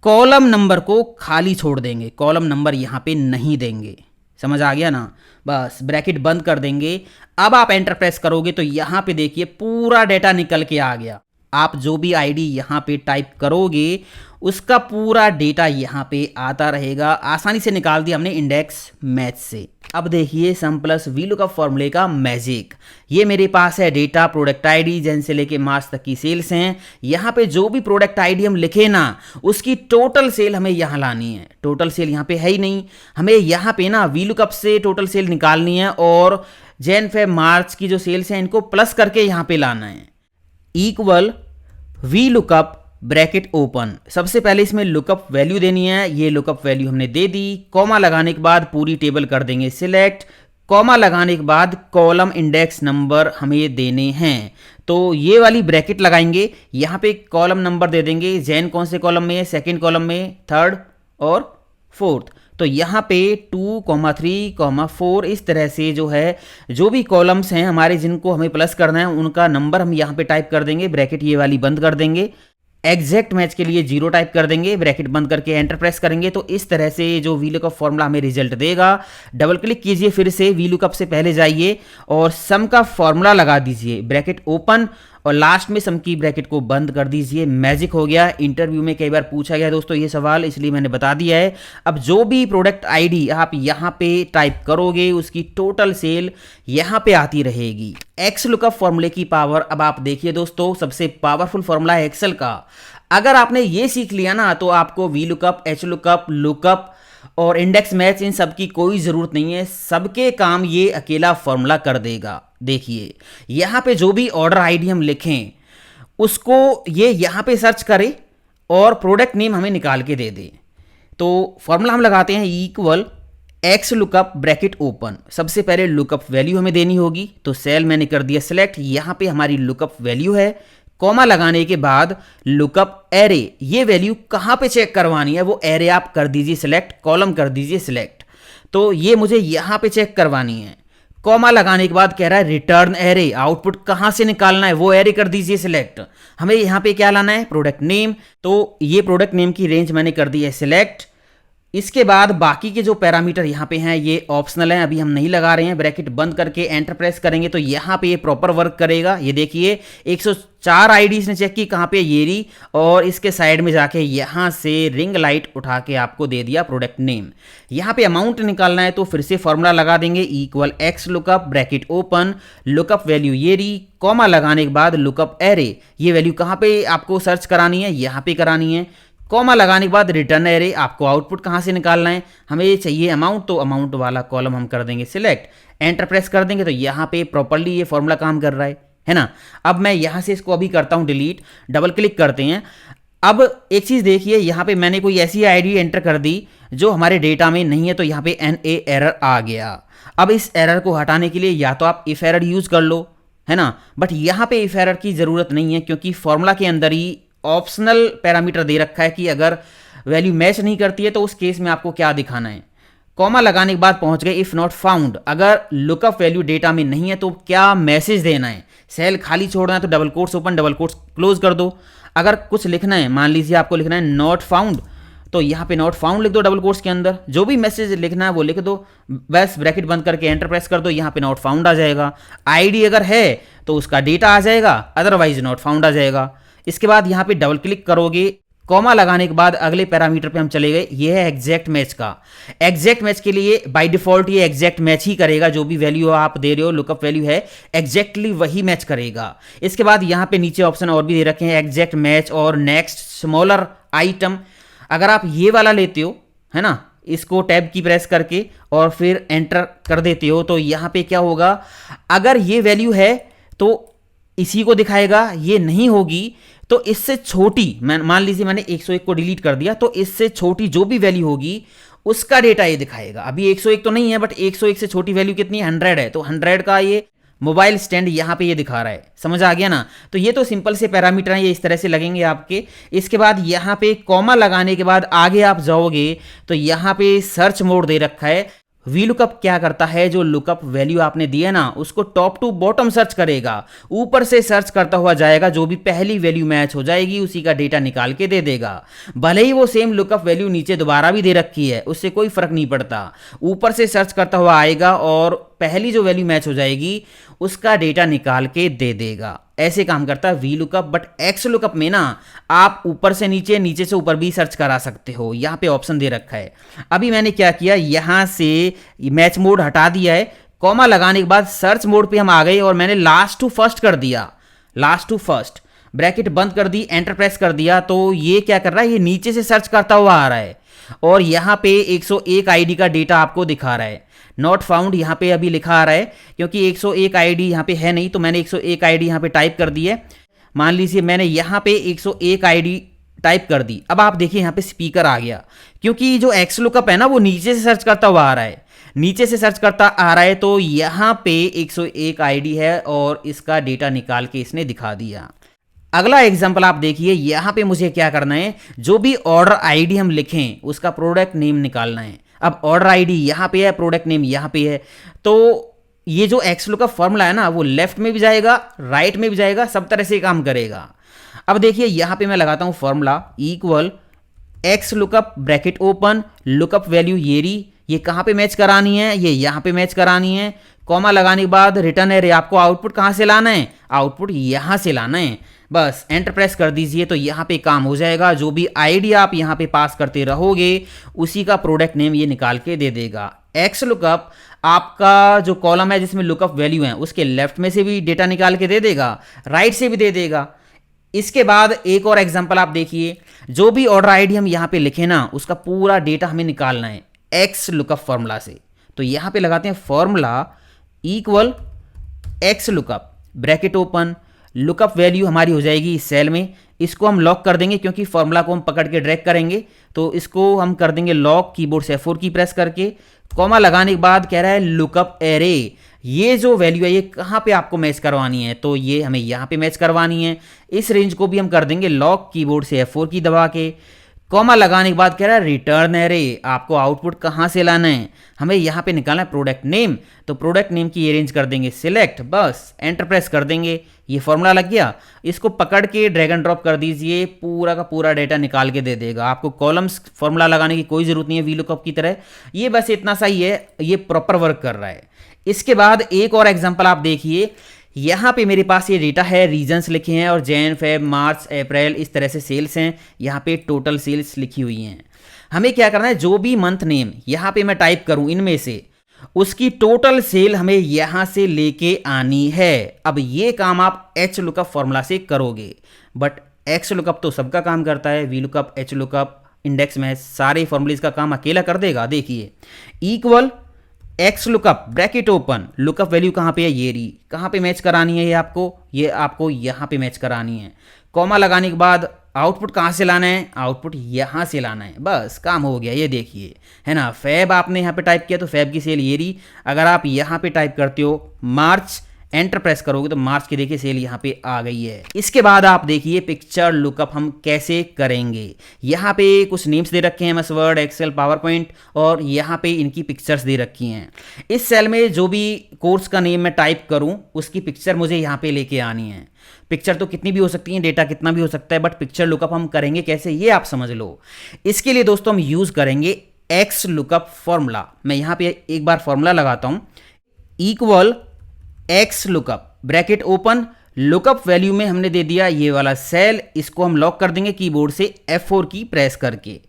कॉलम नंबर को खाली छोड़ देंगे, कॉलम नंबर यहाँ पे नहीं देंगे। समझ आ गया ना, बस ब्रैकेट बंद कर देंगे। अब आप एंटर प्रेस करोगे तो यहाँ पे देखिए पूरा डेटा निकल के आ गया। आप जो भी आईडी यहाँ पे टाइप करोगे उसका पूरा डेटा यहाँ पे आता रहेगा। आसानी से निकाल दिया हमने इंडेक्स मैच से। अब देखिए सम प्लस वी लुकअप फॉर्मूले का मैजिक। ये मेरे पास है डेटा, प्रोडक्ट आईडी, जन से लेके मार्च तक की सेल्स हैं। यहाँ पे जो भी प्रोडक्ट आईडी हम लिखे ना उसकी टोटल सेल हमें यहाँ लानी है। टोटल सेल यहाँ पे है ही नहीं, हमें यहाँ पे ना वी लुकअप से टोटल सेल निकालनी है और जैन फेब मार्च की जो सेल्स हैं इनको प्लस करके यहाँ पे लाना है। Equal V lookup bracket open, सबसे पहले इसमें लुकअप वैल्यू देनी है। ये लुकअप वैल्यू हमने दे दी। कॉमा लगाने के बाद पूरी टेबल कर देंगे सिलेक्ट। कॉमा लगाने के बाद कॉलम इंडेक्स नंबर हमें देने हैं, तो ये वाली ब्रैकेट लगाएंगे। यहाँ पे कॉलम नंबर दे देंगे, जैन कौन से कॉलम में है, सेकेंड कॉलम में, थर्ड और फोर्थ। तो यहाँ पे 2, 3, 4 इस तरह से जो है जो भी कॉलम्स हैं हमारे जिनको हमें प्लस करना है उनका नंबर हम यहाँ पे टाइप कर देंगे। ब्रैकेट ये वाली बंद कर देंगे। एग्जैक्ट मैच के लिए 0 टाइप कर देंगे, ब्रैकेट बंद करके एंटर प्रेस करेंगे तो इस तरह से जो वी लुकअप फॉर्मूला हमें रिजल्ट देगा। डबल क्लिक कीजिए, फिर से वी लुकअप से पहले जाइए और सम का फॉर्मूला लगा दीजिए, ब्रैकेट ओपन और लास्ट में सम की ब्रैकेट को बंद कर दीजिए। मैजिक हो गया। इंटरव्यू में कई बार पूछा गया दोस्तों ये सवाल, इसलिए मैंने बता दिया है। अब जो भी प्रोडक्ट आईडी आप यहाँ पे टाइप करोगे उसकी टोटल सेल यहाँ पे आती रहेगी। एक्स लुकअप फॉर्मूले की पावर अब आप देखिए दोस्तों, सबसे पावरफुल फॉर्मूला है एक्सेल का। अगर आपने ये सीख लिया ना तो आपको V lookup, H lookup, lookup और इंडेक्स मैच इन सब की कोई ज़रूरत नहीं है। सबके काम ये अकेला फॉर्मूला कर देगा। देखिए यहाँ पे जो भी ऑर्डर आईडी हम लिखें उसको ये यहाँ पे सर्च करे और प्रोडक्ट नेम हमें निकाल के दे दे। तो फॉर्मूला हम लगाते हैं equal x lookup bracket open. सबसे पहले लुकअप वैल्यू हमें देनी होगी, तो सेल मैंने कर दिया सिलेक्ट, यहाँ पे हमारी लुकअप वैल्यू है। कॉमा लगाने के बाद लुकअप एरे, ये वैल्यू कहाँ पे चेक करवानी है वो एरे आप कर दीजिए सिलेक्ट, कॉलम कर दीजिए सिलेक्ट। तो ये मुझे यहाँ पे चेक करवानी है। कॉमा लगाने के बाद कह रहा है रिटर्न एरे, आउटपुट कहाँ से निकालना है वो एरे कर दीजिए सिलेक्ट। हमें यहाँ पे क्या लाना है, प्रोडक्ट नेम। तो ये प्रोडक्ट नेम की रेंज मैंने कर दी है सिलेक्ट। इसके बाद बाकी के जो पैरामीटर यहाँ पे हैं ये ऑप्शनल हैं, अभी हम नहीं लगा रहे हैं। ब्रैकेट बंद करके एंटर प्रेस करेंगे तो यहाँ पे ये प्रॉपर वर्क करेगा। ये देखिए 104 आईडीज ने चेक की, कहाँ पे ये रही, और इसके साइड में जाके यहाँ से रिंग लाइट उठा के आपको दे दिया प्रोडक्ट नेम। यहाँ पे अमाउंट निकालना है तो फिर से फॉर्मूला लगा देंगे equal x lookup bracket open, lookup value ये रही, कॉमा लगाने के बाद लुकअप एरे, ये वैल्यू कहाँ पे आपको सर्च करानी है, यहाँ पे करानी है। कॉमा लगाने के बाद रिटर्न एरे, आपको आउटपुट कहाँ से निकालना है, हमें ये चाहिए अमाउंट, तो अमाउंट वाला कॉलम हम कर देंगे सिलेक्ट। एंटर प्रेस कर देंगे तो यहाँ पे प्रॉपर्ली ये फॉर्मूला काम कर रहा है ना। अब मैं यहाँ से इसको अभी करता हूँ डिलीट, डबल क्लिक करते हैं। अब एक चीज़ देखिए, यहाँ पे मैंने कोई ऐसी आईडी एंटर कर दी जो हमारे डेटा में नहीं है, तो यहाँ पे NA एरर आ गया। अब इस एरर को हटाने के लिए या तो आप इफ एरर यूज़ कर लो, है ना, बट यहाँ पे इफ एरर की ज़रूरत नहीं है क्योंकि फॉर्मूला के अंदर ही ऑप्शनल पैरामीटर दे रखा है कि अगर वैल्यू मैच नहीं करती है तो उस केस में आपको क्या दिखाना है, कॉमा लगाने के बाद पहुंच गए इफ नॉट फाउंड, अगर लुकअप वैल्यू डेटा में नहीं है तो क्या मैसेज देना है, सेल खाली छोड़ना है तो double quotes open double quotes close कर दो। अगर कुछ लिखना है, मान लीजिए आपको लिखना है नॉट फाउंड, तो यहाँ पे नॉट फाउंड लिख दो डबल कोट्स के अंदर, जो भी मैसेज लिखना है वो लिख दो, बस ब्रैकेट बंद करके एंटर प्रेस कर दो, यहाँ पे नॉट फाउंड आ जाएगा। आईडी अगर है तो उसका डेटा आ जाएगा, अदरवाइज नॉट फाउंड आ जाएगा। इसके बाद यहाँ पे डबल क्लिक करोगे, कॉमा लगाने के बाद अगले पैरामीटर पे हम चले गए, ये है एग्जैक्ट मैच का। एग्जैक्ट मैच के लिए बाय डिफॉल्ट ये एग्जैक्ट मैच ही करेगा, जो भी वैल्यू आप दे रहे हो लुकअप वैल्यू है एग्जैक्टली वही मैच करेगा। इसके बाद यहाँ पे नीचे ऑप्शन और भी दे रखे हैं, एग्जैक्ट मैच और नेक्स्ट स्मॉलर आइटम। अगर आप ये वाला लेते हो, है ना, इसको टैब की प्रेस करके और फिर एंटर कर देते हो, तो यहाँ पे क्या होगा, अगर ये वैल्यू है तो इसी को दिखाएगा, ये नहीं होगी तो इससे छोटी, मान लीजिए मैंने 101 को डिलीट कर दिया, तो इससे छोटी जो भी वैल्यू होगी उसका डेटा ये दिखाएगा। अभी 101 तो नहीं है, बट 101 से छोटी वैल्यू कितनी, 100 है, तो 100 का ये मोबाइल स्टैंड यहाँ पे ये दिखा रहा है। समझ आ गया ना। तो ये तो सिंपल से पैरामीटर हैं, ये इस तरह से लगेंगे आपके। इसके बाद यहाँ पे कॉमा लगाने के बाद आगे आप जाओगे तो यहाँ पे सर्च मोड दे रखा है। वी लुकअप क्या करता है, जो लुकअप वैल्यू आपने दी है ना उसको टॉप टू बॉटम सर्च करेगा, ऊपर से सर्च करता हुआ जाएगा, जो भी पहली वैल्यू मैच हो जाएगी उसी का डेटा निकाल के दे देगा। भले ही वो सेम लुकअप वैल्यू नीचे दोबारा भी दे रखी है, उससे कोई फर्क नहीं पड़ता, ऊपर से सर्च करता हुआ आएगा और पहली जो वैल्यू मैच हो जाएगी उसका डेटा निकाल के दे देगा। ऐसे काम करता है V lookup. But x lookup में ना आप ऊपर से नीचे, नीचे से ऊपर भी सर्च करा सकते हो, यहाँ पे ऑप्शन दे रखा है। अभी मैंने क्या किया, यहाँ से मैच मोड हटा दिया है, कॉमा लगाने के बाद सर्च मोड पे हम आ गए और मैंने लास्ट टू फर्स्ट कर दिया, लास्ट टू फर्स्ट, ब्रैकेट बंद कर दी, एंटर प्रेस कर दिया, तो ये क्या कर रहा है, ये नीचे से सर्च करता हुआ आ रहा है और यहाँ पे 101 आईडी का डेटा आपको दिखा रहा है। नॉट फाउंड यहाँ पे अभी लिखा आ रहा है क्योंकि 101 आईडी यहाँ पे है नहीं, तो मैंने 101 आईडी यहाँ पे टाइप कर दी है। मान लीजिए मैंने यहाँ पे 101 आईडी टाइप कर दी। अब आप देखिए यहाँ पे स्पीकर आ गया, क्योंकि जो एक्स लुकअप है ना वो नीचे से सर्च करता हुआ आ रहा है, नीचे से सर्च करता आ रहा है, तो यहाँ पे 101 आईडी है और इसका डेटा निकाल के इसने दिखा दिया। अगला एग्जाम्पल आप देखिए, यहाँ पे मुझे क्या करना है, जो भी ऑर्डर आईडी हम लिखें उसका प्रोडक्ट नेम निकालना है। अब ऑर्डर आईडी यहाँ पे है, प्रोडक्ट नेम यहाँ पे है, तो ये जो एक्स लुकअप फॉर्मूला है ना वो लेफ्ट में भी जाएगा, राइट में भी जाएगा, सब तरह से काम करेगा। अब देखिए यहाँ पे मैं लगाता हूँ formula equal x lookup bracket open, lookup value ये रही, ये कहाँ पे मैच करानी है, ये यहाँ पे मैच करानी है, कॉमा लगाने के बाद रिटर्न एरे, आपको आउटपुट कहाँ से लाना है, आउटपुट यहाँ से लाना है, बस एंटर प्रेस कर दीजिए तो यहाँ पे काम हो जाएगा। जो भी आईडी आप यहाँ पे पास करते रहोगे उसी का प्रोडक्ट नेम ये निकाल के दे देगा। एक्स लुकअप आपका जो कॉलम है जिसमें लुकअप वैल्यू है उसके लेफ्ट में से भी डेटा निकाल के दे देगा, राइट से भी दे देगा। इसके बाद एक और एग्जांपल आप देखिए, जो भी ऑर्डर आईडी हम यहाँ पे लिखे ना उसका पूरा डेटा हमें निकालना है एक्स लुकअप फॉर्मूला से। तो यहाँ पे लगाते हैं formula equal x lookup bracket open, lookup value हमारी हो जाएगी इस सेल में, इसको हम लॉक कर देंगे क्योंकि फॉर्मूला को हम पकड़ के ड्रैग करेंगे, तो इसको हम कर देंगे लॉक कीबोर्ड से F4 की प्रेस करके। कॉमा लगाने के बाद कह रहा है लुकअप एरे, ये जो वैल्यू है ये कहाँ पे आपको मैच करवानी है, तो ये हमें यहाँ पे मैच करवानी है। इस रेंज को भी हम कर देंगे लॉक कीबोर्ड से F4 की दबा के। कॉमा लगाने के बाद कह रहा है रिटर्न एरे, आपको आउटपुट कहाँ से लाना है, हमें यहाँ पे निकालना है प्रोडक्ट नेम, तो प्रोडक्ट नेम की ये रेंज कर देंगे सिलेक्ट, बस एंटर प्रेस कर देंगे, ये फॉर्मूला लग गया। इसको पकड़ के ड्रैग एंड ड्रॉप कर दीजिए, पूरा का पूरा डेटा निकाल के दे देगा। आपको कॉलम्स फॉर्मूला लगाने की कोई ज़रूरत नहीं है वी लुकअप की तरह, ये बस इतना सा ही है, ये प्रॉपर वर्क कर रहा है। इसके बाद एक और एग्जाम्पल आप देखिए, यहाँ पे मेरे पास ये डेटा है, रीजन्स लिखे हैं और जैन फेब मार्च अप्रैल इस तरह से सेल्स हैं, यहाँ पे टोटल सेल्स लिखी हुई हैं। हमें क्या करना है, जो भी मंथ नेम यहाँ पे मैं टाइप करूँ इनमें से उसकी टोटल सेल हमें यहाँ से लेके आनी है। अब ये काम आप एच लुकअप फॉर्मूला से करोगे, बट एक्स लुकअप तो सबका काम करता है, V lookup, H lookup, index match, सारे फॉर्मूलेज का काम अकेला कर देगा। देखिए equal x lookup bracket open, lookup value कहाँ पे है, ये रही, कहाँ पे मैच करानी है, ये आपको यहाँ पे मैच करानी है। कॉमा लगाने के बाद आउटपुट कहाँ से लाना है, आउटपुट यहाँ से लाना है, बस काम हो गया। ये देखिए है ना, फैब आपने यहाँ पे टाइप किया तो फैब की सेल ये रही। अगर आप यहाँ पे टाइप करते हो मार्च एंटर प्रेस करोगे तो मार्च की देखिए सेल यहाँ पे आ गई है। इसके बाद आप देखिए पिक्चर लुकअप हम कैसे करेंगे। यहाँ पे कुछ नेम्स दे रखे हैं, MS Word, Excel, PowerPoint, और यहाँ पे इनकी पिक्चर्स दे रखी हैं। इस सेल में जो भी कोर्स का नेम मैं टाइप करूँ उसकी पिक्चर मुझे यहाँ पे लेके आनी है। पिक्चर तो कितनी भी हो सकती है, डेटा कितना भी हो सकता है, बट पिक्चर लुकअप हम करेंगे कैसे ये आप समझ लो। इसके लिए दोस्तों हम यूज करेंगे एक्स लुकअप फॉर्मूला। मैं यहाँ पे एक बार फॉर्मूला लगाता हूँ, equal x lookup, bracket open, lookup value में हमने दे दिया ये वाला सेल, इसको हम लॉक कर देंगे कीबोर्ड से F4 की प्रेस करके,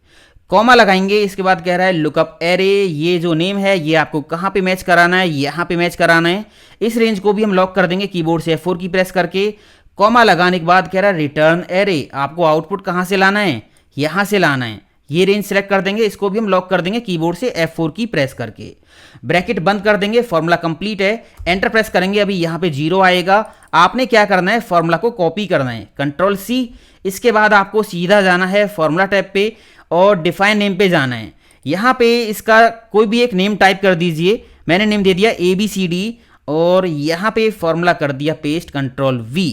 कॉमा लगाएंगे। इसके बाद कह रहा है लुकअप एरे, ये जो नेम है ये आपको कहाँ पे मैच कराना है, यहाँ पे मैच कराना है। इस रेंज को भी हम लॉक कर देंगे कीबोर्ड से F4 की प्रेस करके, कॉमा लगाने के बाद कह रहा है रिटर्न एरे, आपको आउटपुट कहाँ से लाना है, यहाँ से लाना है। ये रेंज सेलेक्ट कर देंगे, इसको भी हम लॉक कर देंगे कीबोर्ड से F4 की प्रेस करके, ब्रैकेट बंद कर देंगे। फॉर्मूला कंप्लीट है, एंटर प्रेस करेंगे, अभी यहाँ पे 0 आएगा। आपने क्या करना है, फॉर्मूला को कॉपी करना है, कंट्रोल C। इसके बाद आपको सीधा जाना है फॉर्मूला टैब पे और डिफाइन नेम पे जाना है। यहाँ पे इसका कोई भी एक नेम टाइप कर दीजिए, मैंने नेम दे दिया ABCD और यहाँ पे फॉर्मूला कर दिया पेस्ट, कंट्रोल V,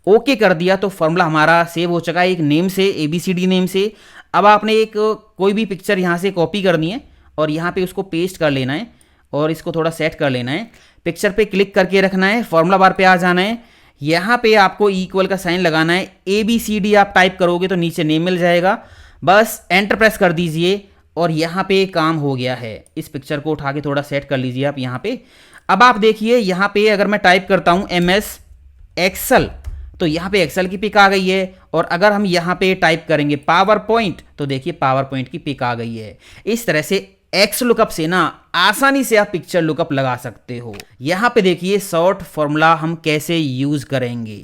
ओके कर दिया तो फॉर्मूला हमारा सेव हो चुका है एक नेम से, ABCD नेम से। अब आपने एक कोई भी पिक्चर यहाँ से कॉपी करनी है और यहाँ पे उसको पेस्ट कर लेना है और इसको थोड़ा सेट कर लेना है। पिक्चर पे क्लिक करके रखना है, फॉर्मूला बार पे आ जाना है, यहाँ पे आपको इक्वल का साइन लगाना है। ABCD आप टाइप करोगे तो नीचे नेम मिल जाएगा, बस एंटर प्रेस कर दीजिए और यहाँ पे काम हो गया है। इस पिक्चर को उठा के थोड़ा सेट कर लीजिए आप यहाँ पे। अब आप देखिए यहाँ पे अगर मैं टाइप करता हूँ MS एक्सेल तो यहाँ पे एक्सेल की पिक आ गई है, और अगर हम यहाँ पे टाइप करेंगे पावर पॉइंट तो देखिए पावर पॉइंट की पिक आ गई है। इस तरह से एक्स लुकअप से ना आसानी से आप पिक्चर लुकअप लगा सकते हो। यहाँ पे देखिए शॉर्ट फॉर्मूला हम कैसे यूज करेंगे।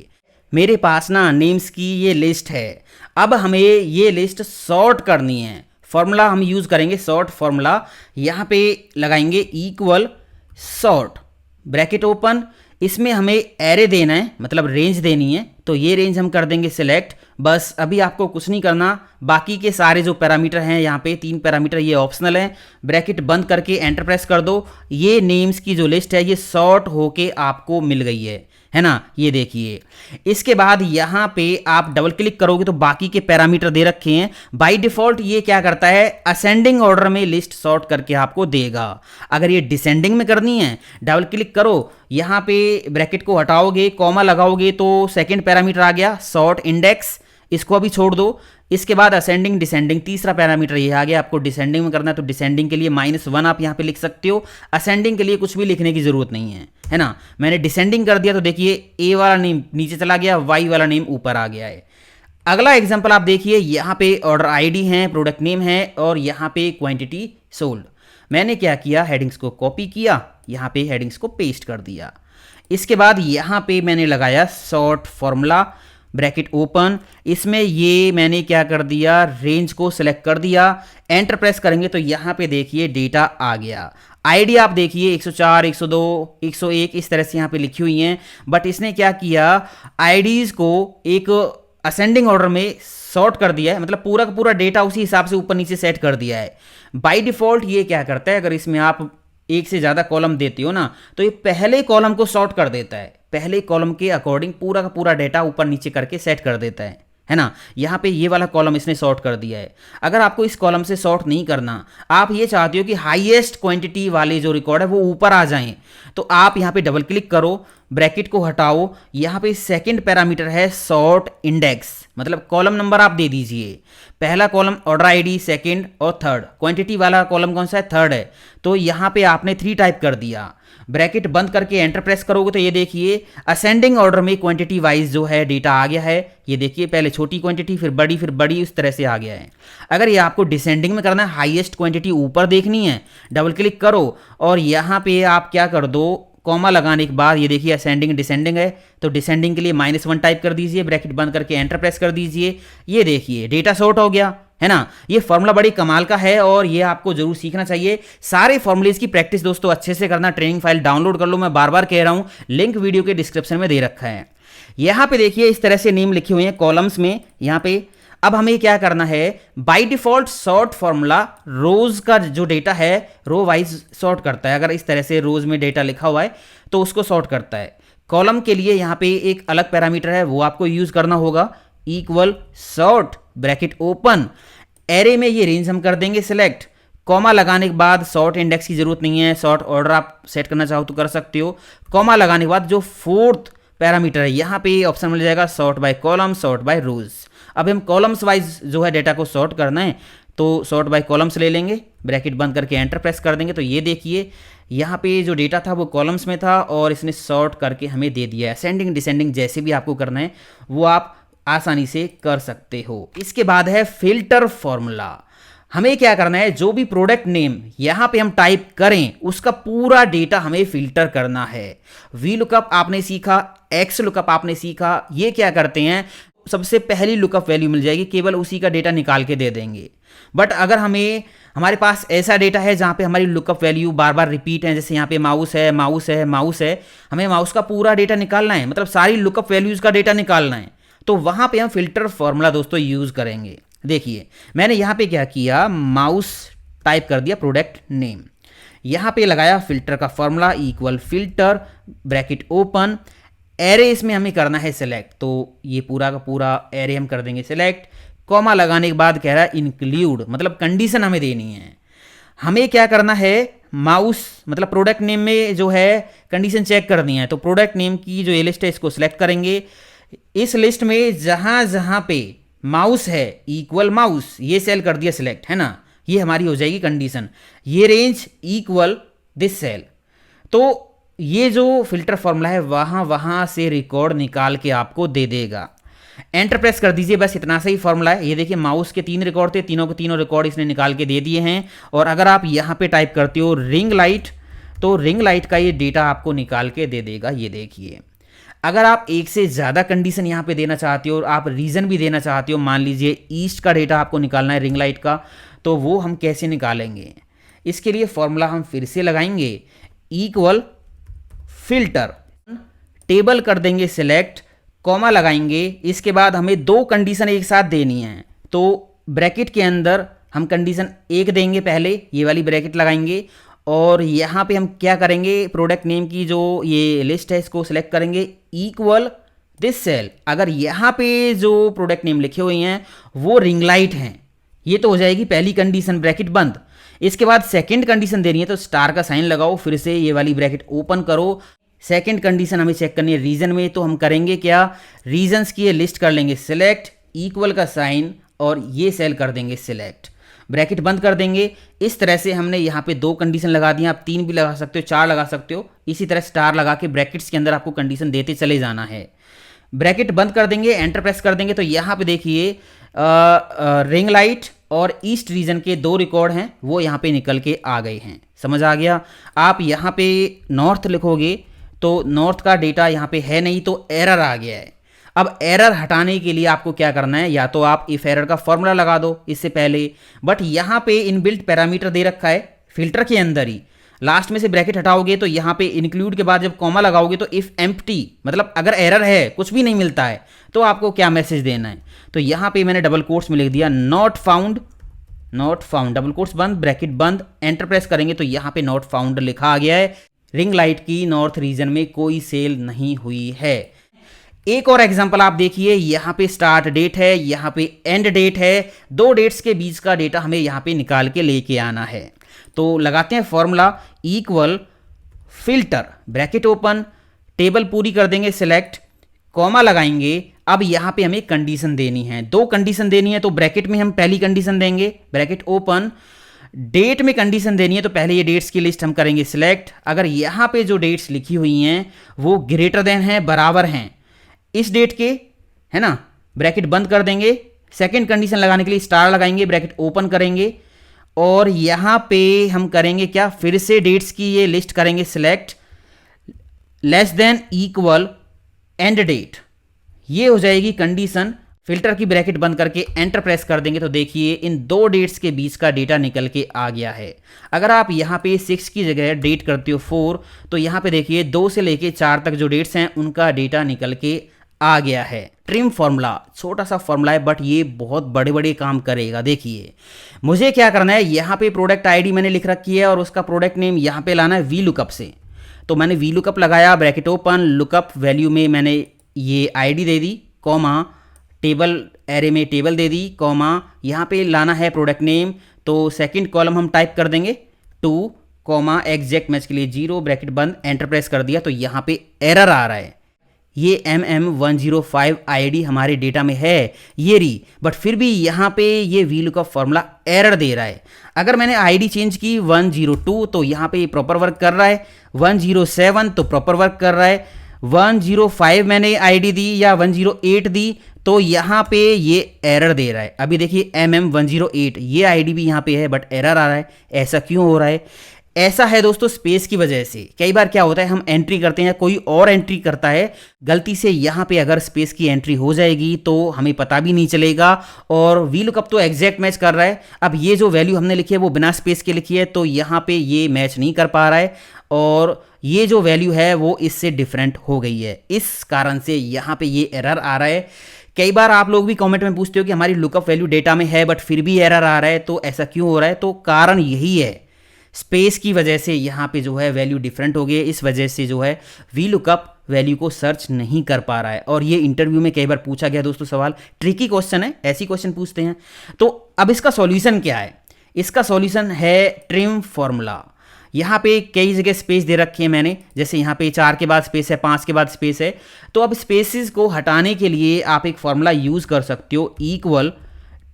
मेरे पास ना नेम्स की ये लिस्ट है, अब हमें ये लिस्ट सॉर्ट करनी है। फॉर्मूला हम यूज करेंगे शॉर्ट फॉर्मूला, यहाँ पे लगाएंगे इक्वल सॉर्ट, ब्रैकेट ओपन, इसमें हमें एरे देना है, मतलब रेंज देनी है, तो ये रेंज हम कर देंगे सिलेक्ट। बस अभी आपको कुछ नहीं करना, बाकी के सारे जो पैरामीटर हैं यहाँ पे 3 पैरामीटर ये ऑप्शनल हैं। ब्रैकेट बंद करके एंटर प्रेस कर दो, ये नेम्स की जो लिस्ट है ये सॉर्ट होके आपको मिल गई है ना, ये देखिए। इसके बाद यहाँ पे आप डबल क्लिक करोगे तो बाकी के पैरामीटर दे रखे हैं। बाय डिफॉल्ट ये क्या करता है, असेंडिंग ऑर्डर में लिस्ट सॉर्ट करके आपको देगा। अगर ये डिसेंडिंग में करनी है, डबल क्लिक करो, यहाँ पे ब्रैकेट को हटाओगे, कॉमा लगाओगे तो सेकंड पैरामीटर आ गया सॉर्ट इंडेक्स, इसको अभी छोड़ दो। इसके बाद असेंडिंग डिसेंडिंग, तीसरा पैरामीटर ये आ गया। आपको डिसेंडिंग में करना है तो डिसेंडिंग के लिए -1 आप यहाँ पे लिख सकते हो, असेंडिंग के लिए कुछ भी लिखने की जरूरत नहीं है ना। मैंने डिसेंडिंग कर दिया तो देखिए A वाला नेम नीचे चला गया, Y वाला नेम ऊपर आ गया है। अगला एग्जाम्पल आप देखिए, यहाँ पे ऑर्डर ID है, प्रोडक्ट नेम है और यहाँ पे क्वांटिटी सोल्ड। मैंने क्या किया, हेडिंग्स को कॉपी किया, यहाँ पे हेडिंग्स को पेस्ट कर दिया। इसके बाद यहाँ पे मैंने लगाया शॉर्ट फॉर्मूला, ब्रैकेट ओपन, इसमें ये मैंने क्या कर दिया, रेंज को सिलेक्ट कर दिया। एंटर प्रेस करेंगे तो यहाँ पे देखिए डेटा आ गया। आईडी आप देखिए 104, 102, 101 इस तरह से यहाँ पे लिखी हुई हैं, बट इसने क्या किया, आईडीज को एक असेंडिंग ऑर्डर में सॉर्ट कर दिया है, मतलब पूरा का पूरा डेटा उसी हिसाब से ऊपर नीचे सेट कर दिया है। बाय डिफॉल्ट ये क्या करता है, अगर इसमें आप एक से ज़्यादा कॉलम देते हो ना तो ये पहले कॉलम को सॉर्ट कर देता है, पहले कॉलम के अकॉर्डिंग पूरा का पूरा डेटा ऊपर नीचे करके सेट कर देता है ना। यहाँ पे ये वाला कॉलम इसने सॉर्ट कर दिया है। अगर आपको इस कॉलम से सॉर्ट नहीं करना, आप ये चाहते हो कि हाईएस्ट क्वांटिटी वाले जो रिकॉर्ड है वो ऊपर आ जाएं, तो आप यहाँ पे डबल क्लिक करो, ब्रैकेट को हटाओ, यहाँ पे सेकंड पैरामीटर है सॉर्ट इंडेक्स, मतलब कॉलम नंबर आप दे दीजिए। पहला कॉलम ऑर्डर आईडी, सेकंड और थर्ड, क्वांटिटी वाला कॉलम कौन सा है, थर्ड है, तो यहाँ पे आपने 3 टाइप कर दिया। ब्रैकेट बंद करके एंटर प्रेस करोगे तो ये देखिए असेंडिंग ऑर्डर में क्वांटिटी वाइज जो है डेटा आ गया है। ये देखिए पहले छोटी क्वांटिटी फिर बड़ी उस तरह से आ गया है। अगर ये आपको डिसेंडिंग में करना है, हाईएस्ट क्वांटिटी ऊपर देखनी है, डबल क्लिक करो और यहाँ पे आप क्या कर दो, कॉमा लगाने के बाद ये देखिए असेंडिंग डिसेंडिंग है, तो डिसेंडिंग के लिए -1 टाइप कर दीजिए, ब्रैकेट बंद करके एंटर प्रेस कर दीजिए। ये देखिए डेटा सॉर्ट हो गया है ना। ये फॉर्मूला बड़ी कमाल का है और ये आपको जरूर सीखना चाहिए। सारे फॉर्मूलेज की प्रैक्टिस दोस्तों अच्छे से करना, ट्रेनिंग फाइल डाउनलोड कर लो, मैं बार बार कह रहा हूं, लिंक वीडियो के डिस्क्रिप्शन में दे रखा है। यहाँ पे देखिए इस तरह से नेम लिखे हुए हैं कॉलम्स में यहाँ पे। अब हमें क्या करना है, बाय डिफॉल्ट सॉर्ट फॉर्मूला रोज का जो डेटा है रो वाइज सॉर्ट करता है। अगर इस तरह से रोज में डेटा लिखा हुआ है तो उसको सॉर्ट करता है। कॉलम के लिए यहाँ पे एक अलग पैरामीटर है, वो आपको यूज़ करना होगा, equal sort bracket open. Array में ये रेंज हम कर देंगे सिलेक्ट, कॉमा लगाने के बाद सॉर्ट इंडेक्स की जरूरत नहीं है, सॉर्ट ऑर्डर आप सेट करना चाहो तो कर सकते हो। कॉमा लगाने के बाद जो फोर्थ पैरामीटर है यहाँ पे ऑप्शन मिल जाएगा sort by column, sort by rows. अब हम कॉलम्स वाइज जो है डेटा को सॉर्ट करना है तो सॉर्ट बाय कॉलम्स ले लेंगे, ब्रैकेट बंद करके एंटर प्रेस कर देंगे। तो ये देखिए यहाँ पे जो डेटा था वो कॉलम्स में था और इसने सॉर्ट करके हमें दे दिया है। असेंडिंग डिसेंडिंग जैसे भी आपको करना है वो आप आसानी से कर सकते हो। इसके बाद है फिल्टर फॉर्मूला। हमें क्या करना है, जो भी प्रोडक्ट नेम यहाँ पे हम टाइप करें उसका पूरा डेटा हमें फिल्टर करना है। वी लुकअप आपने सीखा, एक्स लुकअप आपने सीखा। ये क्या करते हैं, सबसे पहली लुकअप वैल्यू मिल जाएगी, केवल उसी का डेटा निकाल के दे देंगे। बट अगर हमारे पास ऐसा डेटा है जहाँ पे हमारी लुकअप वैल्यू बार बार रिपीट है, जैसे यहाँ पे माउस है, माउस है, माउस है, हमें माउस का पूरा डेटा निकालना है, मतलब सारी लुकअप वैल्यूज का डेटा निकालना है, तो वहाँ पे हम फिल्टर फॉर्मूला दोस्तों यूज़ करेंगे। देखिए मैंने यहाँ पे क्या किया, माउस टाइप कर दिया प्रोडक्ट नेम, यहाँ पे लगाया फिल्टर का formula equal filter bracket open. Array इसमें हमें करना है सिलेक्ट, तो ये पूरा का पूरा एरे हम कर देंगे सिलेक्ट। कॉमा लगाने के बाद कह रहा है इंक्लूड, मतलब कंडीशन हमें देनी है। हमें क्या करना है, माउस मतलब प्रोडक्ट नेम में जो है कंडीशन चेक करनी है, तो प्रोडक्ट नेम की जो ये लिस्ट है इसको सिलेक्ट करेंगे। इस लिस्ट में जहां जहां पे माउस है इक्वल माउस, ये सेल कर दिया सिलेक्ट, है ना, ये हमारी हो जाएगी कंडीशन। ये रेंज इक्वल दिस सेल, तो ये जो फिल्टर फॉर्मूला है वहां से रिकॉर्ड निकाल के आपको दे देगा। एंटर प्रेस कर दीजिए, बस इतना सा ही फॉर्मूला है। ये देखिए माउस के 3 रिकॉर्ड थे, तीनों के तीनों रिकॉर्ड इसने निकाल के दे दिए हैं। और अगर आप यहाँ पे टाइप करते हो रिंग लाइट, तो रिंग लाइट का ये डेटा आपको निकाल के दे देगा। ये देखिए, अगर आप एक से ज़्यादा कंडीशन यहाँ पे देना चाहते हो और आप रीजन भी देना चाहते हो, मान लीजिए ईस्ट का डेटा आपको निकालना है रिंग लाइट का, तो वो हम कैसे निकालेंगे, इसके लिए फॉर्मूला हम फिर से लगाएंगे इक्वल फिल्टर, टेबल कर देंगे सिलेक्ट, कॉमा लगाएंगे। इसके बाद हमें 2 कंडीशन एक साथ देनी है, तो ब्रैकेट के अंदर हम कंडीशन 1 देंगे, पहले ये वाली ब्रैकेट लगाएंगे और यहाँ पे हम क्या करेंगे, प्रोडक्ट नेम की जो ये लिस्ट है इसको सिलेक्ट करेंगे इक्वल दिस सेल। अगर यहाँ पे जो प्रोडक्ट नेम लिखे हुए हैं वो रिंग लाइट हैं, ये तो हो जाएगी पहली कंडीशन, ब्रैकेट बंद। इसके बाद सेकंड कंडीशन देनी है, तो स्टार का साइन लगाओ, फिर से ये वाली ब्रैकेट ओपन करो। सेकंड कंडीशन हमें चेक करनी है रीजन में, तो हम करेंगे क्या, रीजन्स की ये लिस्ट कर लेंगे सिलेक्ट, इक्वल का साइन और ये सेल कर देंगे सिलेक्ट, ब्रैकेट बंद कर देंगे। इस तरह से हमने यहाँ पे 2 कंडीशन लगा दी, आप 3 भी लगा सकते हो, 4 लगा सकते हो। इसी तरह स्टार लगा के ब्रैकेट्स के अंदर आपको कंडीशन देते चले जाना है। ब्रैकेट बंद कर देंगे, एंटर प्रेस कर देंगे, तो यहाँ पे देखिए रिंग लाइट और ईस्ट रीजन के 2 रिकॉर्ड हैं, वो यहाँ पे निकल के आ गए हैं। समझ आ गया। आप यहाँ पे नॉर्थ लिखोगे तो नॉर्थ का डेटा यहाँ पे है नहीं, तो एरर आ गया है। अब एरर हटाने के लिए आपको क्या करना है, या तो आप इफ एरर का फॉर्मूला लगा दो इससे पहले, बट यहाँ पे इनबिल्ट पैरामीटर दे रखा है फिल्टर के अंदर ही, लास्ट में से ब्रैकेट हटाओगे तो यहाँ पे इंक्लूड के बाद जब कॉमा लगाओगे तो इफ एम्प्टी, मतलब अगर एरर है, कुछ भी नहीं मिलता है, तो आपको क्या मैसेज देना है। तो यहाँ पे मैंने डबल कोट्स में लिख दिया not found, not found, double quotes बंद, ब्रैकेट बंद, एंटर प्रेस करेंगे तो यहाँ पे नॉट फाउंड लिखा आ गया है। रिंग लाइट की नॉर्थ रीजन में कोई सेल नहीं हुई है। एक और एग्जांपल आप देखिए, यहाँ पे स्टार्ट डेट है, यहाँ पे एंड डेट है, 2 डेट्स के बीच का डेटा हमें यहाँ पे निकाल के लेके आना है। तो लगाते हैं formula equal filter bracket open, table पूरी कर देंगे सिलेक्ट, कॉमा लगाएंगे। अब यहाँ पे हमें कंडीशन देनी है, 2 कंडीशन देनी है, तो ब्रैकेट में हम पहली कंडीशन देंगे ब्रैकेट ओपन। डेट में कंडीशन देनी है, तो पहले ये डेट्स की लिस्ट हम करेंगे सिलेक्ट। अगर यहाँ पे जो डेट्स लिखी हुई हैं वो ग्रेटर देन है, बराबर हैं इस डेट के, है ना, ब्रैकेट बंद कर देंगे। सेकंड कंडीशन लगाने के लिए स्टार लगाएंगे, ब्रैकेट ओपन करेंगे और यहाँ पे हम करेंगे क्या, फिर से डेट्स की ये लिस्ट करेंगे select, less than equal end date, ये हो जाएगी कंडीशन। फिल्टर की ब्रैकेट बंद करके एंटर प्रेस कर देंगे तो देखिए इन 2 डेट्स के बीच का डेटा निकल के आ गया है। अगर आप यहाँ पे 6 की जगह डेट करते हो 4, तो यहाँ पे देखिए 2 से लेके 4 तक जो डेट्स हैं उनका डेटा निकल के आ गया है। ट्रिम फॉर्मूला छोटा सा फॉर्मूला है, बट ये बहुत बड़े बड़े काम करेगा। देखिए मुझे क्या करना है, यहाँ पे प्रोडक्ट आईडी मैंने लिख रखी है और उसका प्रोडक्ट नेम यहाँ पे लाना है वी लुकअप से। तो मैंने वी लुकअप लगाया, ब्रैकेट ओपन, लुकअप वैल्यू में मैंने ये आईडी दे दी, कॉमा टेबल एरे में टेबल दे दी, कॉमा यहाँ पे लाना है प्रोडक्ट नेम, तो सेकंड कॉलम हम टाइप कर देंगे 2, कॉमा एग्जैक्ट मैच के लिए 0, ब्रैकेट बंद, एंटर प्रेस कर दिया। तो यहाँ पे एरर आ रहा है, ये MM105 आईडी हमारे डेटा में है ये रही, बट फिर भी यहाँ पे ये वी लुकअप फॉर्मूला एरर दे रहा है। अगर मैंने आईडी चेंज की 102 तो यहाँ पे प्रॉपर वर्क कर रहा है, 107 तो प्रॉपर वर्क कर रहा है, 105 मैंने आईडी दी या 108 दी तो यहाँ पे ये एरर दे रहा है। अभी देखिए MM108 ये आईडी भी यहाँ पे है बट एरर आ रहा है। ऐसा क्यों हो रहा है? ऐसा है दोस्तों स्पेस की वजह से। कई बार क्या होता है हम एंट्री करते हैं, कोई और एंट्री करता है, गलती से यहाँ पे अगर स्पेस की एंट्री हो जाएगी तो हमें पता भी नहीं चलेगा, और वी लुकअप तो एग्जैक्ट मैच कर रहा है। अब ये जो वैल्यू हमने लिखी है वो बिना स्पेस के लिखी है तो यहाँ पे ये मैच नहीं कर पा रहा है, और ये जो वैल्यू है वो इससे डिफरेंट हो गई है। इस कारण से यहाँ पे ये एरर आ रहा है। कई बार आप लोग भी कमेंट में पूछते हो कि हमारी लुकअप वैल्यू डेटा में है बट फिर भी एरर आ रहा है, तो ऐसा क्यों हो रहा है? तो कारण यही है, स्पेस की वजह से यहाँ पे जो है वैल्यू डिफरेंट हो गई है। इस वजह से जो है वी लुकअप वैल्यू को सर्च नहीं कर पा रहा है। और ये इंटरव्यू में कई बार पूछा गया दोस्तों सवाल, ट्रिकी क्वेश्चन है, ऐसी क्वेश्चन पूछते हैं। तो अब इसका सॉल्यूशन क्या है? इसका सॉल्यूशन है ट्रिम फॉर्मूला। यहाँ पे कई जगह स्पेस दे रखे हैं मैंने, जैसे यहाँ पे 4 के बाद स्पेस है, 5 के बाद स्पेस है। तो अब स्पेसेस को हटाने के लिए आप एक फॉर्मूला यूज़ कर सकते हो, इक्वल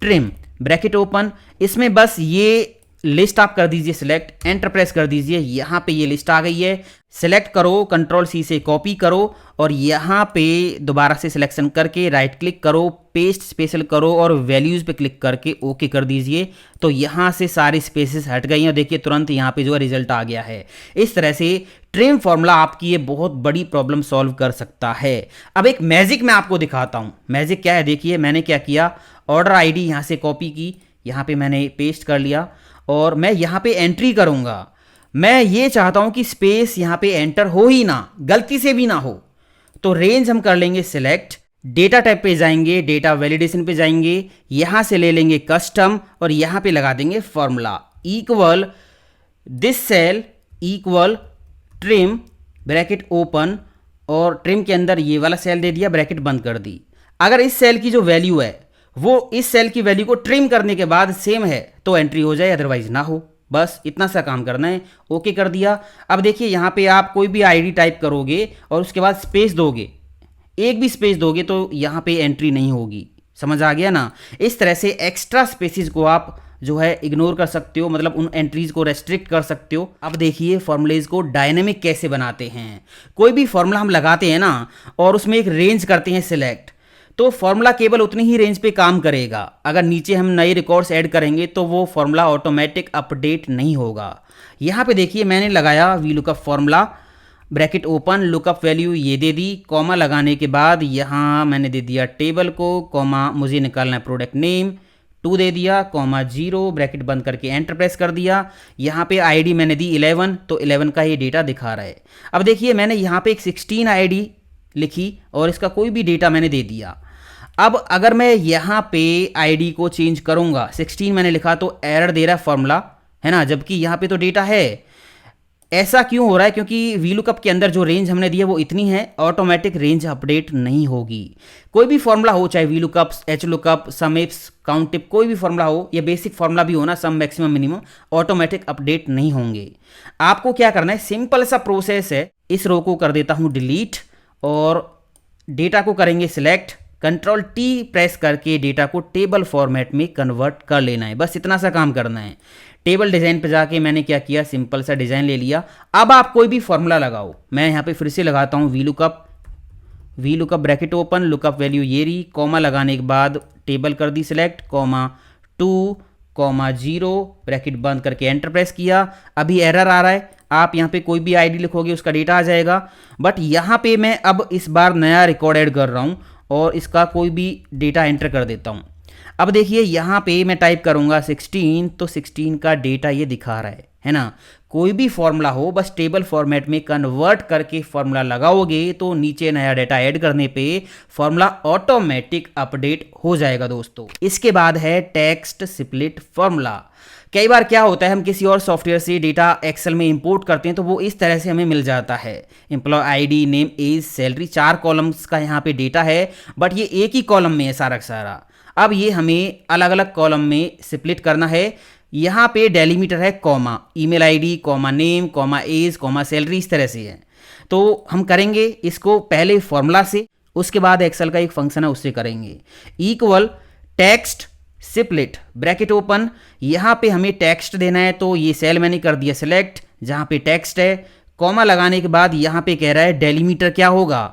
ट्रिम ब्रैकेट ओपन। इसमें बस ये लिस्ट आप कर दीजिए सिलेक्ट, एंटर प्रेस कर दीजिए, यहाँ पे ये लिस्ट आ गई है। सिलेक्ट करो, कंट्रोल सी से कॉपी करो और यहाँ पे दोबारा से सिलेक्शन करके राइट क्लिक करो, पेस्ट स्पेशल करो और वैल्यूज़ पे क्लिक करके ओके कर दीजिए। तो यहाँ से सारी स्पेसेस हट गई हैं, देखिए तुरंत यहाँ पे जो है रिजल्ट आ गया है। इस तरह से ट्रिम फॉर्मूला आपकी ये बहुत बड़ी प्रॉब्लम सॉल्व कर सकता है। अब एक मैजिक मैं आपको दिखाता हूँ। मैजिक क्या है देखिए, मैंने क्या किया, ऑर्डर आईडी यहाँ से कॉपी की, यहाँ पे मैंने पेस्ट कर लिया और मैं यहाँ पे एंट्री करूँगा। मैं ये चाहता हूँ कि स्पेस यहाँ पे एंटर हो ही ना, गलती से भी ना हो। तो रेंज हम कर लेंगे सिलेक्ट, डेटा टाइप पे जाएंगे, डेटा वैलिडेशन पे जाएंगे, यहाँ से ले लेंगे कस्टम और यहाँ पे लगा देंगे formula equal this cell equal trim bracket open, और ट्रिम के अंदर ये वाला सेल दे दिया, ब्रैकेट बंद कर दी। अगर इस सेल की जो वैल्यू है वो इस सेल की वैल्यू को ट्रिम करने के बाद सेम है तो एंट्री हो जाए, अदरवाइज ना हो। बस इतना सा काम करना है, ओके कर दिया। अब देखिए यहाँ पे आप कोई भी आईडी टाइप करोगे और उसके बाद स्पेस दोगे, एक भी स्पेस दोगे तो यहाँ पे एंट्री नहीं होगी। समझ आ गया ना? इस तरह से एक्स्ट्रा स्पेसिस को आप जो है इग्नोर कर सकते हो, मतलब उन एंट्रीज को रेस्ट्रिक्ट कर सकते हो। अब देखिए फॉर्मूलेज को डायनेमिक कैसे बनाते हैं। कोई भी फॉर्मूला हम लगाते हैं ना और उसमें एक रेंज करते हैं सिलेक्ट, तो फॉर्मूला केवल उतनी ही रेंज पे काम करेगा। अगर नीचे हम नए रिकॉर्ड्स ऐड करेंगे तो वो फॉर्मूला ऑटोमेटिक अपडेट नहीं होगा। यहाँ पे देखिए मैंने लगाया V lookup formula, bracket open, lookup value ये दे दी, कॉमा लगाने के बाद यहाँ मैंने दे दिया टेबल को, कॉमा मुझे निकालना है प्रोडक्ट नेम, 2 दे दिया, कॉमा 0, ब्रैकेट बंद करके एंटर प्रेस कर दिया। यहाँ पे आईडी मैंने दी 11, तो 11 का ये डेटा दिखा रहा है। अब देखिए मैंने यहाँ पे एक 16 आईडी लिखी और इसका कोई भी डेटा मैंने दे दिया। अब अगर मैं यहाँ पे आईडी को चेंज करूँगा, 16 मैंने लिखा तो एरर दे रहा है फॉर्मूला, है ना, जबकि यहाँ पे तो डेटा है। ऐसा क्यों हो रहा है? क्योंकि वी लुकअप के अंदर जो रेंज हमने दी है वो इतनी है, ऑटोमेटिक रेंज अपडेट नहीं होगी। कोई भी फॉर्मूला हो, चाहे वी लुकअप, एच लुकअप, सम इफ्स, काउंट टिप, कोई भी फॉर्मूला हो, या बेसिक फॉर्मूला भी हो ना, सम मैक्सिमम मिनिमम, ऑटोमेटिक अपडेट नहीं होंगे। आपको क्या करना है, सिंपल सा प्रोसेस है। इस रो को कर देता हूँ डिलीट और डेटा को करेंगे सिलेक्ट, कंट्रोल टी प्रेस करके डेटा को टेबल फॉर्मेट में कन्वर्ट कर लेना है। बस इतना सा काम करना है। टेबल डिज़ाइन पे जाके मैंने क्या किया, सिंपल सा डिज़ाइन ले लिया। अब आप कोई भी फॉर्मूला लगाओ, मैं यहाँ पे फिर से लगाता हूँ V lookup bracket open, lookup value ये रही, कॉमा लगाने के बाद टेबल कर दी सिलेक्ट, कॉमा 2, कॉमा 0, ब्रैकेट बंद करके एंटर प्रेस किया। अभी एरर आ रहा है, आप यहाँ पे कोई भी आईडी लिखोगे उसका डेटा आ जाएगा, बट यहाँ पे मैं अब इस बार नया रिकॉर्ड ऐड कर रहा हूँ और इसका कोई भी डेटा एंटर कर देता हूँ। अब देखिए यहाँ पे मैं टाइप करूँगा 16, तो 16 का डेटा ये दिखा रहा है ना। कोई भी फॉर्मूला हो बस टेबल फॉर्मेट में कन्वर्ट करके फॉर्मूला लगाओगे तो नीचे नया डेटा ऐड करने पे फॉर्मूला ऑटोमेटिक अपडेट हो जाएगा दोस्तों। इसके बाद है टेक्स्ट स्प्लिट फॉर्मूला। कई बार क्या होता है हम किसी और सॉफ्टवेयर से डेटा एक्सेल में इंपोर्ट करते हैं तो वो इस तरह से हमें मिल जाता है। Employee ID, name, age, salary, 4 columns का यहाँ पे डेटा है, बट ये एक ही कॉलम में है सारा का सारा। अब ये हमें अलग अलग कॉलम में स्प्लिट करना है। यहाँ पे डेलीमीटर है comma, email ID, comma name, comma age, comma salary, इस तरह से है। तो हम करेंगे इसको पहले फॉर्मूला से, उसके बाद एक्सेल का एक फंक्शन है उससे करेंगे। Equal text split bracket open, यहाँ पे हमें टेक्स्ट देना है तो ये सेल मैंने कर दिया सिलेक्ट जहाँ पे टेक्स्ट है। कॉमा लगाने के बाद यहाँ पे कह रहा है डेलीमीटर क्या होगा,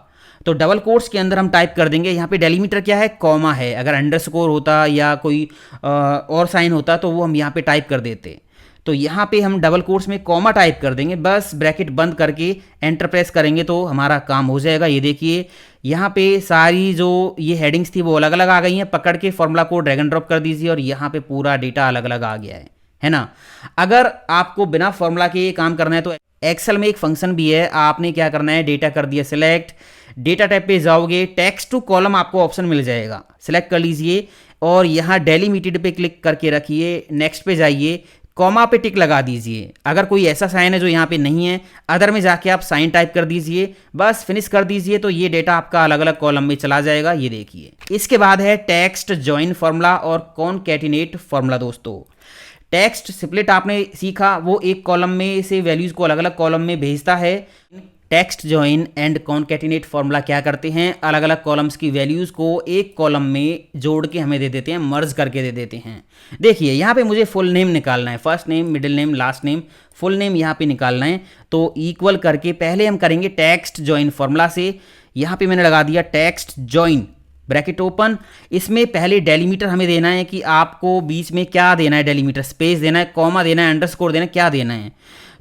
तो डबल कोट्स के अंदर हम टाइप कर देंगे। यहाँ पे डेलीमीटर क्या है, कॉमा है। अगर अंडरस्कोर होता या कोई और साइन होता तो वो हम यहाँ पे टाइप कर देते। तो यहाँ पे हम डबल कोट्स में कॉमा टाइप कर देंगे, बस ब्रैकेट बंद करके एंटर प्रेस करेंगे तो हमारा काम हो जाएगा। ये देखिए यहाँ पे सारी जो ये हेडिंग्स थी वो अलग अलग आ गई हैं। पकड़ के फॉर्मूला को ड्रैग एंड ड्रॉप कर दीजिए और यहाँ पे पूरा डेटा अलग अलग आ गया है ना। अगर आपको बिना फॉर्मूला के ये काम करना है तो एक्सेल में एक फंक्शन भी है। आपने क्या करना है, डेटा कर दिया सिलेक्ट, डेटा टाइप पे जाओगे, टेक्स्ट टू कॉलम आपको ऑप्शन मिल जाएगा, सिलेक्ट कर लीजिए और यहाँ डेलीमिटेड पे क्लिक करके रखिए। नेक्स्ट पे जाइए, कॉमा पे टिक लगा दीजिए। अगर कोई ऐसा साइन है जो यहाँ पे नहीं है, अदर में जाके आप साइन टाइप कर दीजिए, बस फिनिश कर दीजिए तो ये डेटा आपका अलग अलग कॉलम में चला जाएगा। ये देखिए। इसके बाद है टेक्स्ट जॉइन फॉर्मूला और कॉनकैटिनेट फॉर्मूला। दोस्तों टेक्स्ट स्प्लिट आपने सीखा, वो एक कॉलम में से वैल्यूज को अलग अलग कॉलम में भेजता है। Text join and concatenate formula क्या करते हैं, अलग अलग कॉलम्स की वैल्यूज को एक कॉलम में जोड़ के हमें दे देते हैं, मर्ज करके दे देते हैं। देखिए यहाँ पे मुझे फुल नेम निकालना है, first name, middle name, last name, full name यहाँ पे निकालना है। तो इक्वल करके पहले हम करेंगे टेक्स्ट जॉइन फॉर्मूला से। यहाँ पे मैंने लगा दिया टेक्स्ट जॉइन ब्रैकेट ओपन। इसमें पहले डेलीमीटर हमें देना है कि आपको बीच में क्या देना है, डेलीमीटर स्पेस देना है, कॉमा देना है, अंडरस्कोर देना है, क्या देना है।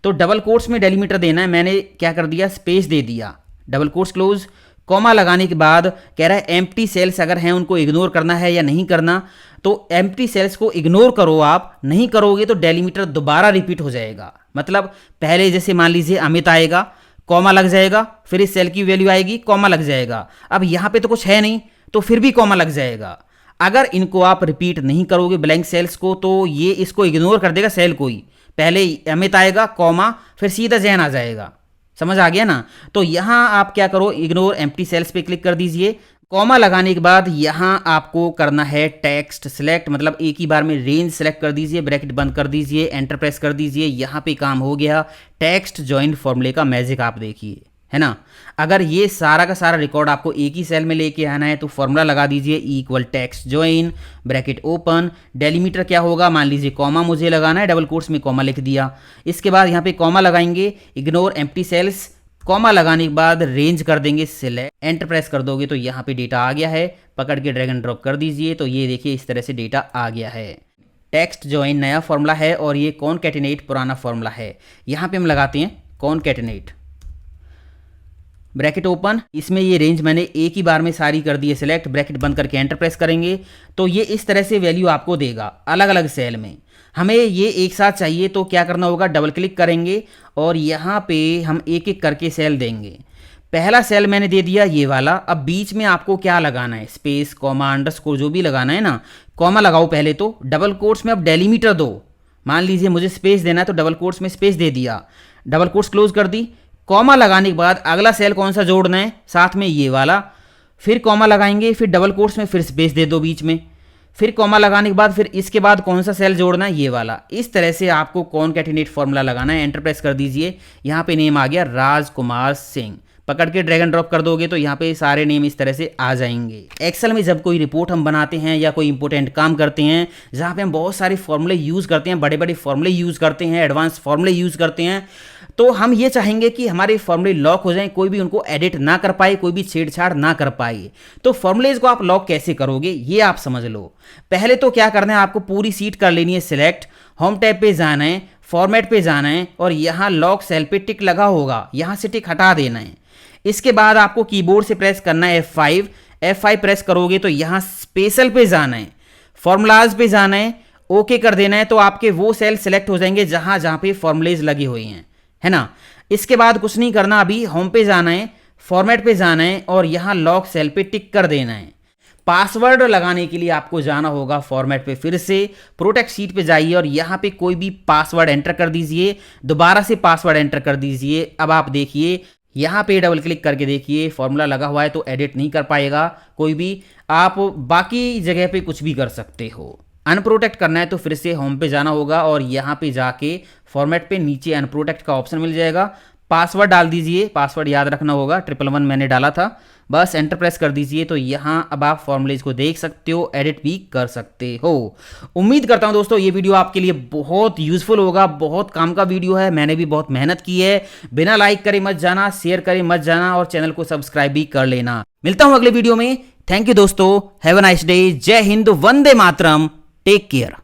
तो डबल कोट्स में डेलीमीटर देना है, मैंने क्या कर दिया, स्पेस दे दिया, डबल कोट्स क्लोज। कॉमा लगाने के बाद कह रहा है एम्प्टी सेल्स अगर हैं उनको इग्नोर करना है या नहीं करना। तो एम्प्टी सेल्स को इग्नोर करो, आप नहीं करोगे तो डेलीमीटर दोबारा रिपीट हो जाएगा। मतलब पहले जैसे मान लीजिए अमित आएगा, कॉमा लग जाएगा, फिर इस सेल की वैल्यू आएगी, कॉमा लग जाएगा। अब यहाँ पे तो कुछ है नहीं तो फिर भी कॉमा लग जाएगा। अगर इनको आप रिपीट नहीं करोगे ब्लैंक सेल्स को तो ये इसको इग्नोर कर देगा सेल को ही। पहले अमित आएगा, कॉमा, फिर सीधा जैन आ जाएगा। समझ आ गया ना। तो यहाँ आप क्या करो, इग्नोर एम्प्टी सेल्स पे क्लिक कर दीजिए। कॉमा लगाने के बाद यहाँ आपको करना है टेक्स्ट सिलेक्ट, मतलब एक ही बार में रेंज सेलेक्ट कर दीजिए, ब्रैकेट बंद कर दीजिए, एंटर प्रेस कर दीजिए। यहाँ पे काम हो गया। टेक्स्ट जॉइन फॉर्मूले का मैजिक आप देखिए, है ना। अगर ये सारा का सारा रिकॉर्ड आपको एक ही सेल में लेके आना है तो फॉर्मूला लगा दीजिए equal text join bracket open. Delimiter क्या होगा, मान लीजिए कॉमा मुझे लगाना है, डबल कोट्स में कॉमा लिख दिया। इसके बाद यहाँ पे कॉमा लगाएंगे, इग्नोर एम्प्टी सेल्स, कॉमा लगाने के बाद रेंज कर देंगे सिलेक्ट, एंटर प्रेस कर दोगे तो यहाँ पे डेटा आ गया है। पकड़ के ड्रैग एंड ड्रॉप कर दीजिए तो ये देखिए इस तरह से डेटा आ गया है। टेक्स्ट जॉइन नया फॉर्मूला है और ये कॉनकैटिनेट पुराना फॉर्मूला है। यहाँ पे हम लगाते हैं कॉनकैटिनेट ब्रैकेट ओपन। इसमें ये रेंज मैंने एक ही बार में सारी कर दी है सिलेक्ट, ब्रैकेट बंद करके एंटर प्रेस करेंगे तो ये इस तरह से वैल्यू आपको देगा अलग अलग सेल में। हमें ये एक साथ चाहिए तो क्या करना होगा, डबल क्लिक करेंगे और यहाँ पे हम एक एक करके सेल देंगे। पहला सेल मैंने दे दिया ये वाला। अब बीच में आपको क्या लगाना है, स्पेस, कॉमा, अंडरस्कोर जो भी लगाना है ना। कॉमा लगाओ पहले तो, डबल कोट्स में अब डेलीमीटर दो। मान लीजिए मुझे स्पेस देना है तो डबल कोट्स में स्पेस दे दिया, डबल कोट्स क्लोज कर दी। कॉमा लगाने के बाद अगला सेल कौन सा जोड़ना है, साथ में ये वाला, फिर कॉमा लगाएंगे, फिर डबल कोट्स में फिर स्पेस दे दो बीच में, फिर कॉमा लगाने के बाद फिर इसके बाद कौन सा सेल जोड़ना है, ये वाला। इस तरह से आपको कॉनकैटिनेट फॉर्मूला लगाना है। एंटर प्रेस कर दीजिए। यहाँ पे नेम आ गया राजकुमार सिंह। पकड़ के ड्रैग एंड ड्रॉप कर दोगे तो यहाँ पे सारे नेम इस तरह से आ जाएंगे। एक्सेल में जब कोई रिपोर्ट हम बनाते हैं या कोई इंपॉर्टेंट काम करते हैं जहाँ पे हम बहुत सारे फॉर्मूले यूज़ करते हैं, बड़े बड़े फॉर्मूले यूज़ करते हैं, एडवांस फॉर्मूले यूज़ करते हैं, तो हम ये चाहेंगे कि हमारे फॉर्मूले लॉक हो जाएं, कोई भी उनको एडिट ना कर पाए, कोई भी छेड़छाड़ ना कर पाए। तो फॉर्मूलेज को आप लॉक कैसे करोगे ये आप समझ लो। पहले तो क्या करना है, आपको पूरी सीट कर लेनी है सिलेक्ट, होम टैब पे जाना है, फॉर्मेट पे जाना है और यहाँ लॉक सेल पे टिक लगा होगा, यहाँ से टिक हटा देना है। इसके बाद आपको कीबोर्ड से प्रेस करना है F5 प्रेस करोगे तो यहाँ स्पेशल पे जाना है, फॉर्मूलाज पे जाना है, ओके कर देना है तो आपके वो सेल सेलेक्ट हो जाएंगे जहां जहां पे फॉर्मुलेज लगी हुई हैं, है ना। इसके बाद कुछ नहीं करना, अभी होम पे जाना है, फॉर्मेट पे जाना है और यहां लॉक सेल पे टिक कर देना है। पासवर्ड लगाने के लिए आपको जाना होगा फॉर्मेट पे, फिर से प्रोटेक्ट शीट पे जाइए और यहाँ पे कोई भी पासवर्ड एंटर कर दीजिए, दोबारा से पासवर्ड एंटर कर दीजिए। अब आप देखिए यहाँ पे डबल क्लिक करके देखिए फॉर्मूला लगा हुआ है तो एडिट नहीं कर पाएगा कोई भी, आप बाकी जगह पे कुछ भी कर सकते हो। अनप्रोटेक्ट करना है तो फिर से होम पे जाना होगा और यहाँ पे जाके फॉर्मेट पे नीचे अनप्रोटेक्ट का ऑप्शन मिल जाएगा, पासवर्ड डाल दीजिए, पासवर्ड याद रखना होगा, 111 मैंने डाला था, बस एंटर प्रेस कर दीजिए। तो यहाँ अब आप फॉर्मुलेज को देख सकते हो, एडिट भी कर सकते हो। उम्मीद करता हूँ दोस्तों ये वीडियो आपके लिए बहुत यूजफुल होगा, बहुत काम का वीडियो है, मैंने भी बहुत मेहनत की है। बिना लाइक करे मत जाना, शेयर करे मत जाना और चैनल को सब्सक्राइब भी कर लेना। मिलता हूँ अगले वीडियो में। थैंक यू दोस्तों, हैव अ नाइस डे, जय हिंद, वंदे मातरम, टेक केयर।